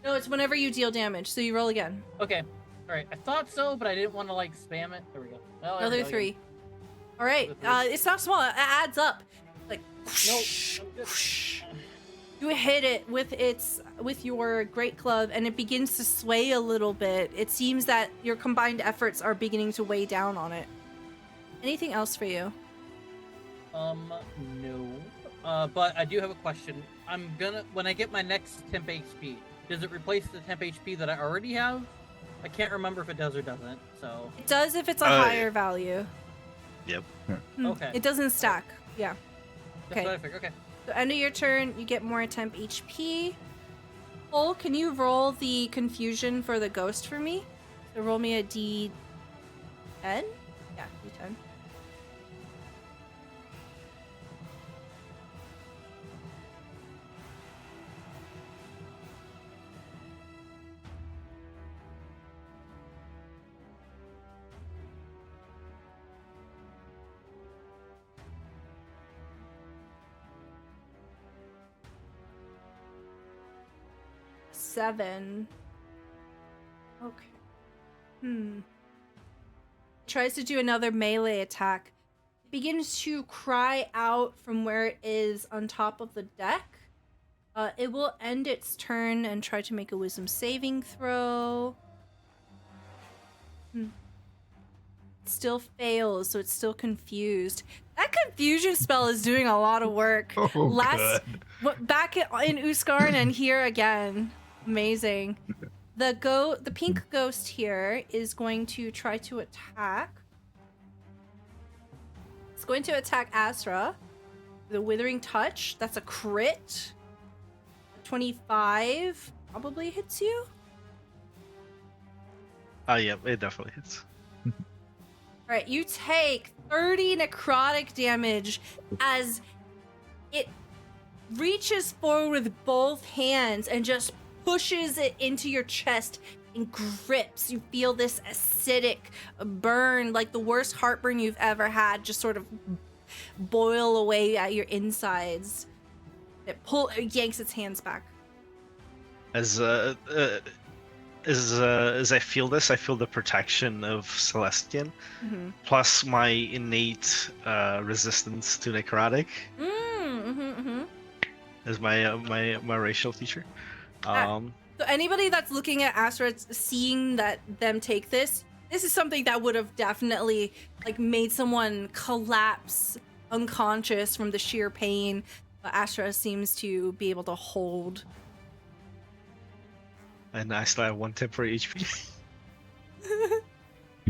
No, it's whenever you deal damage, so you roll again. Okay. All right. I thought so, but I didn't want to like spam it. There we go. Well, there we Another go 3. again. All right, Another 3. it's not small. It adds up. Like, Nope. I'm good. you hit it with your great club, and it begins to sway a little bit. It seems that your combined efforts are beginning to weigh down on it. Anything else for you? No. But I do have a question. When I get my next temp HP, does it replace the temp HP that I already have? I can't remember if it does or doesn't, so. It does if it's a higher value. Yep. Okay. It doesn't stack. Yeah. That's Okay. what I figured. Okay. So end of your turn, you get more temp HP. Cole, can you roll the confusion for the ghost for me? So roll me a D10? Yeah, D10. Seven. Okay. Tries to do another melee attack. It begins to cry out from where it is on top of the deck. It will end its turn and try to make a wisdom saving throw. Still fails, so it's still confused. That confusion spell is doing a lot of work. Back in Uskarn and here again. Amazing. The pink ghost here is going to try to attack. It's going to attack Asra. The Withering Touch. That's a crit. 25 probably hits you. Yeah, it definitely hits. All right, you take 30 necrotic damage as it reaches forward with both hands and just pushes it into your chest and grips. You feel this acidic burn, like the worst heartburn you've ever had, just sort of boil away at your insides. It yanks its hands back. As I feel this, I feel the protection of Celestian, plus my innate resistance to necrotic. As my racial feature. So anybody that's looking at Asra, seeing that them take this is something that would have definitely like made someone collapse unconscious from the sheer pain. But Asra seems to be able to hold. And I still have 1 temporary HP.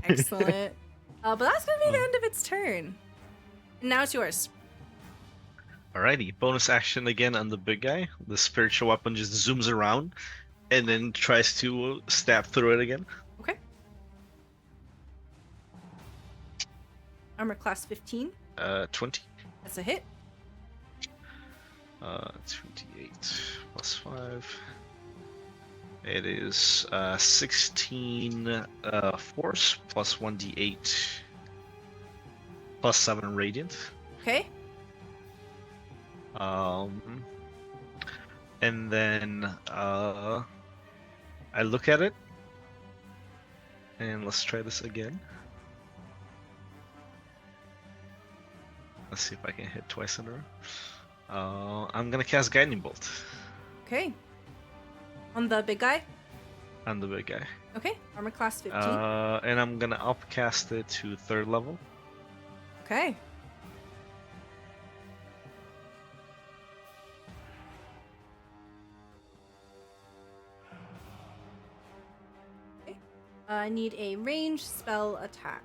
Excellent. But that's gonna be the end of its turn. And now it's yours. Alrighty, bonus action again on the big guy. The spiritual weapon just zooms around and then tries to stab through it again. Okay. Armor class 15. 20. That's a hit. 28 plus 5. It is 16 force plus 1d8 plus 7 radiant. Okay. And then I look at it, and let's try this again. Let's see if I can hit twice in a row. I'm gonna cast Guiding Bolt Okay. On the big guy? on the big guy. Okay. Armor class 15. And I'm gonna upcast it to 3rd level. Okay. I need a ranged spell attack.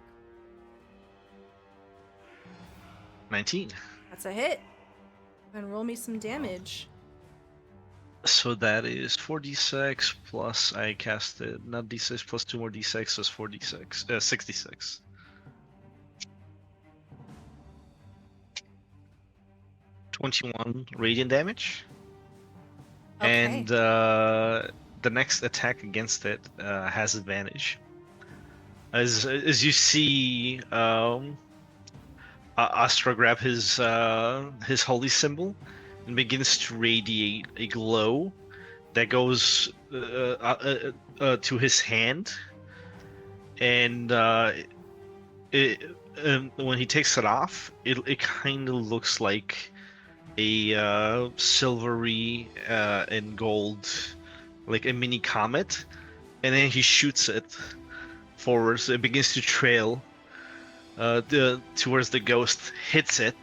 19. That's a hit. And roll me some damage. So that is 4d6 plus I cast it, not d6 plus 2 more d6, so it's 4d6, 66. $21 radiant damage. Okay. And the next attack against it has advantage. As you see, Astra grab his holy symbol and begins to radiate a glow that goes to his hand, and when he takes it off, it kind of looks like a silvery and gold, like a mini comet, and then he shoots it forward, so it begins to trail towards the ghost, hits it,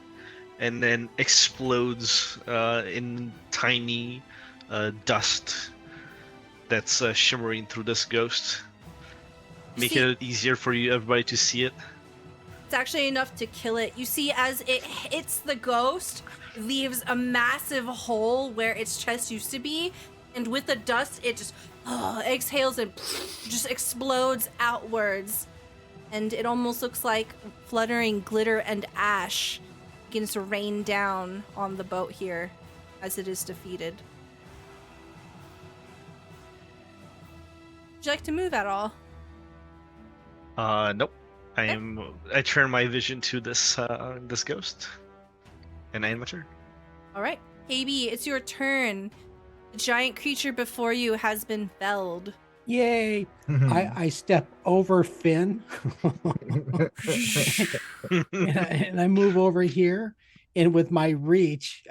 and then explodes in tiny dust that's shimmering through this ghost, making it easier for you everybody to see it. It's actually enough to kill it. You see, as it hits the ghost, it leaves a massive hole where its chest used to be, and with the dust, it just exhales and just explodes outwards. And it almost looks like fluttering glitter and ash begins to rain down on the boat here as it is defeated. Would you like to move at all? Nope. I turn my vision to this this ghost, and I end my turn. All right, KayBee, it's your turn. The giant creature before you has been felled. Yay! I step over Finn, and I move over here, and with my reach,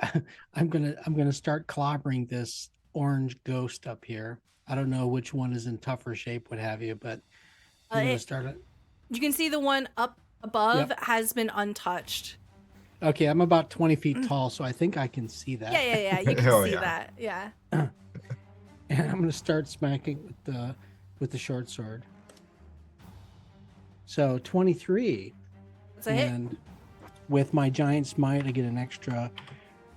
I'm gonna start clobbering this orange ghost up here. I don't know which one is in tougher shape, what have you, but I'm gonna start it. You can see the one up above has been untouched. Okay, I'm about 20 feet tall, so I think I can see that. Yeah, you can see that. Yeah. And I'm going to start smacking with the short sword. So 23. That's a hit. And With my giant smite, I get an extra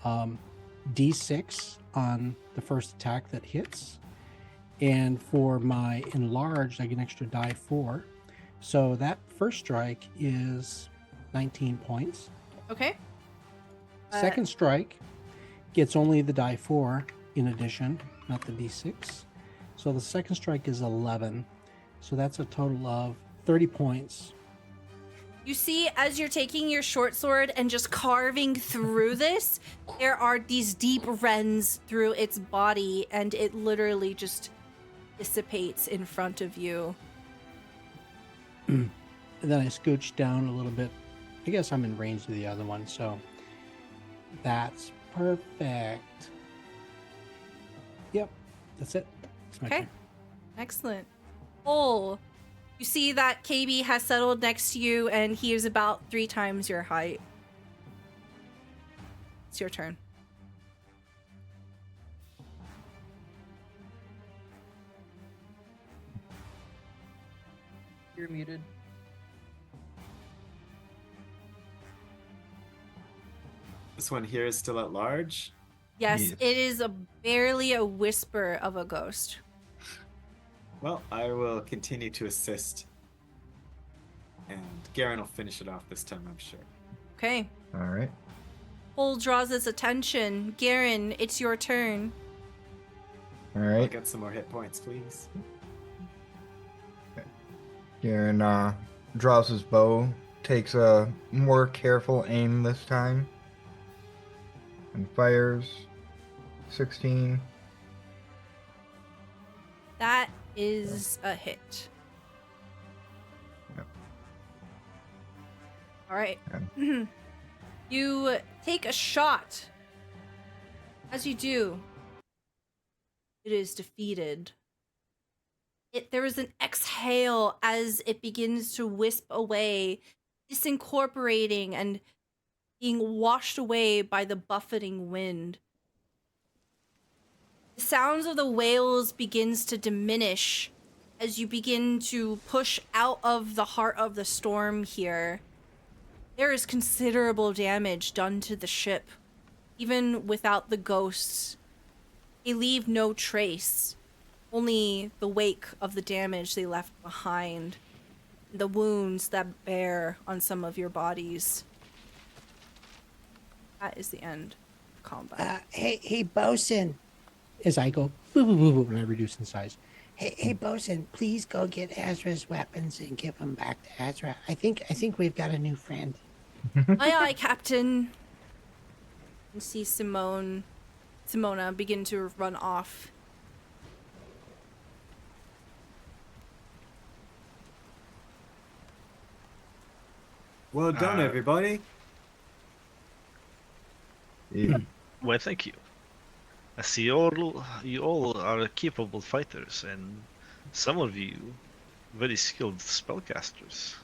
d6 on the first attack that hits. And for my enlarged, I get an extra die 4. So that first strike is 19 points. Okay. Second strike gets only the die 4 in addition, not the d6. So the second strike is 11. So that's a total of 30 points. You see, as you're taking your short sword and just carving through this, there are these deep rends through its body, and it literally just dissipates in front of you. And then I scooch down a little bit. I guess I'm in range of the other one, so that's perfect. Yep, that's it. It's my Okay. turn. Excellent. Oh, you see that KayBee has settled next to you, and he is about 3 times your height. It's your turn. You're muted. This one here is still at large. Yes, Yes. it is barely a whisper of a ghost. Well, I will continue to assist. And Garen will finish it off this time, I'm sure. Okay. All right. Hole draws its attention. Garen, it's your turn. All I'll right. get some more hit points, please. Garen draws his bow, takes a more careful aim this time, and fires. 16. That is a hit. Yep. All right. Okay. You take a shot. As you do, it is defeated. There is an exhale as it begins to wisp away, disincorporating and being washed away by the buffeting wind. The sounds of the wails begins to diminish as you begin to push out of the heart of the storm here. There is considerable damage done to the ship, even without the ghosts. They leave no trace, only the wake of the damage they left behind, the wounds that bear on some of your bodies. That is the end of combat. Hey, bosun. As I go, boo, boo, boo, boo, and I reduce in size. Hey, bosun. Please go get Asra's weapons and give them back to Asra. I think we've got a new friend. Aye, aye, Captain. You see Simona begin to run off. Well done, everybody. Yeah. Well, thank you. I see you all are capable fighters, and some of you very skilled spellcasters.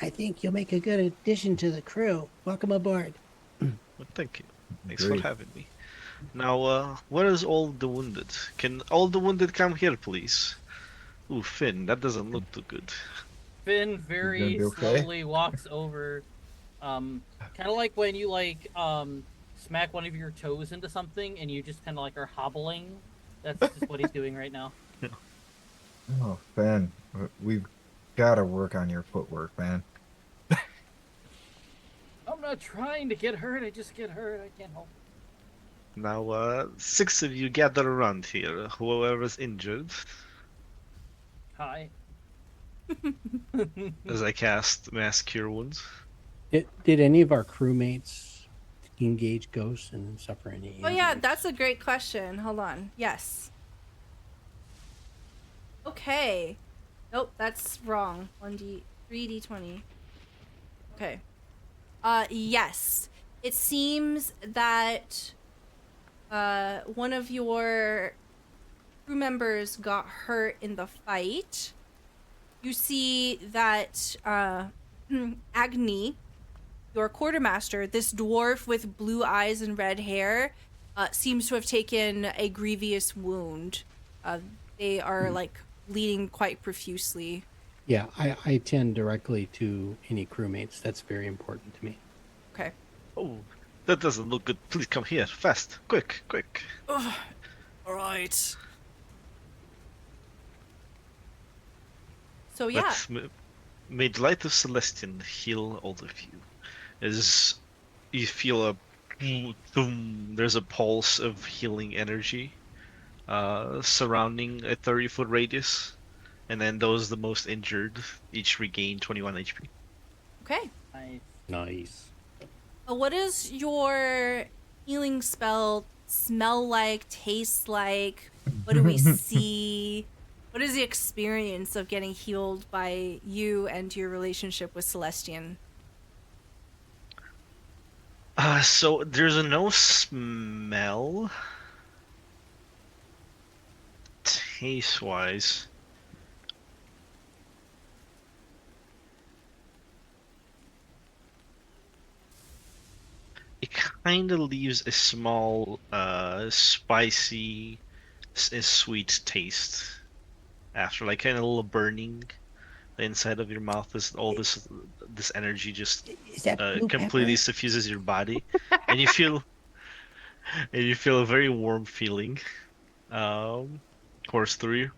I think you'll make a good addition to the crew. Welcome aboard. Well, thank you. Thanks Great. for having me. Now, where is all the wounded? Can all the wounded come here, please? Ooh, Finn, that doesn't look too good. Finn very You gonna be okay? slowly walks over, kind of like when you smack one of your toes into something and you just kind of are hobbling. That's just what he's doing right now. Oh, Ben, we've got to work on your footwork, man. I'm not trying to get hurt. I just get hurt. I can't help it. Now, 6 of you gather around here. Whoever's injured, Hi. as I cast Mass Cure Wounds. Did any of our crewmates engage ghosts and suffer any Oh yeah, injuries? that's a great question. Hold on. Yes. Okay. Nope, that's wrong. 3d20. Okay. Yes. It seems that one of your crew members got hurt in the fight. You see that Agni, your quartermaster, this dwarf with blue eyes and red hair, seems to have taken a grievous wound. They are bleeding quite profusely. Yeah, I tend directly to any crewmates. That's very important to me. Okay. Oh, that doesn't look good. Please come here, fast, quick, quick. Ugh. All right. So yeah, May the light of Celestian heal all of you. As you feel a boom, there's a pulse of healing energy surrounding a 30-foot radius, and then those the most injured each regain 21 HP. okay. Nice. What does your healing spell smell like, taste like? What do we see? What is the experience of getting healed by you and your relationship with Celestian? So there's no smell taste-wise. It kind of leaves a small, spicy, sweet taste after, like kind of a little burning. The inside of your mouth is all this energy just Is that blue completely pepper? suffuses your body, and you feel a very warm feeling course through you.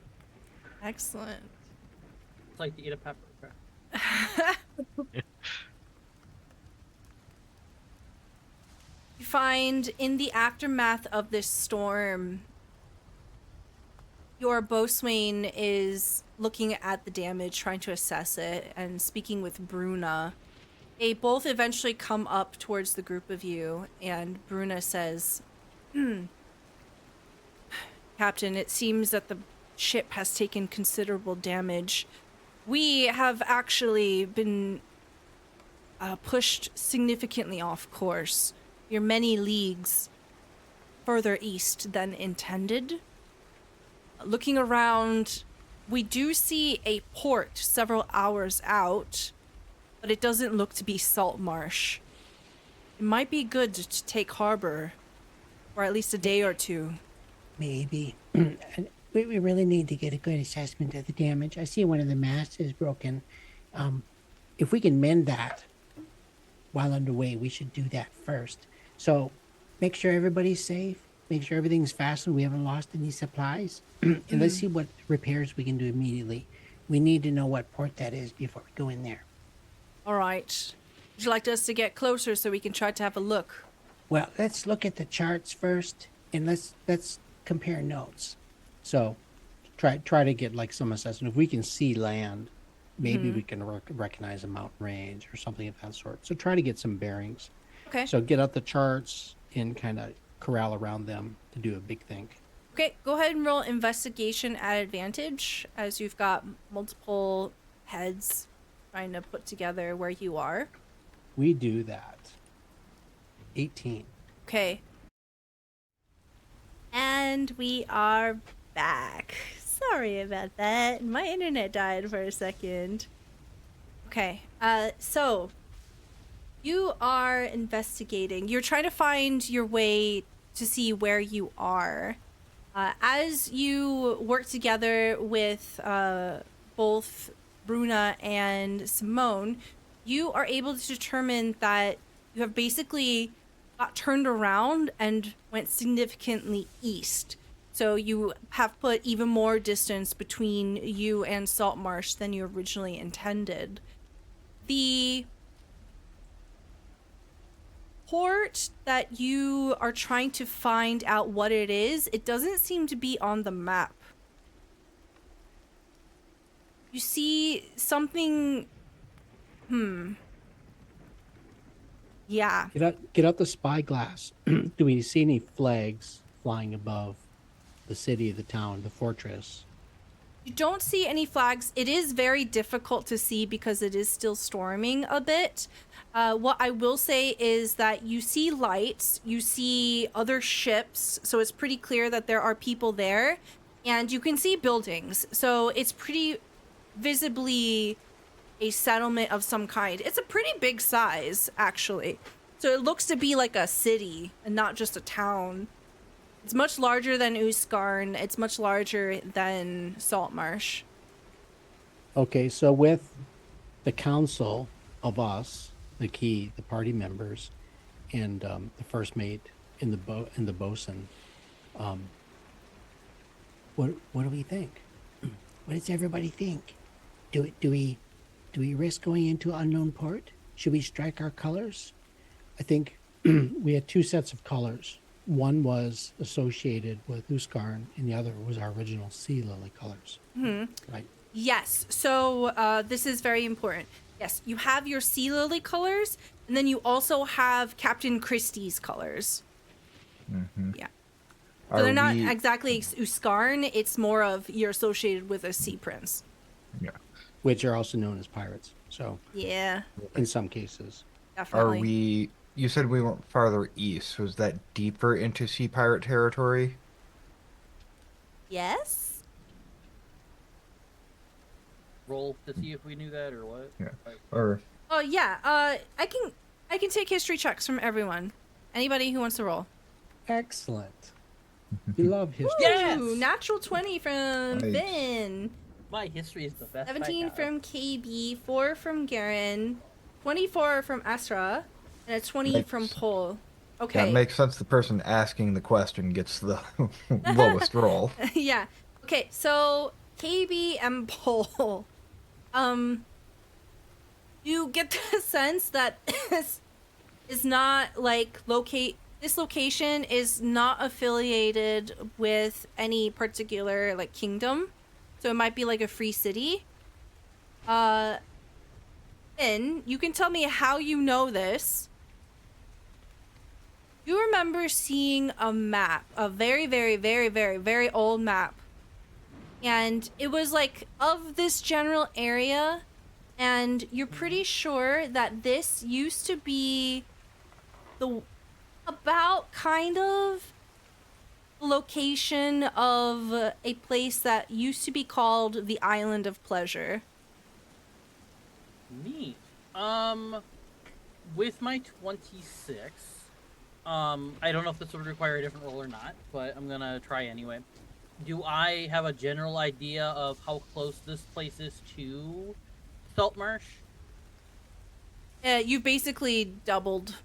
Excellent. It's like to eat a pepper. You find in the aftermath of this storm, your boatswain is looking at the damage, trying to assess it, and speaking with Bruna. They both eventually come up towards the group of you, and Bruna says, Captain, it seems that the ship has taken considerable damage. We have actually been pushed significantly off course. You're many leagues further east than intended. Looking around, we do see a port several hours out, but it doesn't look to be Saltmarsh. It might be good to take harbor for at least a day or two. Maybe. And we really need to get a good assessment of the damage. I see one of the masts is broken. If we can mend that while underway, we should do that first. So make sure everybody's safe. Make sure everything's fastened. We haven't lost any supplies. And let's see what repairs we can do immediately. We need to know what port that is before we go in there. All right. Would you like us to get closer so we can try to have a look? Well, let's look at the charts first, and let's compare notes. So try to get like some assessment. If we can see land, maybe we can recognize a mountain range or something of that sort. So try to get some bearings. Okay. So get out the charts and kind of corral around them to do a big think. Okay, go ahead and roll investigation at advantage as you've got multiple heads trying to put together where you are. We do that. 18. Okay. And we are back. Sorry about that. My internet died for a second. Okay, so you are investigating. You're trying to find your way to see where you are. As you work together with both Bruna and Simone, you are able to determine that you have basically got turned around and went significantly east. So you have put even more distance between you and Saltmarsh than you originally intended. The port that you are trying to find out what it is, it doesn't seem to be on the map. You see something... Yeah. Get out the spyglass. Do we see any flags flying above the city, the town, the fortress? You don't see any flags. It is very difficult to see because it is still storming a bit. What I will say is that you see lights, you see other ships, so it's pretty clear that there are people there, and you can see buildings. So it's pretty visibly a settlement of some kind. It's a pretty big size, actually. So it looks to be like a city and not just a town. It's much larger than Uskarn. It's much larger than Saltmarsh. Okay, so with the council of us, the party members, and the first mate in the bosun, what do we think? What does everybody think? Do we risk going into unknown port? Should we strike our colors? I think we had two sets of colors. One was associated with Huskarn, and the other was our original sea lily colors. Right. Yes. So this is very important. Yes, you have your sea lily colors, and then you also have Captain Christie's colors. Yeah. So they're not exactly Uskarn. It's more of you're associated with a sea prince. Yeah. Which are also known as pirates. So Yeah, in some cases. definitely. You said we went farther east. Was that deeper into sea pirate territory? Yes. Roll to see if we knew that or what. Yeah. Or Oh yeah. I can take history checks from everyone. Anybody who wants to roll. Excellent. We love history. Yes! Ooh, natural 20 from Nice. Finn. My history is the best. 17 from KayBee, 4 from Garen, 24 from Asra, and a 20 Nice. from Pol. Okay. that makes sense. The person asking the question gets the lowest roll. Yeah. Okay, so KayBee and Pol, you get the sense that this is not like this location is not affiliated with any particular like kingdom. So it might be like a free city. Then you can tell me how you know this. You remember seeing a map, a very, very, very, very, very old map. And it was like of this general area. And you're pretty sure that this used to be about kind of location of a place that used to be called the Island of Pleasure. Neat. With my 26, I don't know if this would require a different roll or not, but I'm gonna try anyway. Do I have a general idea of how close this place is to Saltmarsh? You basically doubled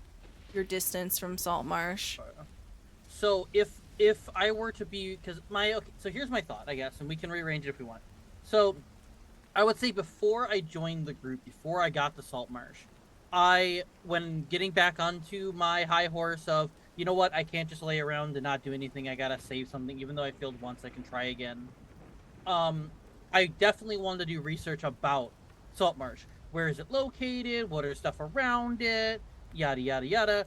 your distance from Saltmarsh. So if I were to be, because so here's my thought, I guess, and we can rearrange it if we want. So I would say before I joined the group, before I got to Saltmarsh, when getting back onto my high horse of, you know what, I can't just lay around and not do anything, I gotta save something, even though I failed once, I can try again. I definitely wanted to do research about Saltmarsh. Where is it located? What are stuff around it? Yada, yada, yada.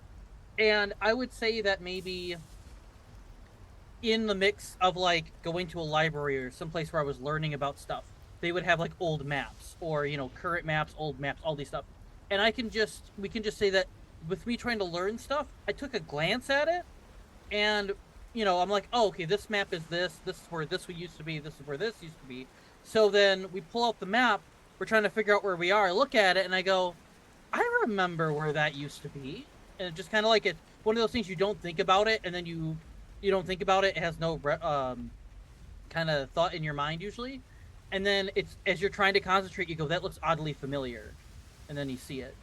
And I would say that maybe in the mix of like going to a library or someplace where I was learning about stuff, they would have like old maps or, current maps, old maps, all these stuff. And we can just say that with me trying to learn stuff, I took a glance at it and, I'm like, oh, okay, this map is this is where this used to be, this is where this used to be. So then we pull out the map, we're trying to figure out where we are, I look at it and I go, I remember where that used to be. And it's just kind of like it's one of those things you don't think about it, and then you don't think about it. It has no kind of thought in your mind usually, and then it's as you're trying to concentrate, you go, that looks oddly familiar, and then you see it.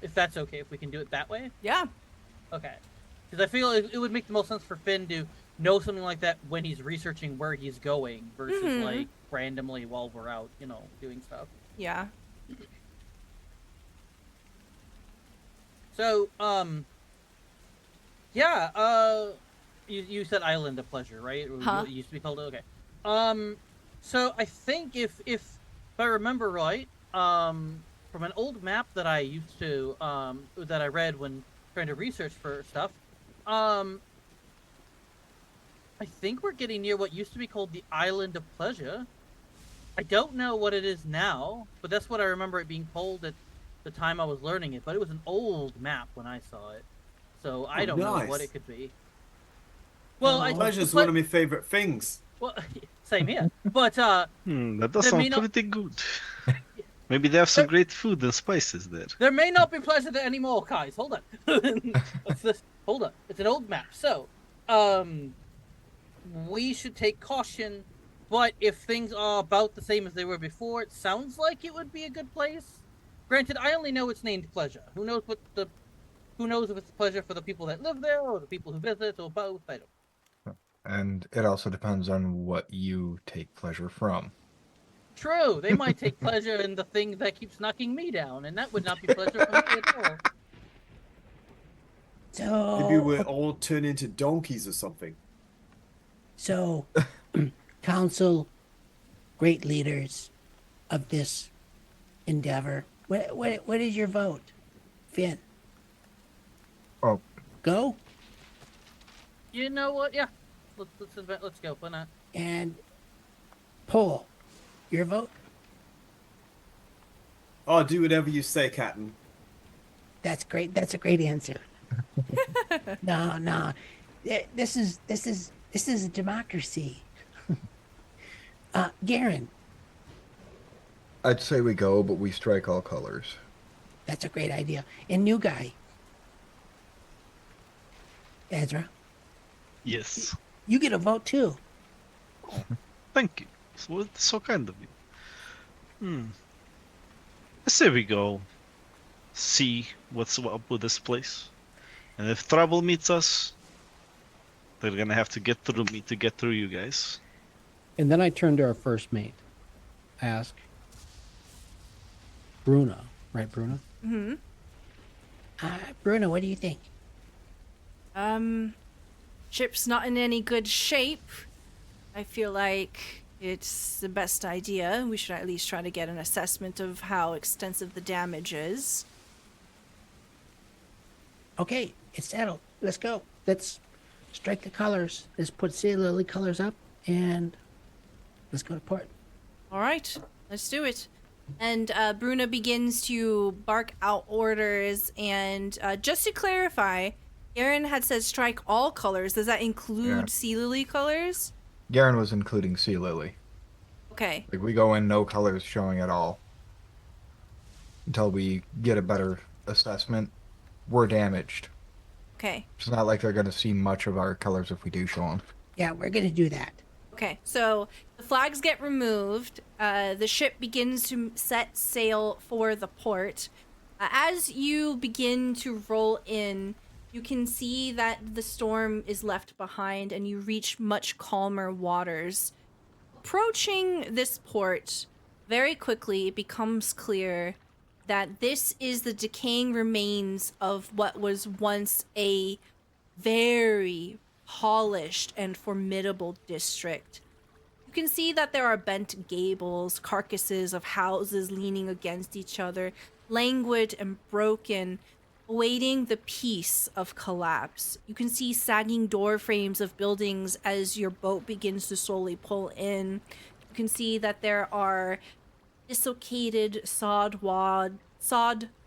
If that's okay, if we can do it that way. Yeah. Okay. Because I feel it would make the most sense for Finn to know something like that when he's researching where he's going versus like randomly while we're out, doing stuff. Yeah. So, you said Island of Pleasure, right? Huh. It used to be called, okay. So I think if I remember right, from an old map that I used to, that I read when trying to research for stuff, I think we're getting near what used to be called the Island of Pleasure. I don't know what it is now, but that's what I remember it being called at the time I was learning it, but it was an old map when I saw it, so I don't know what it could be. Well, Pleasure's one of my favorite things. Well, same here, but that does there may sound not- pretty good. Maybe they have some great food and spices there. there may not be pleasure there anymore, guys. Hold on. What's this? Hold on. It's an old map, so we should take caution But if things are about the same as they were before, it sounds like it would be a good place. Granted, I only know it's named Pleasure. Who knows if it's pleasure for the people that live there or the people who visit or both? I don't. And it also depends on what you take pleasure from. True, they might take pleasure in the thing that keeps knocking me down, and that would not be pleasure for me at all. So Maybe we'll all turn into donkeys or something. So, council, great leaders of this endeavor. What is your vote, Finn? Oh, Go. You know what? Yeah, let's go. Why not? And Paul, your vote. Oh, do whatever you say, Captain. That's great. That's a great answer. No. This is a democracy. Garen, I'd say we go, but we strike all colors. that's a great idea. And new guy, Ezra, Yes. you get a vote too. Thank you. So kind of you. I say we go see what's up with this place. And if trouble meets us, they're gonna have to get through me to get through you guys. And then I turn to our first mate. Ask Bruna, right, Bruna? Mm-hmm. Bruno, what do you think? Ship's not in any good shape. I feel like it's the best idea. We should at least try to get an assessment of how extensive the damage is. Okay, it's settled. Let's go. Let's strike the colors. Let's put sea lily colors up and let's go to port. All right, let's do it. And Bruna begins to bark out orders. And just to clarify, Garen had said strike all colors. Does that include sea lily colors? Garen was including Sea Lily. Okay. Like, we go in no colors showing at all. Until we get a better assessment. We're damaged. Okay. It's not like they're going to see much of our colors if we do show them. Yeah, we're gonna do that. Okay, so the flags get removed. The ship begins to set sail for the port. As you begin to roll in, you can see that the storm is left behind and you reach much calmer waters. Approaching this port, very quickly it becomes clear that this is the decaying remains of what was once a very polished and formidable district. You can see that there are bent gables, carcasses of houses leaning against each other, languid and broken, awaiting the peace of collapse. You can see sagging door frames of buildings as your boat begins to slowly pull in. You can see that there are dislocated sod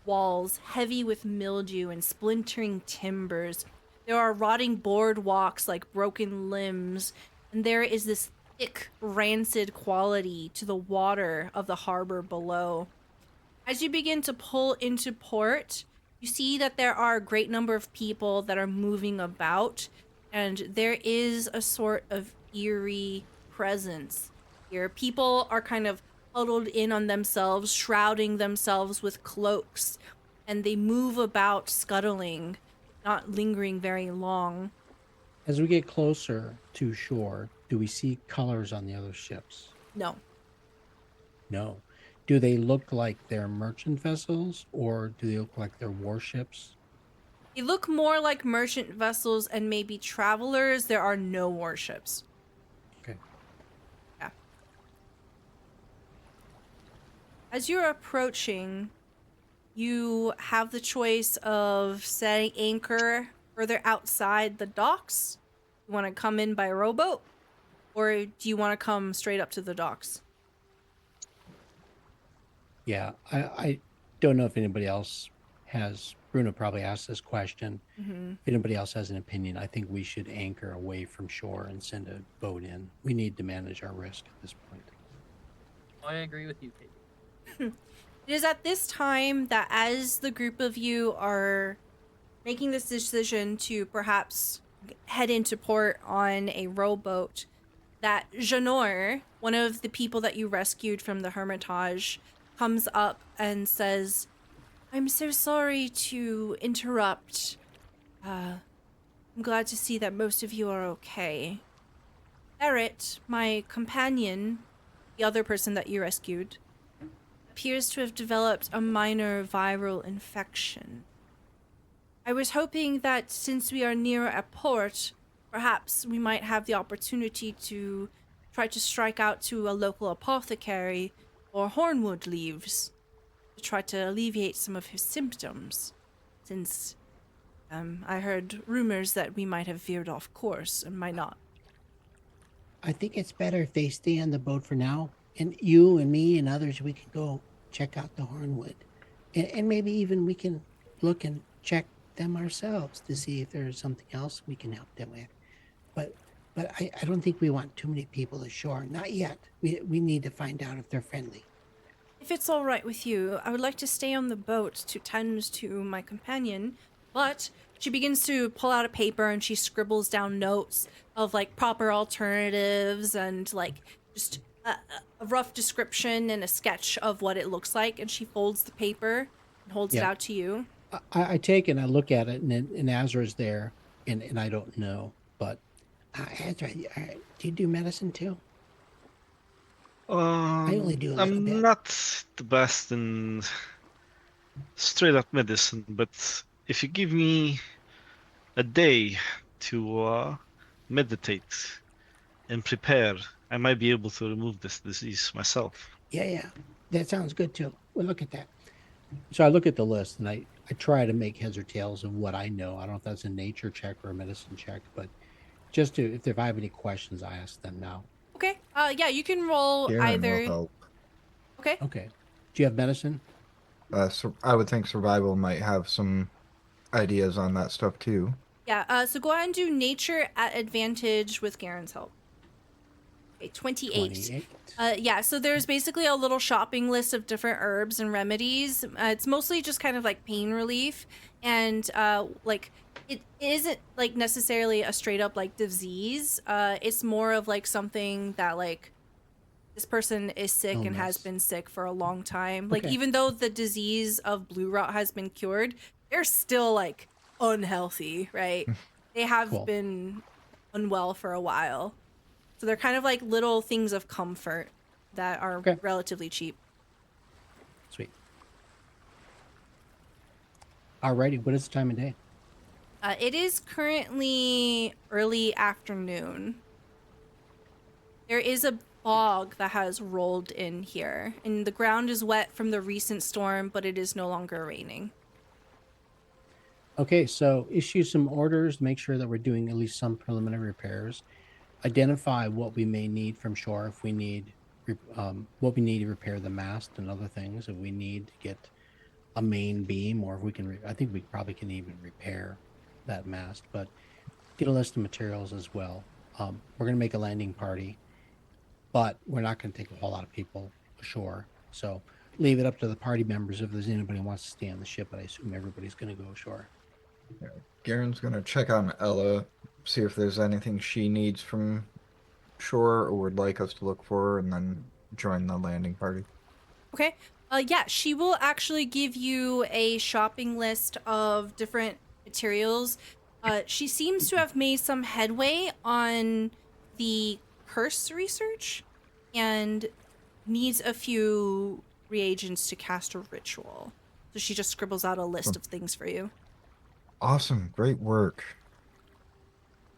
walls, heavy with mildew and splintering timbers. There are rotting boardwalks like broken limbs, and there is this thick, rancid quality to the water of the harbor below. As you begin to pull into port, you see that there are a great number of people that are moving about, and there is a sort of eerie presence here. People are kind of huddled in on themselves, shrouding themselves with cloaks, and they move about scuttling, not lingering very long. As we get closer to shore, do we see colors on the other ships? No. No. Do they look like they're merchant vessels or do they look like they're warships? They look more like merchant vessels and maybe travelers. There are no warships. Okay. Yeah. As you're approaching, you have the choice of setting anchor further outside the docks. You want to come in by rowboat, or do you want to come straight up to the docks? Yeah, I don't know if anybody else has. Bruno probably asked this question. Mm-hmm. If anybody else has an opinion, I think we should anchor away from shore and send a boat in. We need to manage our risk at this point. I agree with you, Kate. It is at this time that as the group of you are making this decision to perhaps head into port on a rowboat, that Janor, one of the people that you rescued from the Hermitage, comes up and says, I'm so sorry to interrupt. I'm glad to see that most of you are okay. Barrett, my companion, the other person that you rescued, appears to have developed a minor viral infection. I was hoping that since we are near a port, perhaps we might have the opportunity to try to strike out to a local apothecary or hornwood leaves to try to alleviate some of his symptoms, since I heard rumors that we might have veered off course and might not. I think it's better if they stay on the boat for now. And you and me and others, we can go check out the Hornwood. And maybe even we can look and check them ourselves to see if there's something else we can help them with. But I don't think we want too many people ashore. Not yet. We need to find out if they're friendly. If it's all right with you, I would like to stay on the boat to tend to my companion, but she begins to pull out a paper and she scribbles down notes of like proper alternatives and like just a rough description and a sketch of what it looks like, and she folds the paper and holds it out to you. I take it and I look at it, and Asra's there, and I don't know, but Azra, do you do medicine too? I only do a little I'm bit. not the best in straight up medicine, but if you give me a day to meditate and prepare, I might be able to remove this disease myself. Yeah. That sounds good too. We'll look at that. so I look at the list and I try to make heads or tails of what I know. I don't know if that's a nature check or a medicine check, but just to, if I have any questions, I ask them now. Okay. Yeah, you can roll Garen either. will help. Okay. Okay. Do you have medicine? So I would think survival might have some ideas on that stuff too. Yeah. So go ahead and do nature at advantage with Garen's help. Okay, 28. Yeah, so there's basically a little shopping list of different herbs and remedies. It's mostly just kind of like pain relief, and like it isn't like necessarily a straight up like disease. It's more of like something that like this person is sick and has been sick for a long time. Like even though the disease of blue rot has been cured, they're still like unhealthy, right? They have been unwell for a while. So they're kind of like little things of comfort that are relatively cheap. Sweet. Alrighty, what is the time of day? It is currently early afternoon. There is a fog that has rolled in here, and the ground is wet from the recent storm, but it is no longer raining. Okay, so issue some orders, make sure that we're doing at least some preliminary repairs. Identify what we may need from shore if we need what we need to repair the mast and other things. If we need to get a main beam, or if we can, I think we probably can even repair that mast. But get a list of materials as well. We're going to make a landing party, but we're not going to take a whole lot of people ashore. So leave it up to the party members if there's anybody who wants to stay on the ship. But I assume everybody's going to go ashore. Yeah. Garen's gonna check on Ella, see if there's anything she needs from shore or would like us to look for, and then join the landing party. Okay. Yeah, she will actually give you a shopping list of different materials. She seems to have made some headway on the curse research and needs a few reagents to cast a ritual. So she just scribbles out a list of things for you. Awesome. Great work.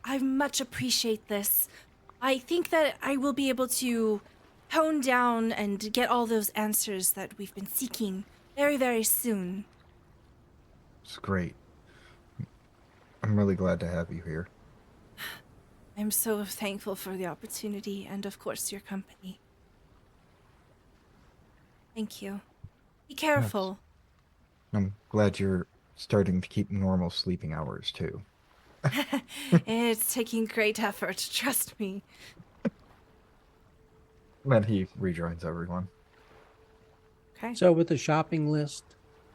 I much appreciate this. I think that I will be able to hone down and get all those answers that we've been seeking very, very soon. It's great. I'm really glad to have you here. I'm so thankful for the opportunity and, of course, your company. Thank you. Be careful. I'm glad you're starting to keep normal sleeping hours, too. It's taking great effort, trust me. Then he rejoins everyone. Okay. So with the shopping list,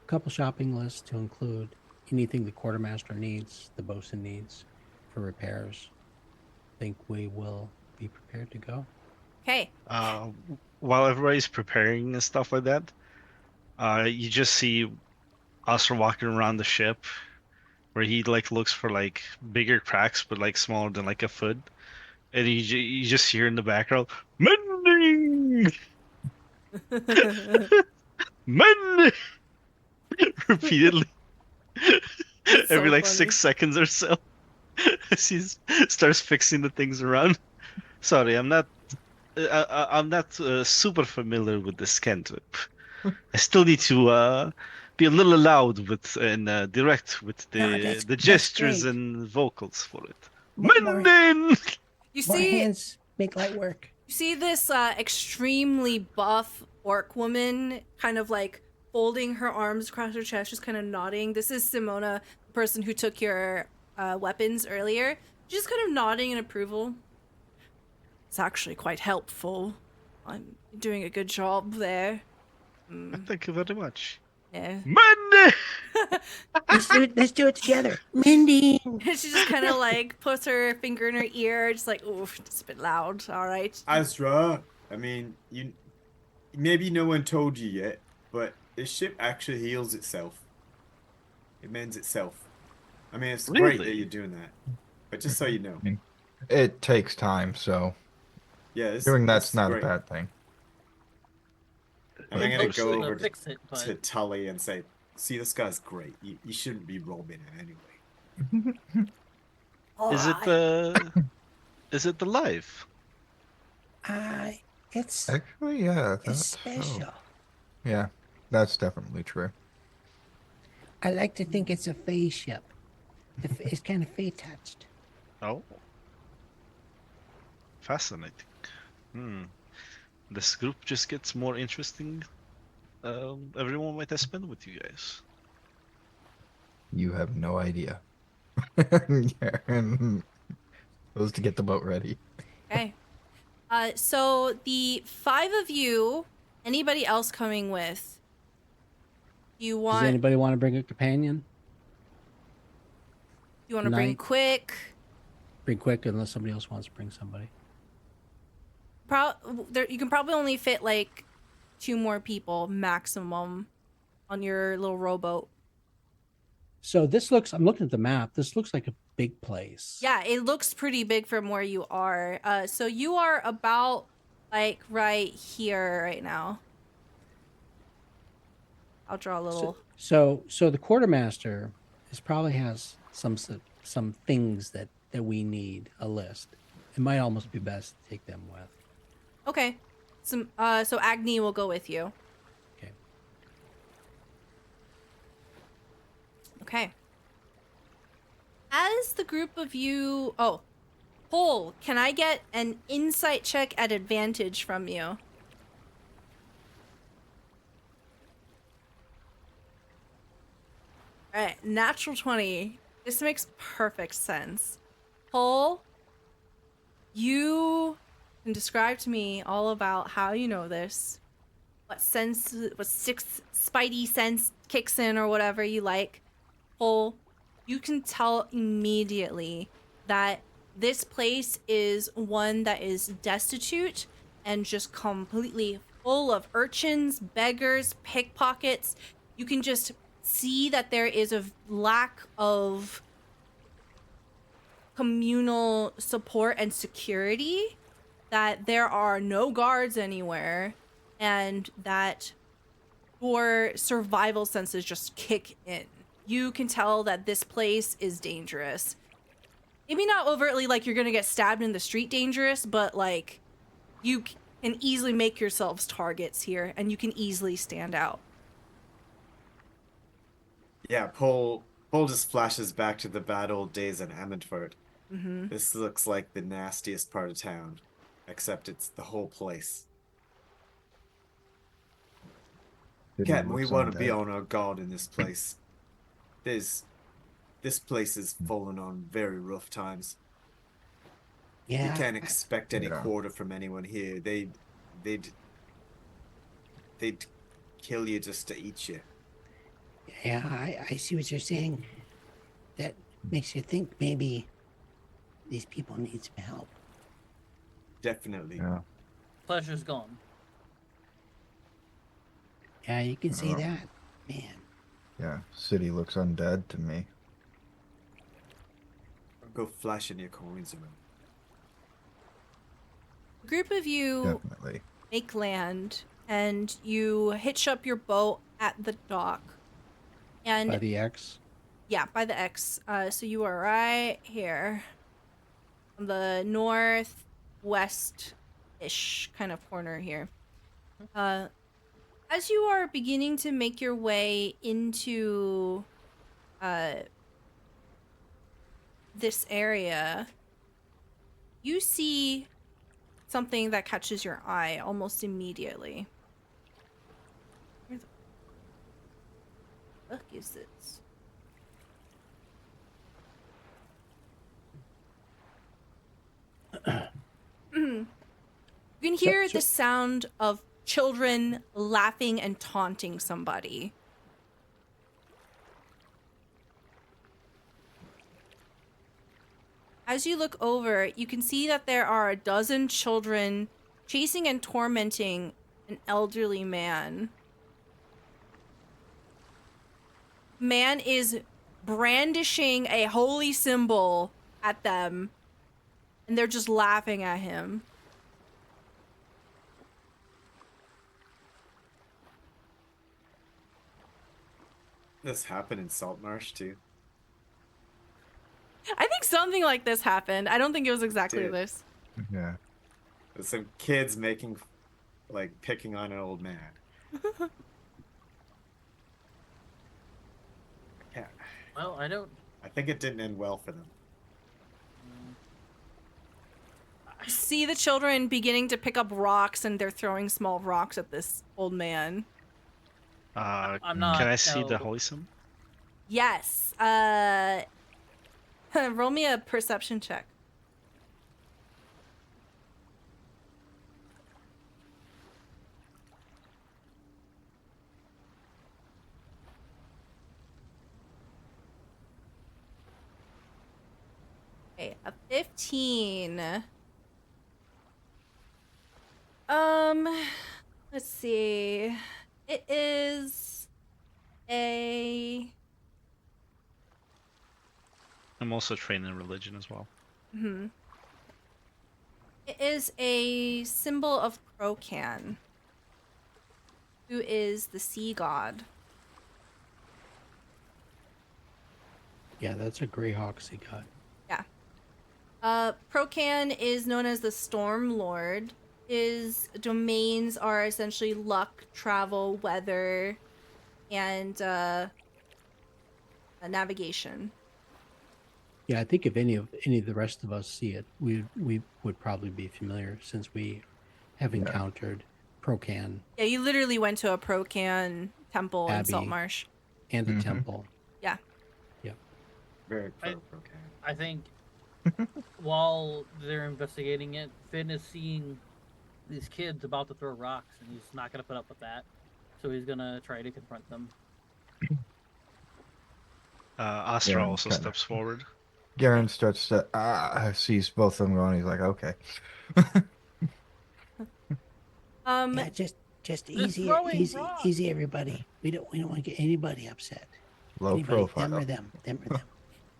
a couple shopping lists to include anything the quartermaster needs, the bosun needs for repairs, I think we will be prepared to go. Okay. While everybody's preparing and stuff like that, you just see Asra walking around the ship, where he like looks for like bigger cracks, but like smaller than like a foot, and you just hear in the background, "Mending, mending," repeatedly That's every so like funny. 6 seconds or so. As he starts fixing the things around. Sorry, I'm not. I'm not super familiar with this cantrip. I still need to be a little loud with and direct with No, the that's gestures great. and vocals for it. More Mending! You more see, hands make light work. you see this extremely buff orc woman kind of like folding her arms across her chest, just kind of nodding. This is Simona, the person who took your weapons earlier. She's kind of nodding in approval. It's actually quite helpful. I'm doing a good job there. Thank you very much. Yeah. Mending! Let's do it together. Mindy. She just kind of like puts her finger in her ear, just like, oof, it's a bit loud. All right. Asra, I mean, maybe no one told you yet, but this ship actually heals itself. It mends itself. I mean, it's great that Really? you're doing that, but just so you know, It takes time, so yeah, doing that's this is not great. a bad thing. And I'm gonna Interesting. go over Fix it, but to Tully and say, "See, this guy's great. You shouldn't be robbing it anyway." Is it the live? It's Actually, yeah, it's that's special. yeah, that's definitely true. I like to think it's a fey ship. It's kind of fey touched. Oh. Fascinating. This group just gets more interesting every moment I spend with you guys. You have no idea. Garen goes to get the boat ready. Okay. So the 5 of you, anybody else coming with? You Does want anybody want to bring a companion? you want to bring Night. quick? Bring quick unless somebody else wants to bring somebody. You can probably only fit like 2 more people maximum on your little rowboat. So this looks, I'm looking at the map. This looks like a big place. Yeah, it looks pretty big from where you are. So you are about like right here right now. I'll draw a little. So the quartermaster probably has some things that we need, a list. It might almost be best to take them with. Okay. So Agni will go with you. Okay. Okay. As the group of you... Oh. Cole, can I get an insight check at advantage from you? Alright, natural 20. This makes perfect sense. Cole, you can describe to me all about how you know this. What sixth spidey sense kicks in or whatever you like. Cole, you can tell immediately that this place is one that is destitute and just completely full of urchins, beggars, pickpockets. You can just see that there is a lack of communal support and security, that there are no guards anywhere, and that your survival senses just kick in. You can tell that this place is dangerous. Maybe not overtly like you're gonna get stabbed in the street dangerous, but like you can easily make yourselves targets here and you can easily stand out. Yeah, Paul just flashes back to the bad old days in Amundford. Mm-hmm. This looks like the nastiest part of town, except it's the whole place. Captain, we want to be on our guard in this place. This place is fallen on very rough times. Yeah. You can't expect any Yeah. quarter from anyone here. They'd kill you just to eat you. Yeah, I see what you're saying. That makes you think maybe these people need some help. Definitely. Yeah. Pleasure's gone. Yeah, you can see Oh. that. Man. Yeah. City looks undead to me. Go flashing your coins around. A group of you Definitely. make land and you hitch up your boat at the dock. And By the X. yeah, by the X. So you are right here on the northwest-ish kind of corner here. As you are beginning to make your way into this area, you see something that catches your eye almost immediately. Where the fuck is this? You can hear the sound of children laughing and taunting somebody. As you look over, you can see that there are a dozen children chasing and tormenting an elderly man. Man is brandishing a holy symbol at them, and they're just laughing at him. This happened in Saltmarsh too. I think something like this happened. I don't think it was exactly Did. this. Yeah. There's some kids picking on an old man. Yeah. Well, I think it didn't end well for them. You see the children beginning to pick up rocks, and they're throwing small rocks at this old man. Can not I see the eligible. holy symbol? Yes. Roll me a perception check. Okay, a 15. Let's see. It is a... I'm also trained in religion as well. It is a symbol of Krokan, who is the sea god. Yeah, that's a Greyhawk sea god. Yeah. Krokan is known as the Storm Lord. His domains are essentially luck, travel, weather, and navigation. Yeah, I think if any of the rest of us see it, we would probably be familiar since we have encountered Procan Yeah, you literally went to a Krokan temple Abbey. in Saltmarsh. and a temple. Yeah. Very I- pro-Krokan. I think while they're investigating it, Finn is seeing these kids about to throw rocks, and he's not going to put up with that. So he's going to try to confront them. Asra Yeah, also kinda. steps forward. Garen starts to sees both of them going. He's like, okay. Yeah, just easy, throwing easy, rocks. easy, everybody. We don't want to get anybody upset. Low Anybody, profile. them or them, them or them.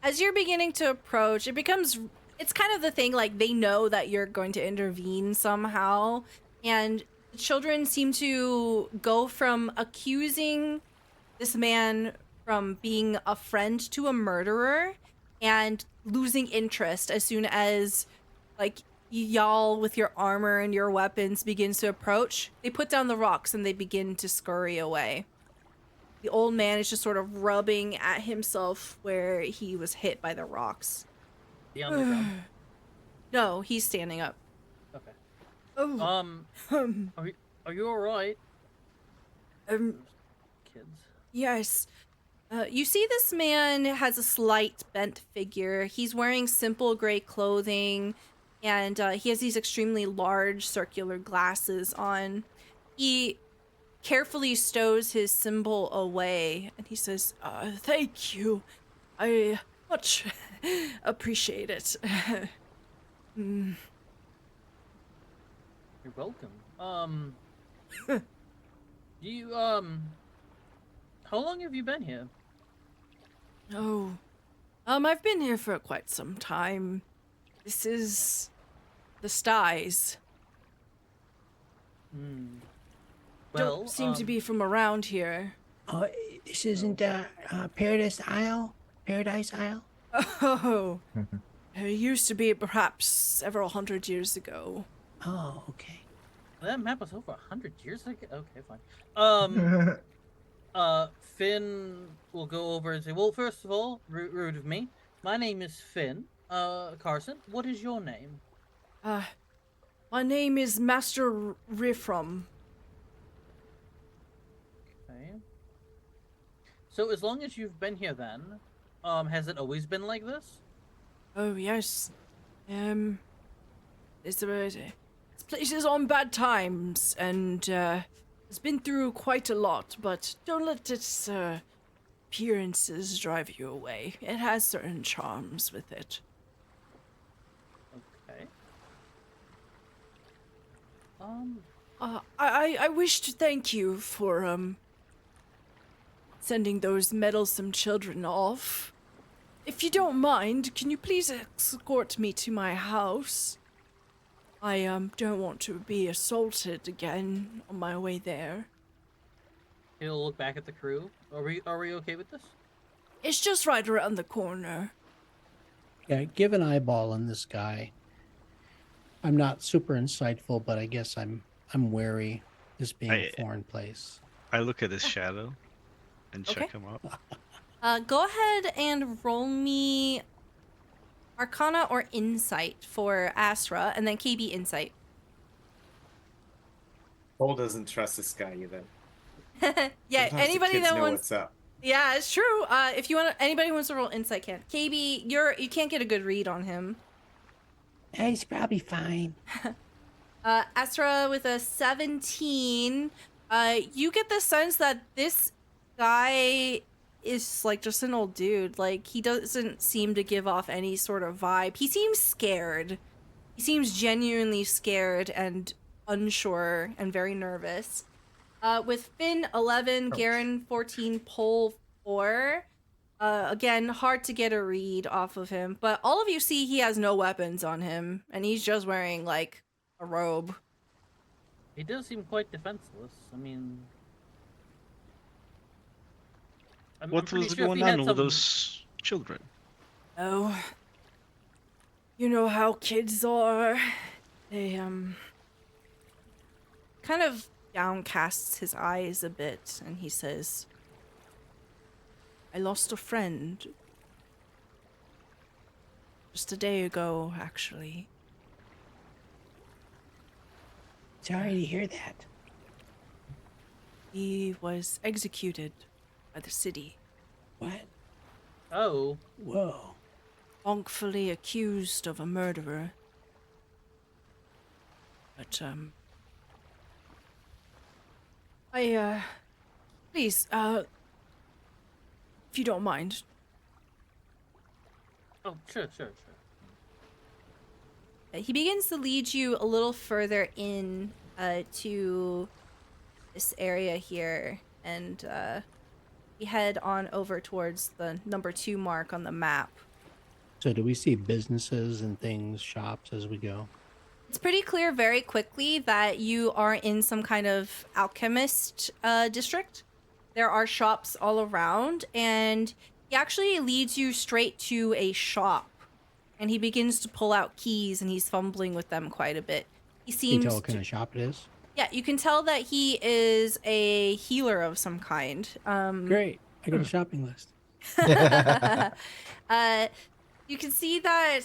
As you're beginning to approach, it's kind of the thing, like, they know that you're going to intervene somehow, and the children seem to go from accusing this man from being a friend to a murderer and losing interest as soon as, like, y'all with your armor and your weapons begins to approach. They put down the rocks and they begin to scurry away. The old man is just sort of rubbing at himself where he was hit by the rocks. Be on the ground. No, he's standing up. Okay. Oh, Are you all right, kids? yes. You see this man has a slight bent figure. He's wearing simple gray clothing, and he has these extremely large circular glasses on. He carefully stows his symbol away, and he says, thank you. I much appreciate it. You're welcome. You how long have you been here? Oh, I've been here for quite some time. This is the Styes. Well, Don't seem to be from around here. Oh, this isn't Paradise Isle? Paradise Isle? Oh, it used to be perhaps several hundred years ago. Oh, okay. that map was over 100 years ago. Okay, fine. Finn will go over and say, "Well, first of all, rude of me. My name is Finn. Carson, what is your name?" My name is Master Rifram. Okay. So as long as you've been here, then, has it always been like this? Oh, yes. This place is on bad times, and, it's been through quite a lot, but don't let its, appearances drive you away. It has certain charms with it. Okay. I wish to thank you for, sending those meddlesome children off. If you don't mind, can you please escort me to my house? I, don't want to be assaulted again on my way there. He'll look back at the crew. Are we okay with this? It's just right around the corner. Yeah, give an eyeball on this guy. I'm not super insightful, but I guess I'm wary, this being a foreign place. I look at his shadow and check Okay. him out. Go ahead and roll me Arcana or Insight for Asra, and then KayBee Insight. Cole doesn't trust this guy either. Yeah, Sometimes the anybody kids that know wants. what's up. Yeah, it's true. If you want, anybody who wants to roll Insight can. KayBee, you can't get a good read on him. He's probably fine. Asra with a 17. You get the sense that this guy is like just an old dude. Like, he doesn't seem to give off any sort of vibe. He seems scared. He seems genuinely scared and unsure and very nervous. With Finn 11, Garen 14, Pole 4. Again, hard to get a read off of him, but all of you see he has no weapons on him, and he's just wearing like a robe. He does seem quite defenseless. I mean, I'm What pretty was sure if going he had on with some- those children? Oh, you know how kids are. They kind of downcasts his eyes a bit, and he says, I lost a friend just a day ago, actually. Sorry to hear that. He was executed by the city, What? Oh, Whoa. wrongfully accused of a murderer. But, please, if you don't mind, oh, sure. he begins to lead you a little further in to this area here, and we head on over towards the number 2 mark on the map. So do we see businesses and things, shops as we go? It's pretty clear very quickly that you are in some kind of alchemist district. There are shops all around, and he actually leads you straight to a shop. And he begins to pull out keys, and he's fumbling with them quite a bit. He Can seems you tell what kind of shop it is? Yeah, you can tell that he is a healer of some kind. Great. I got a shopping list. You can see that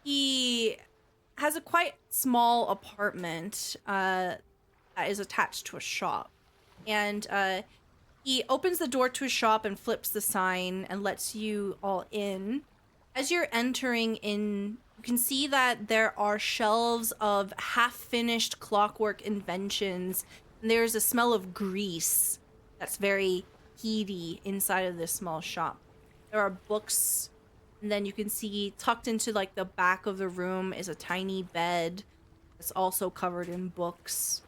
he has a quite small apartment that is attached to a shop. And he opens the door to his shop and flips the sign and lets you all in. As you're entering in, you can see that there are shelves of half-finished clockwork inventions, and there's a smell of grease that's very heady inside of this small shop. There are books, and then you can see tucked into like the back of the room is a tiny bed. It's also covered in books,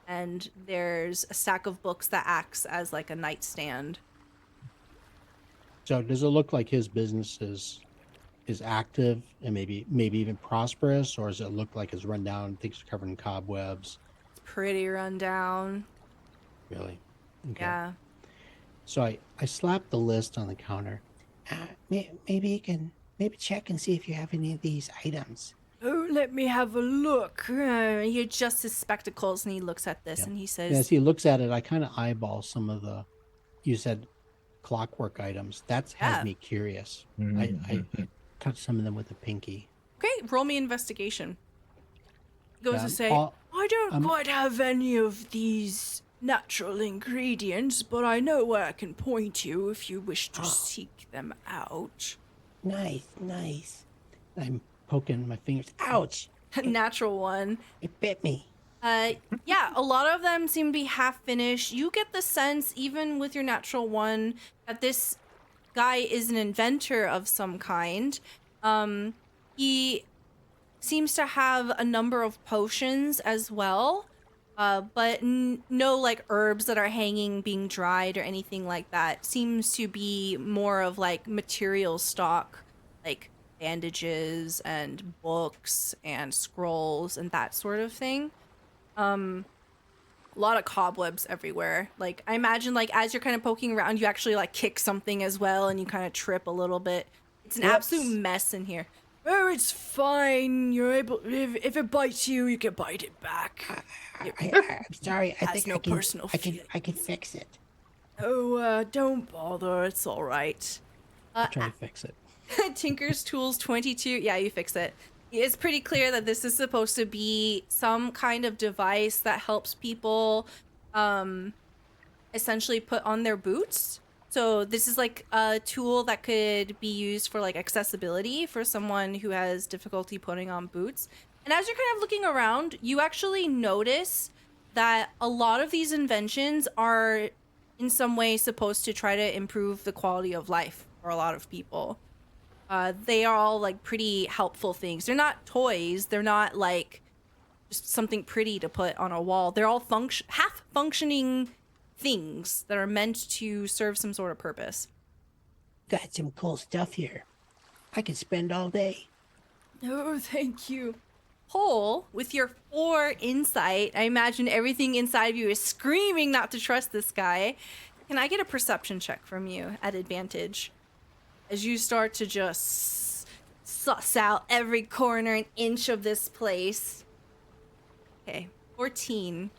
and there's a stack of books that acts as like a nightstand. So does it look like his business is active and maybe even prosperous, or does it look like it's run down, things are covered in cobwebs? It's pretty run down. Really? Okay. Yeah. So I slapped the list on the counter. Maybe you can check and see if you have any of these items. Oh, let me have a look. He adjusts his spectacles and he looks at this and he says, As he looks at it, I kind of eyeball some of the, you said clockwork items. That has Yeah. me curious. Mhm. I touched some of them with a pinky. okay, roll me investigation. He goes Yeah, to say, I don't quite have any of these natural ingredients, but I know where I can point you if you wish to seek them out. Nice. I'm poking my fingers. Ouch! Natural one. It bit me. Yeah, a lot of them seem to be half finished. You get the sense, even with your natural one, that this guy is an inventor of some kind. He seems to have a number of potions as well, but no like herbs that are hanging, being dried or anything like that. Seems to be more of like material stock, like bandages and books and scrolls and that sort of thing. A lot of cobwebs everywhere. Like I imagine like as you're kind of poking around, you actually like kick something as well and you kind of trip a little bit. It's an absolute mess in here. Oh, it's fine. You're able if it bites you, you can bite it back. I'm sorry. I Has think no I can. personal I can fix it. Oh, don't bother. It's all right. I'm trying to fix it. Tinker's Tools 22. Yeah, you fix it. It's pretty clear that this is supposed to be some kind of device that helps people essentially put on their boots. So this is like a tool that could be used for like accessibility for someone who has difficulty putting on boots. And as you're kind of looking around, you actually notice that a lot of these inventions are in some way supposed to try to improve the quality of life for a lot of people. They are all like pretty helpful things. They're not toys. They're not like just something pretty to put on a wall. They're all half functioning things that are meant to serve some sort of purpose. Got some cool stuff here. I could spend all day. Oh, thank you. Paul, with your 4 insight, I imagine everything inside of you is screaming not to trust this guy. Can I get a perception check from you at advantage? As you start to just suss out every corner and inch of this place. Okay, 14.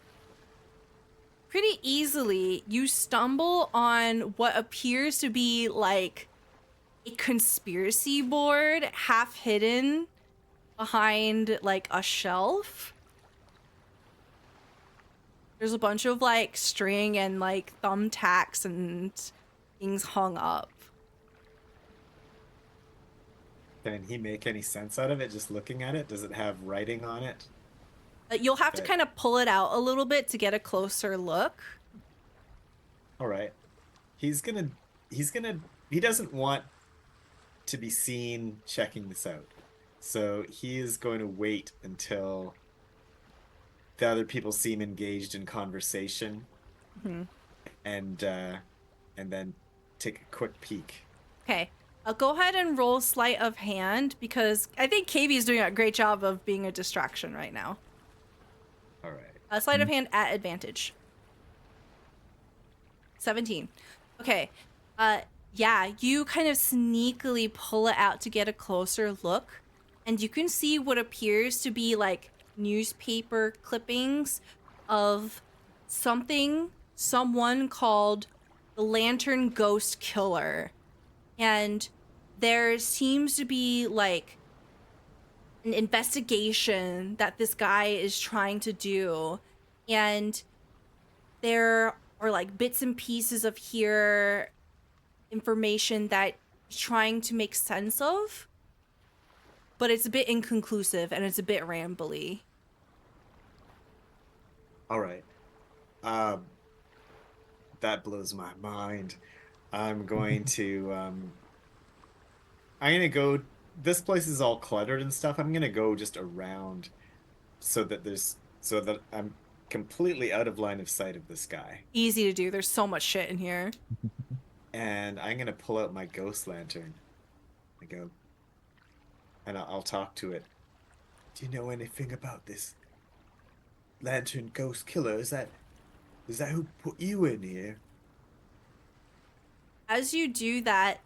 Pretty easily, you stumble on what appears to be like a conspiracy board half hidden behind like a shelf. There's a bunch of like string and like thumbtacks and things hung up. Can he make any sense out of it just looking at it? Does it have writing on it? You'll have to Okay. kind of pull it out a little bit to get a closer look. All right. He doesn't want to be seen checking this out. So he is going to wait until the other people seem engaged in conversation, and then take a quick peek. Okay. Go ahead and roll sleight of hand because I think KayBee is doing a great job of being a distraction right now. All right. Sleight of hand at advantage. 17. Okay. Yeah, you kind of sneakily pull it out to get a closer look, and you can see what appears to be like newspaper clippings of someone called the Lantern Ghost Killer. And there seems to be like an investigation that this guy is trying to do, and there are like bits and pieces of here information that he's trying to make sense of, but it's a bit inconclusive and it's a bit rambly. All right. That blows my mind. I'm going to go. This place is all cluttered and stuff. I'm gonna go just around so that I'm completely out of line of sight of this guy. Easy to do. There's so much shit in here. And I'm gonna pull out my ghost lantern. I go, and I'll talk to it. Do you know anything about this lantern ghost killer? Is that who put you in here? As you do that,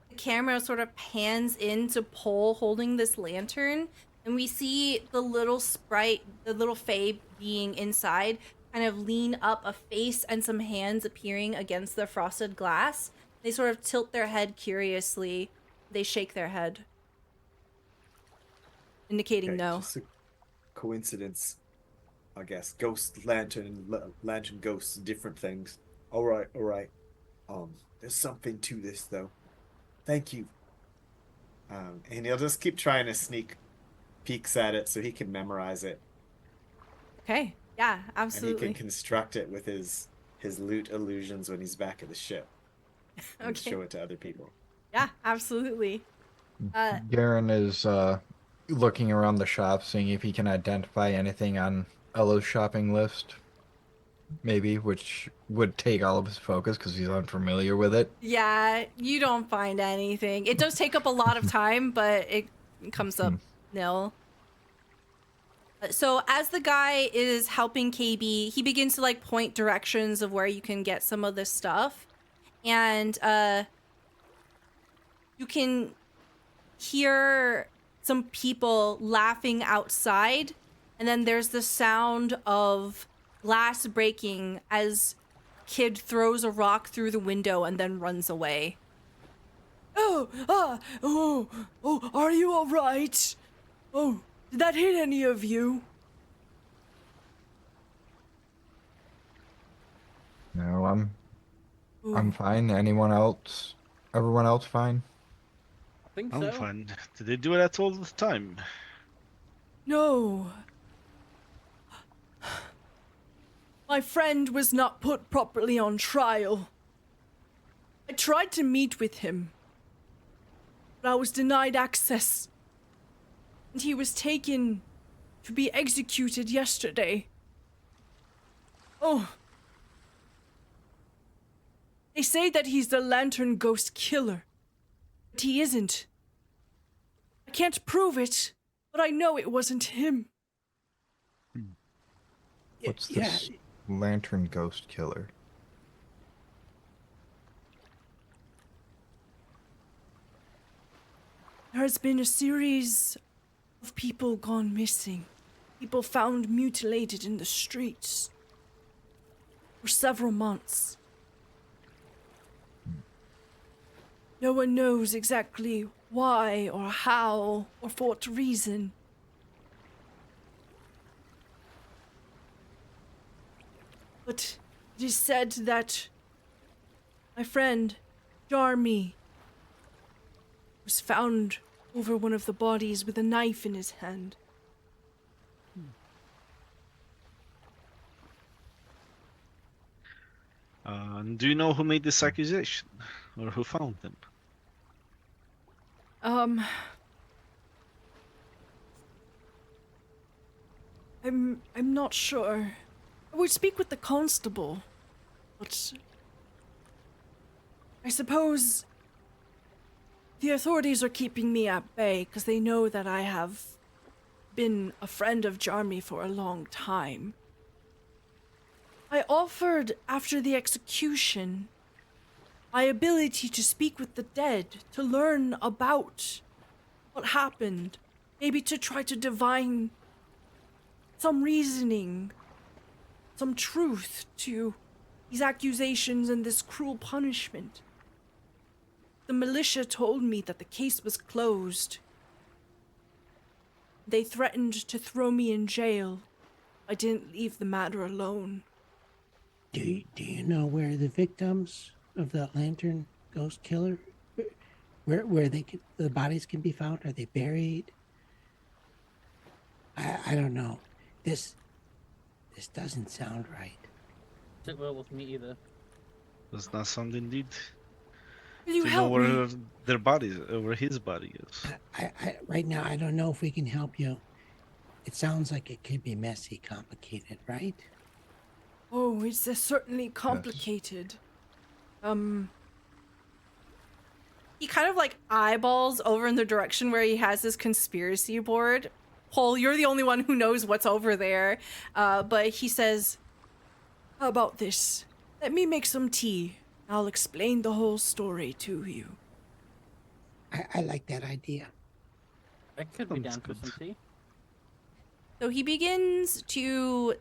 the camera sort of pans into Pole holding this lantern, and we see the little sprite, the little fae being inside, kind of lean up, a face and some hands appearing against the frosted glass. They sort of tilt their head curiously. They shake their head, indicating Okay, no. just a coincidence, I guess. Ghost lantern and lantern ghosts, different things. All right. There's something to this though. Thank you. And he'll just keep trying to sneak peeks at it so he can memorize it. Okay, yeah, And absolutely. he can construct it with his loot illusions when he's back at the ship. And Okay. show it to other people. Yeah, absolutely. Garen is looking around the shop, seeing if he can identify anything on Ella's shopping list. Maybe, which would take all of his focus because he's unfamiliar with it. Yeah, you don't find anything. It does take up a lot of time, but it comes up nil. So as the guy is helping KayBee, he begins to like point directions of where you can get some of this stuff. And you can hear some people laughing outside, and then there's the sound of glass breaking as kid throws a rock through the window and then runs away. Oh, are you all right? Oh, did that hit any of you? No, I'm fine. Anyone else? Everyone else fine? I think I'm so. fine. Did they do that all the time? No. My friend was not put properly on trial. I tried to meet with him, but I was denied access. And he was taken to be executed yesterday. Oh. They say that he's the lantern ghost killer, but he isn't. I can't prove it, but I know it wasn't him. What's Yeah, this lantern ghost killer? There has been a series of people gone missing. People found mutilated in the streets for several months. No one knows exactly why or how or for what reason. But it is said that my friend, Jarmy, was found over one of the bodies with a knife in his hand. Do you know who made this accusation? Or who found them? I'm not sure. I would speak with the constable, but I suppose the authorities are keeping me at bay because they know that I have been a friend of Jarmy for a long time. I offered, after the execution, my ability to speak with the dead, to learn about what happened, maybe to try to divine some reasoning, some truth to these accusations and this cruel punishment. The militia told me that the case was closed. They threatened to throw me in jail. I didn't leave the matter alone. Do you know where the victims of the lantern ghost killer, where the bodies can be found? Are they buried? I don't know. This doesn't sound right. Sit well with me either. Does not sound indeed. Will you Do you know help me? where their bodies, where his body is? I right now I don't know if we can help you. It sounds like it could be messy, complicated, right? Oh, it's certainly complicated. He kind of like eyeballs over in the direction where he has his conspiracy board. Paul, you're the only one who knows what's over there. But he says, How about this? Let me make some tea. I'll explain the whole story to you. I like that idea. I could be Sounds down for good. some tea. so he begins to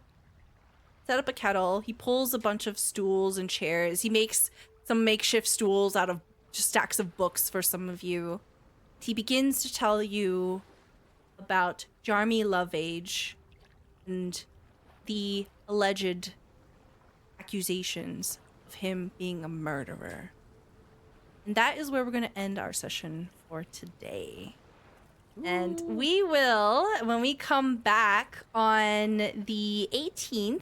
set up a kettle. He pulls a bunch of stools and chairs. He makes some makeshift stools out of just stacks of books for some of you. He begins to tell you about Jarmy Loveage and the alleged accusations of him being a murderer. And that is where we're going to end our session for today. And we will, when we come back on the 18th,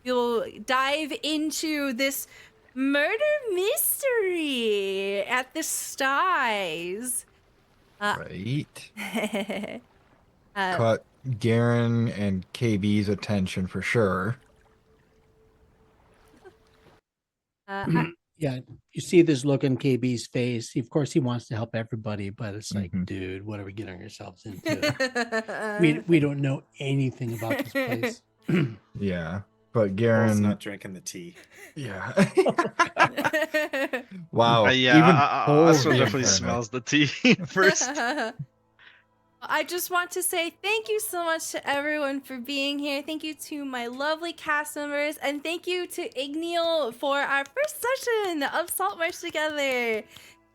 we'll dive into this murder mystery at the Styes. Right. uh, Caught Garen and KB's attention for sure. Yeah, you see this look on KB's face. Of course, he wants to help everybody, but it's like, Mhm. dude, what are we getting ourselves into? we don't know anything about this place. Yeah. But Paul's Garen, not drinking the tea. yeah. Wow. Yeah, Even Paul's Asra being definitely paranoid. smells the tea first. I just want to say thank you so much to everyone for being here. Thank you to my lovely cast members, and thank you to Igneel for our first session of Saltmarsh together.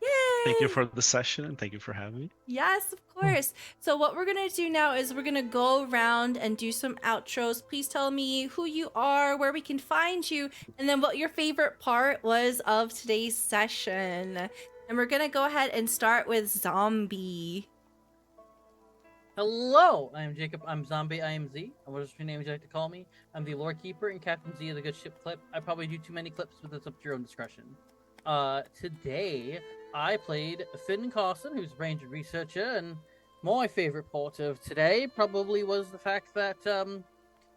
Yay! Thank you for the session and thank you for having me. Yes, of course. So what we're gonna do now is we're gonna go around and do some outros. Please tell me who you are, where we can find you, and then what your favorite part was of today's session. And we're gonna go ahead and start with Zombie. Hello, I'm Jacob. I'm Zombie. I am Z. And what is your name would you like to call me? I'm the lore keeper and Captain Z of the Good Ship Clip. I probably do too many clips, but that's up to your own discretion. Today I played Finn Carson, who's a ranger researcher, and my favorite part of today probably was the fact that well,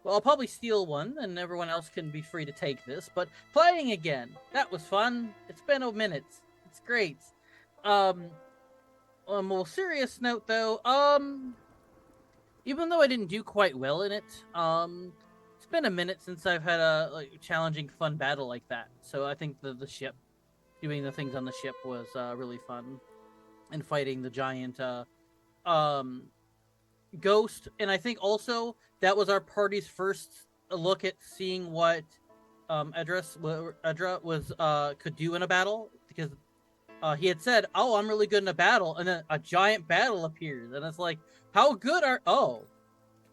I'll probably steal one, and everyone else can be free to take this. But playing again, that was fun. It's been a minute. It's great. On a more serious note, though, even though I didn't do quite well in it, it's been a minute since I've had a challenging, fun battle like that. So I think the ship, doing the things on the ship was really fun, and fighting the giant ghost. And I think also that was our party's first look at seeing what Edra was could do in a battle, because he had said, "Oh, I'm really good in a battle," and then a giant battle appears, and it's like, how good are? Oh,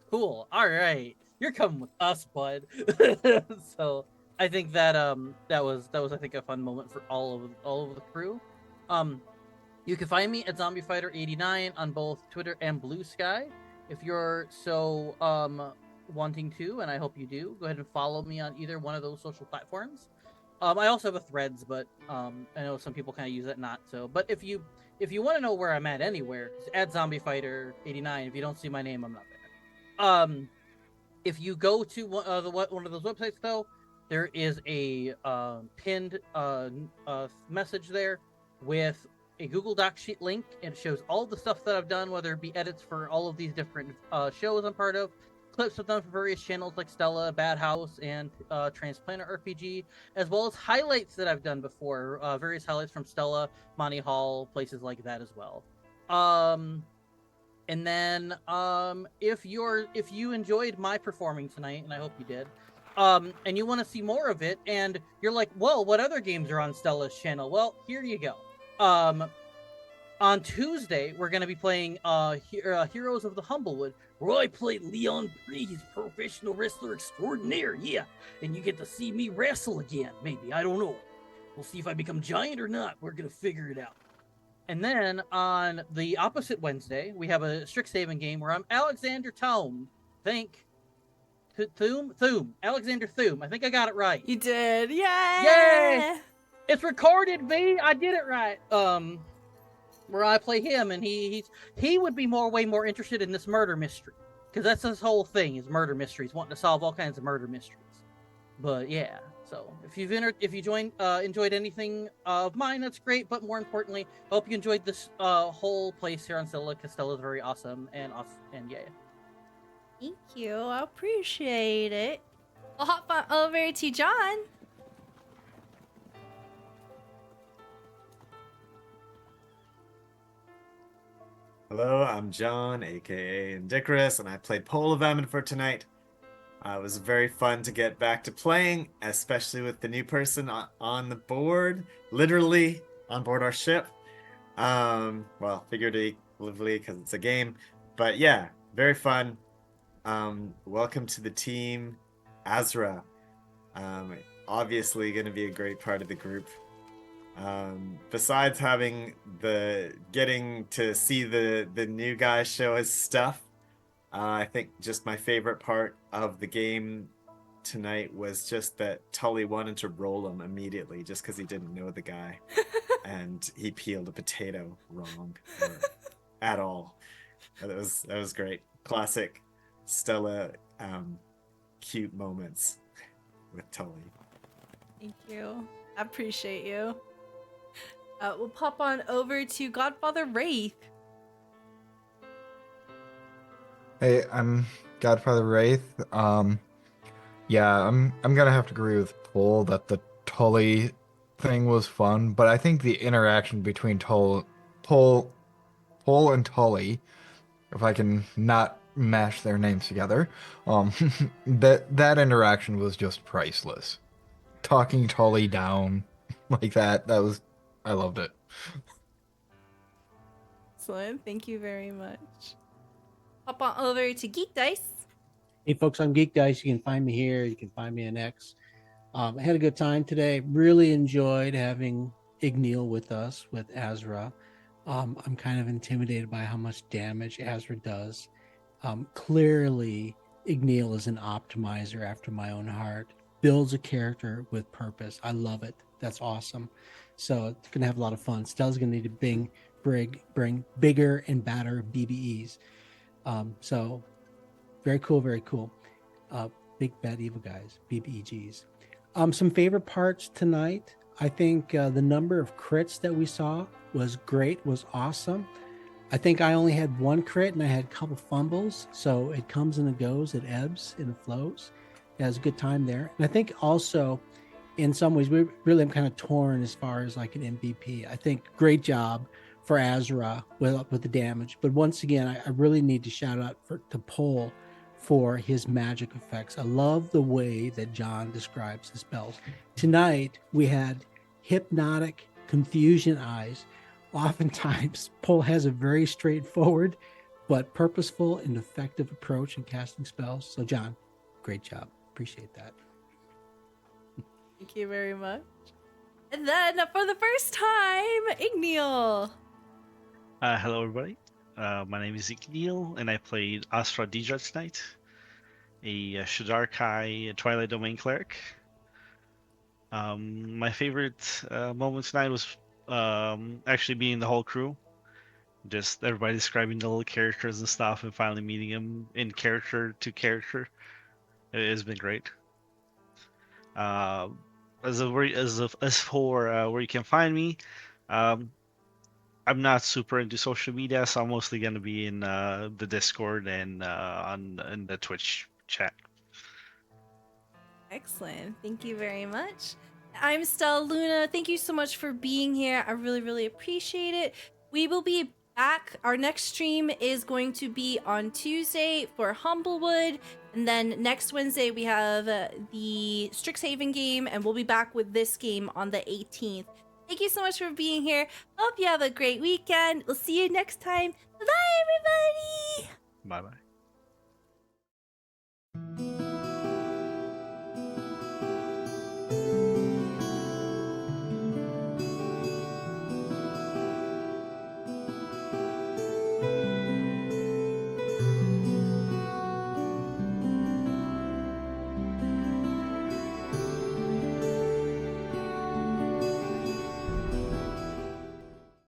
cool. All right, you're coming with us, bud. So I think that that was I think a fun moment for all of the crew. You can find me at ZombieFighter89 on both Twitter and Blue Sky. If you're so wanting to, and I hope you do, go ahead and follow me on either one of those social platforms. I also have a Threads, but I know some people kind of use it not so. But if you want to know where I'm at anywhere, it's at ZombieFighter89. If you don't see my name, I'm not there. If you go to one of those websites, though, there is a pinned message there with a Google Doc sheet link, and it shows all the stuff that I've done, whether it be edits for all of these different shows I'm part of, clips I've done for various channels like Stella, Bad House, and Transplanter RPG, as well as highlights that I've done before, various highlights from Stella, Monty Hall, places like that as well. And then if you enjoyed my performing tonight, and I hope you did, and you want to see more of it, and you're like, well, what other games are on Stella's channel? Well, here you go. On Tuesday, we're going to be playing Heroes of the Humblewood, where I play Leon Priest, professional wrestler extraordinaire, yeah. And you get to see me wrestle again, maybe. I don't know. We'll see if I become giant or not. We're going to figure it out. And then on the opposite Wednesday, we have a Strixhaven game where I'm Alexander Thome. Thome. Alexander Thome. I think I got it right. You did. Yay! Yay! It's recorded, V. I did it right. Where I play him, and he would be way more interested in this murder mystery. because that's his whole thing is murder mysteries, wanting to solve all kinds of murder mysteries. But yeah, so if you've enjoyed anything of mine, that's great. But more importantly, I hope you enjoyed this whole place here on Stella, because Stella's very awesome and yeah. Thank you. I appreciate it. We'll hop on over to John. Hello, I'm John, aka Indicarus, and I played Pole of Ammonford tonight. It was very fun to get back to playing, especially with the new person on the board, literally on board our ship. Well, figuratively because it's a game, but yeah, very fun. Welcome to the team, Asra. Obviously going to be a great part of the group. Besides getting to see the new guy show his stuff, I think just my favorite part of the game tonight was just that Tully wanted to roll him immediately just because he didn't know the guy. And he peeled a potato wrong at all. That was great. Classic Stella cute moments with Tully. Thank you. I appreciate you. We'll pop on over to GodfatherWraith. Hey, I'm GodfatherWraith. Yeah, I'm gonna have to agree with Paul that the Tully thing was fun, but I think the interaction between Paul and Tully, if I can not mash their names together, that interaction was just priceless. Talking Tully down like that I loved it. Excellent. Thank you very much. Hop on over to GeekDice. Hey, folks, I'm GeekDice. You can find me here. You can find me on X. I had a good time today. Really enjoyed having Igneel with us, with Asra. I'm kind of intimidated by how much damage Asra does. Clearly, Igneel is an optimizer after my own heart. Builds a character with purpose. I love it. That's awesome. So it's going to have a lot of fun. Stella's going to need to bring bigger and badder BBEs. So very cool, very cool. Big bad evil guys, BBEGs. Some favorite parts tonight. I think the number of crits that we saw was great, was awesome. I think I only had one crit and I had a couple fumbles. So it comes and it goes, it ebbs and it flows. It has a good time there. And I think also in some ways, I'm kind of torn as far as like an MVP. I think great job for Asra with the damage. But once again, I really need to shout out to Pole for his magic effects. I love the way that John describes his spells. Tonight, we had hypnotic confusion eyes. Oftentimes, Pole has a very straightforward but purposeful and effective approach in casting spells. So, John, great job. Appreciate that. Thank you very much. And then for the first time, Igneel. Hello, everybody. My name is Igneel, and I played Asra Deedra tonight, a Shadarkai Twilight Domain cleric. My favorite moment tonight was actually being the whole crew. Just everybody describing the little characters and stuff, and finally meeting them in character to character. It has been great. As for where you can find me, I'm not super into social media, so I'm mostly going to be in the Discord and in the Twitch chat. Excellent. Thank you very much. I'm Stella Luna. Thank you so much for being here. I really, really appreciate it. We will be back. Our next stream is going to be on Tuesday for Humblewood. And then next Wednesday, we have the Strixhaven game, and we'll be back with this game on the 18th. Thank you so much for being here. Hope you have a great weekend. We'll see you next time. Bye, everybody. Bye-bye.